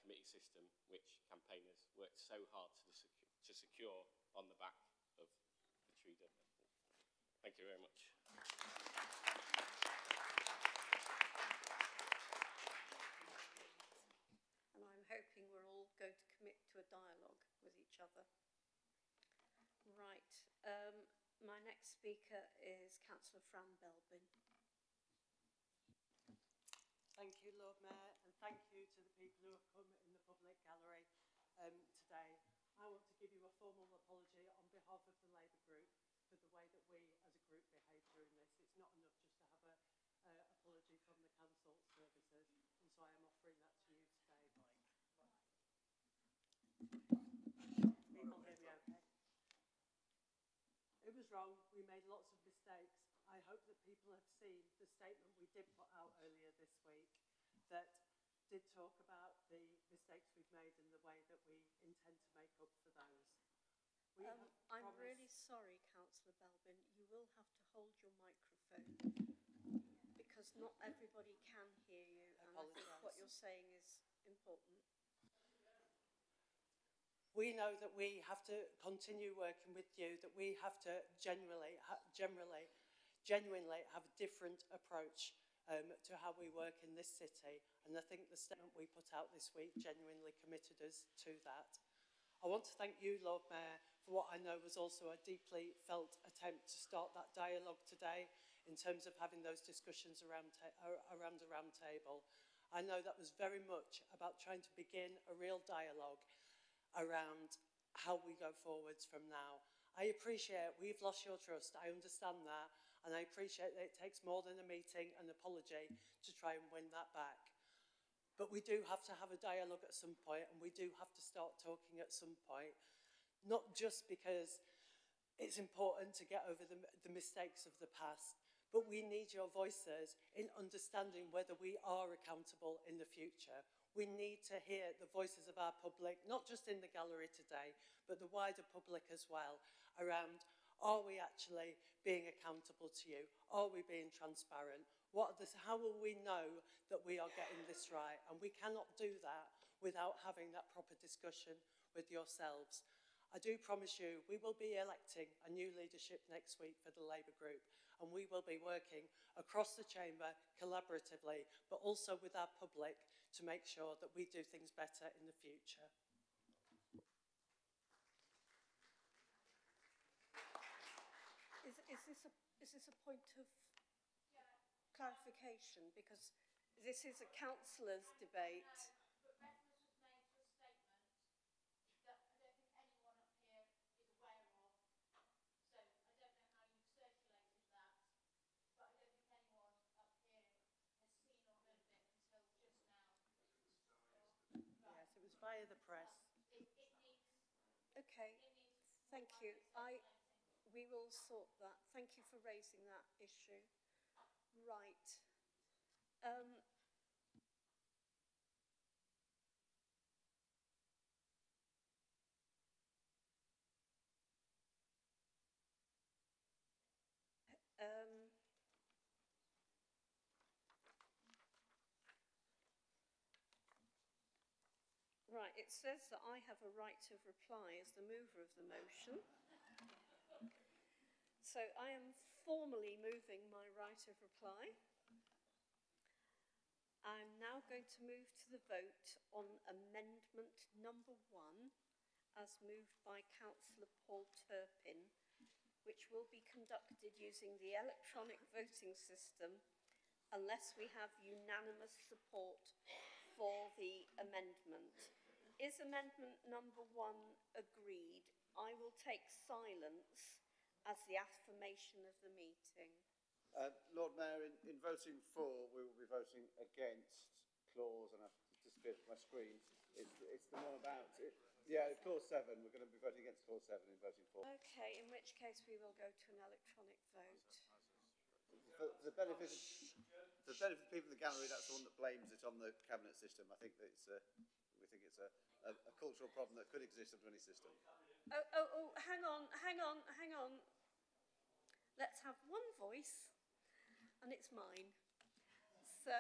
committee system which campaigners worked so hard to secure on the back of the tree dead. Thank you very much. And I'm hoping we're all going to commit to a dialogue with each other. Right. My next speaker is Councillor Fran Belbin. Thank you, Lord Mayor, and thank you to the people who have come in the public gallery today. I want to give you a formal apology on behalf of the Labour Group for the way that we as a group behaved during this. It's not enough just to have an apology from the council services, and so I am offering that to you today. People hear me okay? It was wrong. We made lots of mistakes. I hope that people have seen the statement we did put out earlier this week that did talk about the mistakes we've made and the way that we intend to make up for those. I'm really sorry, Councillor Belbin. You will have to hold your microphone because not everybody can hear you, and I think what you're saying is important. We know that we have to continue working with you, that we have to genuinely have a different approach to how we work in this city. And I think the statement we put out this week genuinely committed us to that. I want to thank you, Lord Mayor, for what I know was also a deeply felt attempt to start that dialogue today in terms of having those discussions around a round table. I know that was very much about trying to begin a real dialogue around how we go forwards from now. I appreciate we've lost your trust, I understand that, and I appreciate that it takes more than a meeting and apology to try and win that back. But we do have to have a dialogue at some point, and we do have to start talking at some point, not just because it's important to get over the mistakes of the past, but we need your voices in understanding whether we are accountable in the future. We need to hear the voices of our public, not just in the gallery today, but the wider public as well, around, are we actually being accountable to you? Are we being transparent? How will we know that we are getting this right? And we cannot do that without having that proper discussion with yourselves. I do promise you, we will be electing a new leadership next week for the Labour group, and we will be working across the chamber collaboratively, but also with our public to make sure that we do things better in the future. Is this a point of clarification? Because this is a councillors' debate. Via the press. Okay, thank you. We will sort that. Thank you for raising that issue. Right. Right, it says that I have a right of reply as the mover of the motion. So I am formally moving my right of reply. I'm now going to move to the vote on amendment number 1 as moved by Councillor Paul Turpin, which will be conducted using the electronic voting system unless we have unanimous support for the amendment. Is amendment number 1 agreed? I will take silence as the affirmation of the meeting. Lord Mayor, in voting for, we will be voting against clause, and I've disappeared from my screen. It's the one about it. Yeah, clause 7. We're going to be voting against clause 7 in voting for. Okay, in which case we will go to an electronic vote. For the benefit of people in the gallery, that's the one that blames it on the cabinet system. I think that we think it's a cultural problem that could exist under any system. Oh, hang on. Let's have one voice, and it's mine. So,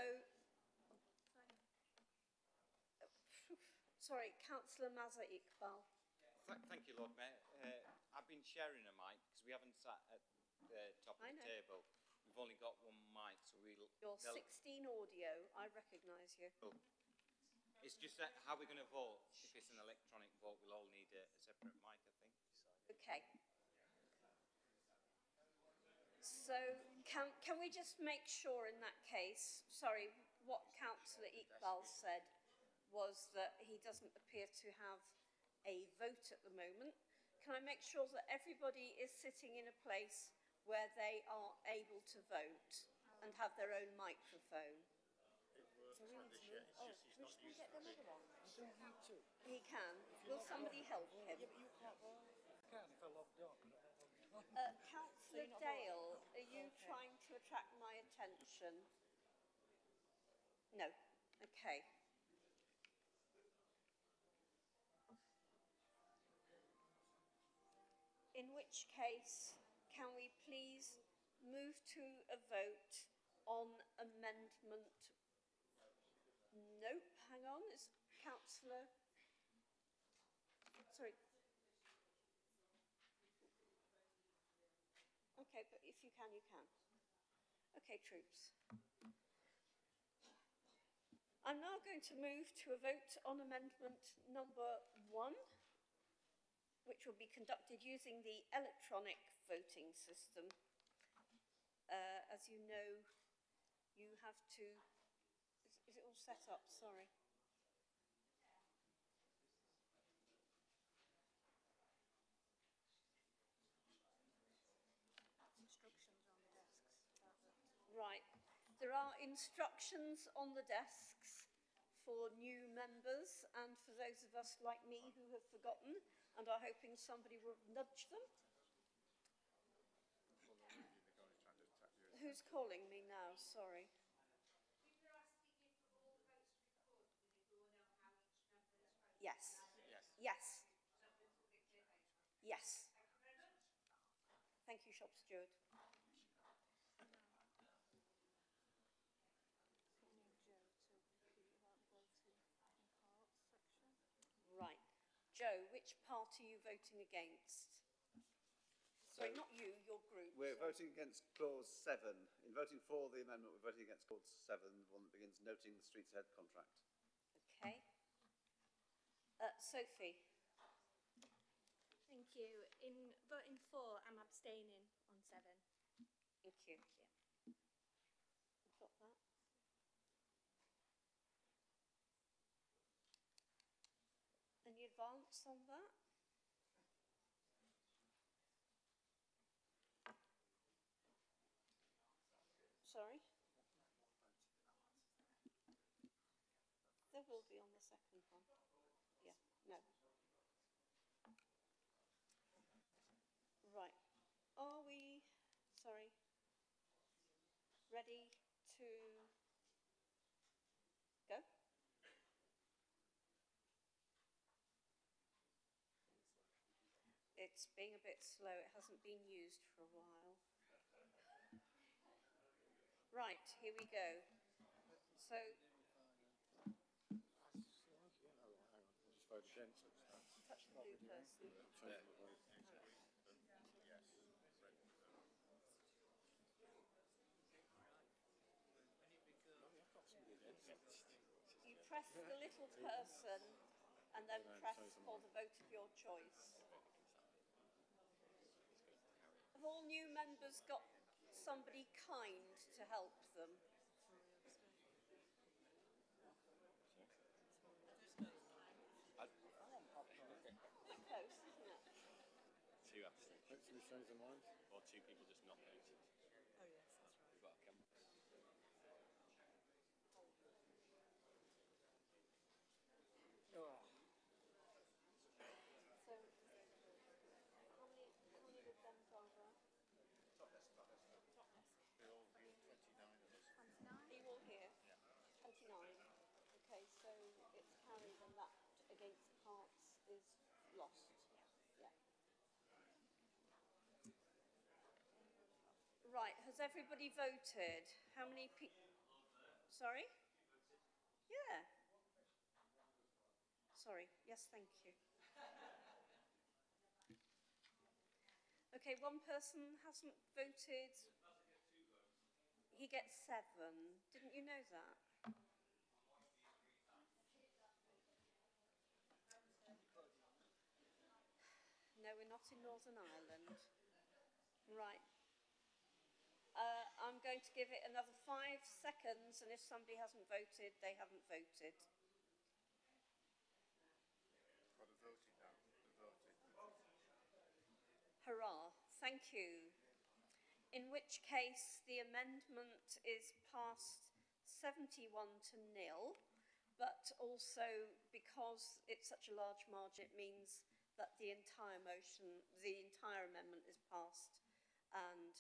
sorry, Councillor Mazza Iqbal. Thank you, Lord Mayor. I've been sharing a mic because we haven't sat at the top of the table. We've only got one mic, so we'll... You're 16 audio. I recognise you. Oh. It's just that how we're going to vote. If it's an electronic vote, we'll all need a separate mic, I think. Okay. So can we just make sure in that case, sorry, what Councillor Iqbal said was that he doesn't appear to have a vote at the moment. Can I make sure that everybody is sitting in a place where they are able to vote and have their own microphone? He can. Will somebody help him? Councillor Dale, are you trying to attract my attention? No. Okay. In which case, can we please move to a vote on amendment? Nope, hang on, it's Councillor. So sorry. Okay, but if you can, you can. Okay, troops. I'm now going to move to a vote on amendment number 1, which will be conducted using the electronic voting system. As you know, you have to... Is it all set up? Sorry. Right. There are instructions on the desks for new members and for those of us like me who have forgotten and are hoping somebody will nudge them. Who's calling me now? Sorry. Yes. Yes. Yes. Thank you, Shop Steward. Right. Joe, which part are you voting against? Sorry, not you, your group. We're voting against clause 7. In voting for the amendment, we're voting against clause 7, the one that begins noting the streets ahead contract. Okay. Sophie. Thank you. In voting for, I'm abstaining on 7. Thank you. I've got that. Any advance on that? Sorry? There will be on the second one. Yeah, no. Right. Are we, sorry, ready to go? It's being a bit slow. It hasn't been used for a while. Right, here we go. So... Vote against it. Touch the blue person. You press the little person and then press for the vote of your choice. Have all new members got somebody kind to help them? Close, isn't it? 2 abstentions. Hopefully change their mind. Or 2 people just not voted. Oh yes, that's right. We've got a camera. Oh. So, how many of them over? Top desk. They're all here, 29 of us. 29? Are you all here? Yeah. 29. Okay, so it's carried and that against parts is lost. Yeah. Right, has everybody voted? How many people? Sorry? Yeah. Sorry, yes, thank you. Okay, one person hasn't voted. He gets 7. Didn't you know that? No, we're not in Northern Ireland. Right. I'm going to give it another 5 seconds, and if somebody hasn't voted, they haven't voted. Got a voted now. Hurrah. Thank you. In which case, the amendment is passed 71 to 0, but also because it's such a large margin, it means that the entire motion, the entire amendment is passed and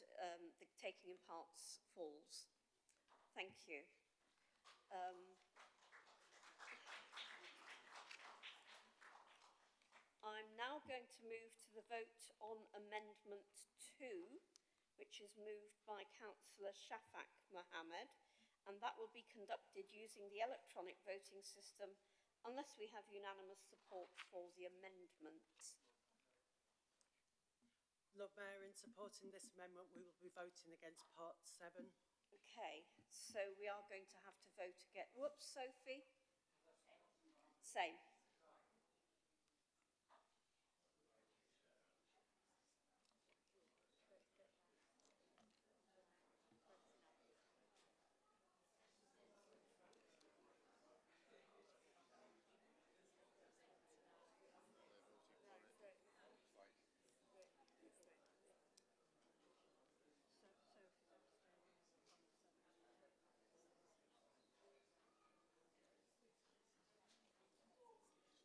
the taking in parts falls. Thank you. I'm now going to move to the vote on Amendment 2, which is moved by Councillor Shafak Mohammed, and that will be conducted using the electronic voting system unless we have unanimous support for the amendment. Lord Mayor, in supporting this amendment, we will be voting against part 7. Okay, so we are going to have to vote again. Whoops, Sophie? Same.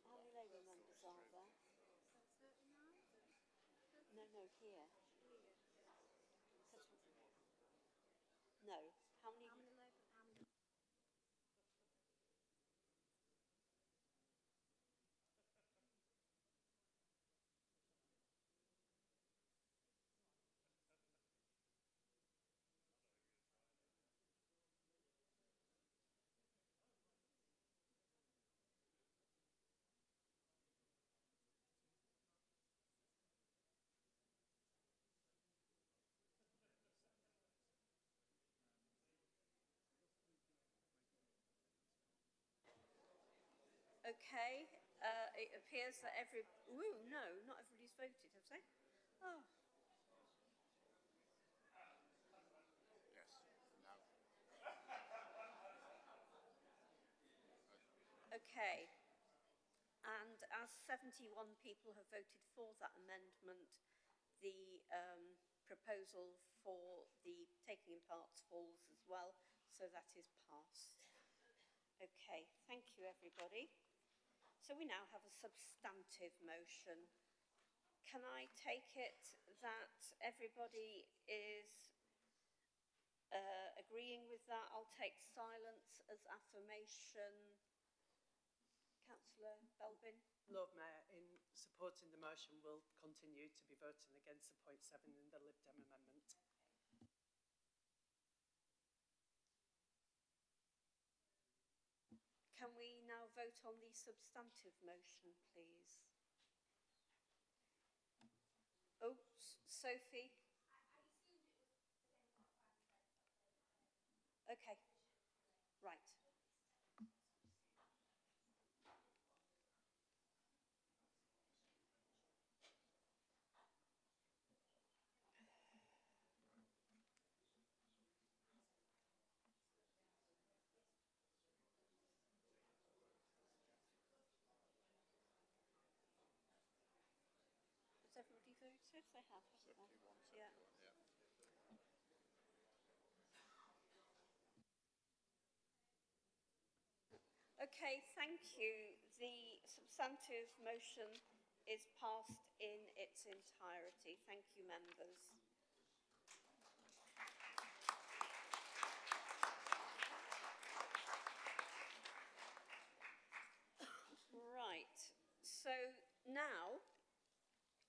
How many Labour members are there? No, here. No. How many? Okay, it appears that no, not everybody's voted, have they? Oh. Yes, no. Okay, and as 71 people have voted for that amendment, the proposal for the taking in parts falls as well, so that is passed. Okay, thank you everybody. So we now have a substantive motion. Can I take it that everybody is agreeing with that? I'll take silence as affirmation. Councillor Belbin? Lord Mayor, in supporting the motion, we'll continue to be voting against the point 7 in the Lib Dem amendment. Can we now vote on the substantive motion, please? Oh, Sophie? Okay, right. Has everybody voted? They have, haven't they? Yeah. Okay, thank you. The substantive motion is passed in its entirety. Thank you, members. Right, so now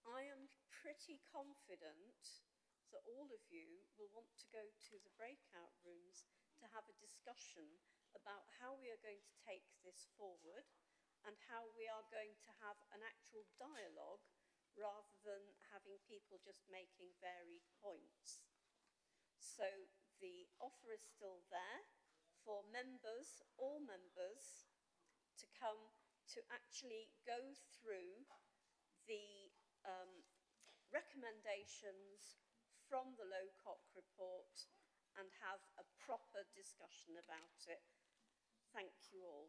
I am pretty confident that all of you will want to go to the breakout rooms to have a discussion about how we are going to take this forward and how we are going to have an actual dialogue rather than having people just making varied points. So the offer is still there for members, all members, to come to actually go through the recommendations from the Lowcock report and have a proper discussion about it. Thank you all.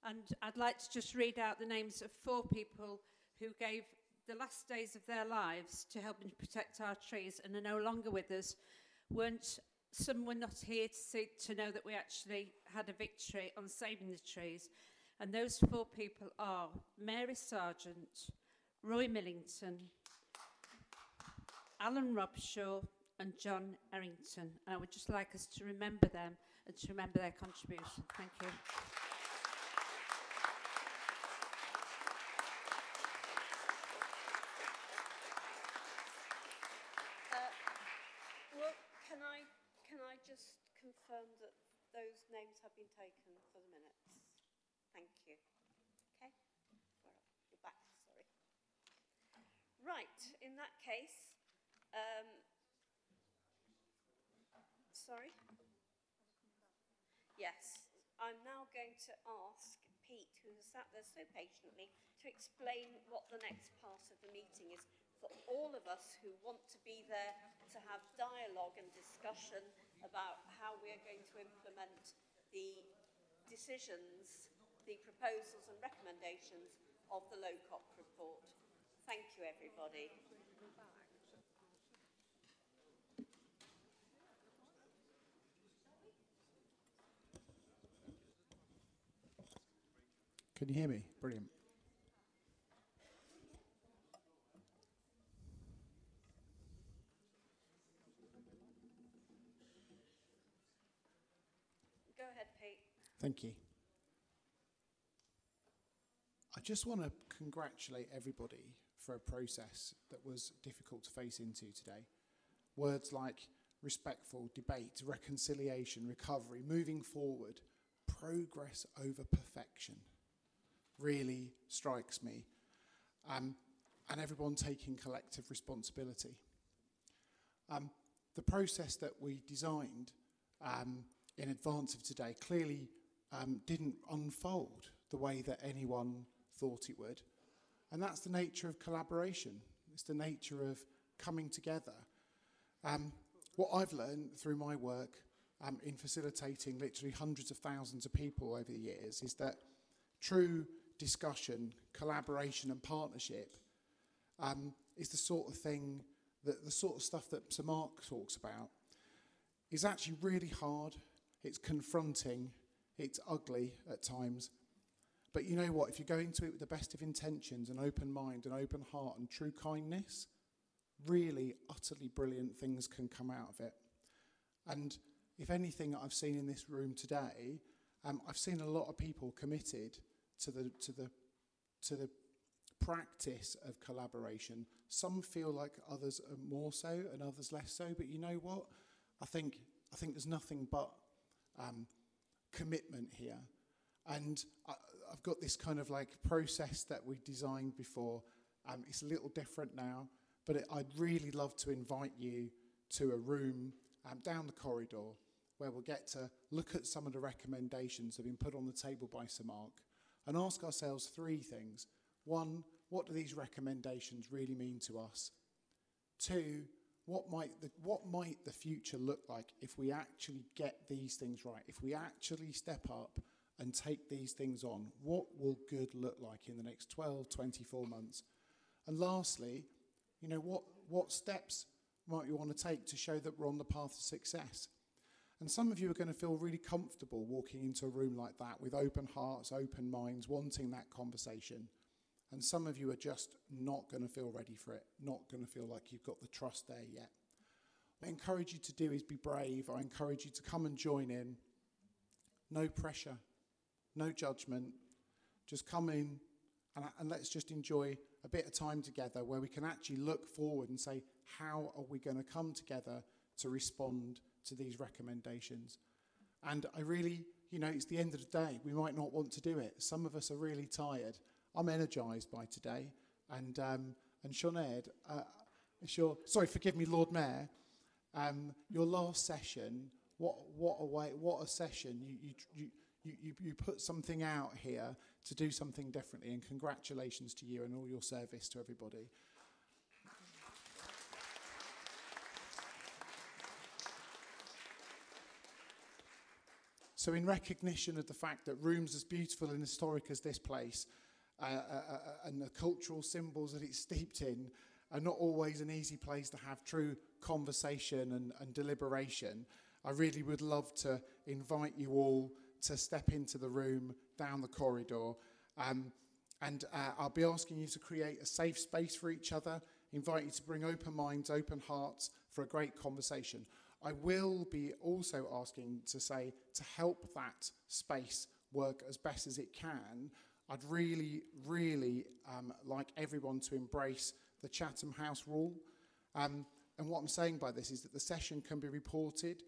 And I'd like to just read out the names of 4 people who gave the last days of their lives to help and protect our trees and are no longer with us. Some were not here to know that we actually had a victory on saving the trees. And those 4 people are Mary Sargent, Roy Millington, Alan Robshaw and John Errington. And I would just like us to remember them and to remember their contribution. Thank you. Well, can I just confirm that those names have been taken for the minutes? Thank you. Okay. You're back, sorry. Right, in that case, sorry? Yes, I'm now going to ask Pete, who has sat there so patiently, to explain what the next part of the meeting is for all of us who want to be there to have dialogue and discussion about how we are going to implement the decisions, the proposals and recommendations of the Lowcock report. Thank you, everybody. Can you hear me? Brilliant. Go ahead, Pete. Thank you. I just want to congratulate everybody for a process that was difficult to face into today. Words like respectful, debate, reconciliation, recovery, moving forward, progress over perfection really strikes me. And everyone taking collective responsibility. The process that we designed in advance of today clearly didn't unfold the way that anyone thought it would. And that's the nature of collaboration. It's the nature of coming together. What I've learned through my work in facilitating literally hundreds of thousands of people over the years is that true discussion, collaboration and partnership is the sort of thing, that the sort of stuff that Sir Mark talks about is actually really hard. It's confronting, it's ugly at times. But you know what, if you go into it with the best of intentions, an open mind, an open heart and true kindness, really utterly brilliant things can come out of it. And if anything I've seen in this room today, I've seen a lot of people committed to the practice of collaboration. Some feel like others are more so and others less so, but you know what? I think there's nothing but commitment here. And I've got this kind of like process that we designed before. It's a little different now, but I'd really love to invite you to a room down the corridor where we'll get to look at some of the recommendations that have been put on the table by Sir Mark and ask ourselves 3 things. 1, what do these recommendations really mean to us? 2, what might the future look like if we actually get these things right? If we actually step up and take these things on, what will good look like in the next 12, 24 months? And lastly, you know, what steps might you want to take to show that we're on the path to success? And some of you are going to feel really comfortable walking into a room like that with open hearts, open minds, wanting that conversation. And some of you are just not going to feel ready for it, not going to feel like you've got the trust there yet. What I encourage you to do is be brave. I encourage you to come and join in. No pressure, no judgment. Just come in and let's just enjoy a bit of time together where we can actually look forward and say, how are we going to come together to respond to these recommendations? And I really, you know, it's the end of the day. We might not want to do it. Some of us are really tired. I'm energised by today. And Sinead, sorry, forgive me, Lord Mayor, your last session, what a session. You put something out here to do something differently, and congratulations to you and all your service to everybody. So in recognition of the fact that rooms as beautiful and historic as this place and the cultural symbols that it's steeped in are not always an easy place to have true conversation and deliberation, I really would love to invite you all to step into the room down the corridor. And I'll be asking you to create a safe space for each other, invite you to bring open minds, open hearts for a great conversation. I will be also asking to help that space work as best as it can. I'd really, really like everyone to embrace the Chatham House rule. And what I'm saying by this is that the session can be reported,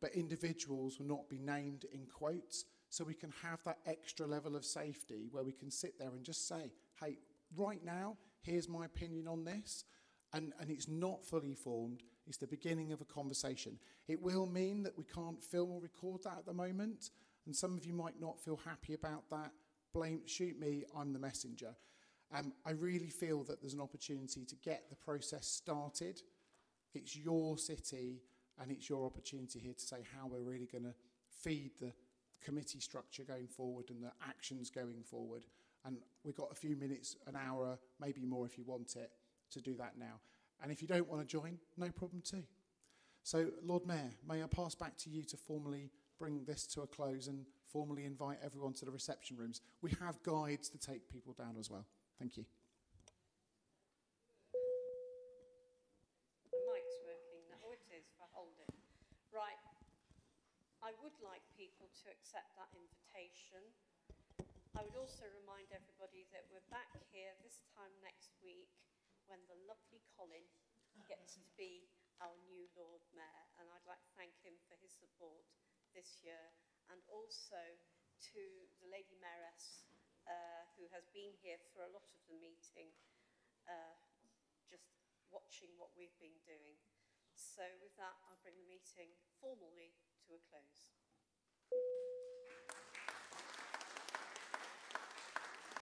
but individuals will not be named in quotes, so we can have that extra level of safety where we can sit there and just say, hey, right now, here's my opinion on this. And it's not fully formed. It's the beginning of a conversation. It will mean that we can't film or record that at the moment. And some of you might not feel happy about that. Shoot me, I'm the messenger. I really feel that there's an opportunity to get the process started. It's your city, and it's your opportunity here to say how we're really going to feed the committee structure going forward and the actions going forward. And we've got a few minutes, an hour, maybe more if you want it, to do that now. And if you don't want to join, no problem too. So, Lord Mayor, may I pass back to you to formally bring this to a close and formally invite everyone to the reception rooms. We have guides to take people down as well. Thank you. The mic's working now. Oh, it is, if I hold it. Right. I would like people to accept that invitation. I would also remind everybody that we're back here this time next week when the lovely Colin gets to be our new Lord Mayor, and I'd like to thank him for his support this year, and also to the Lady Mayoress who has been here for a lot of the meeting, just watching what we've been doing. So with that, I'll bring the meeting formally to a close.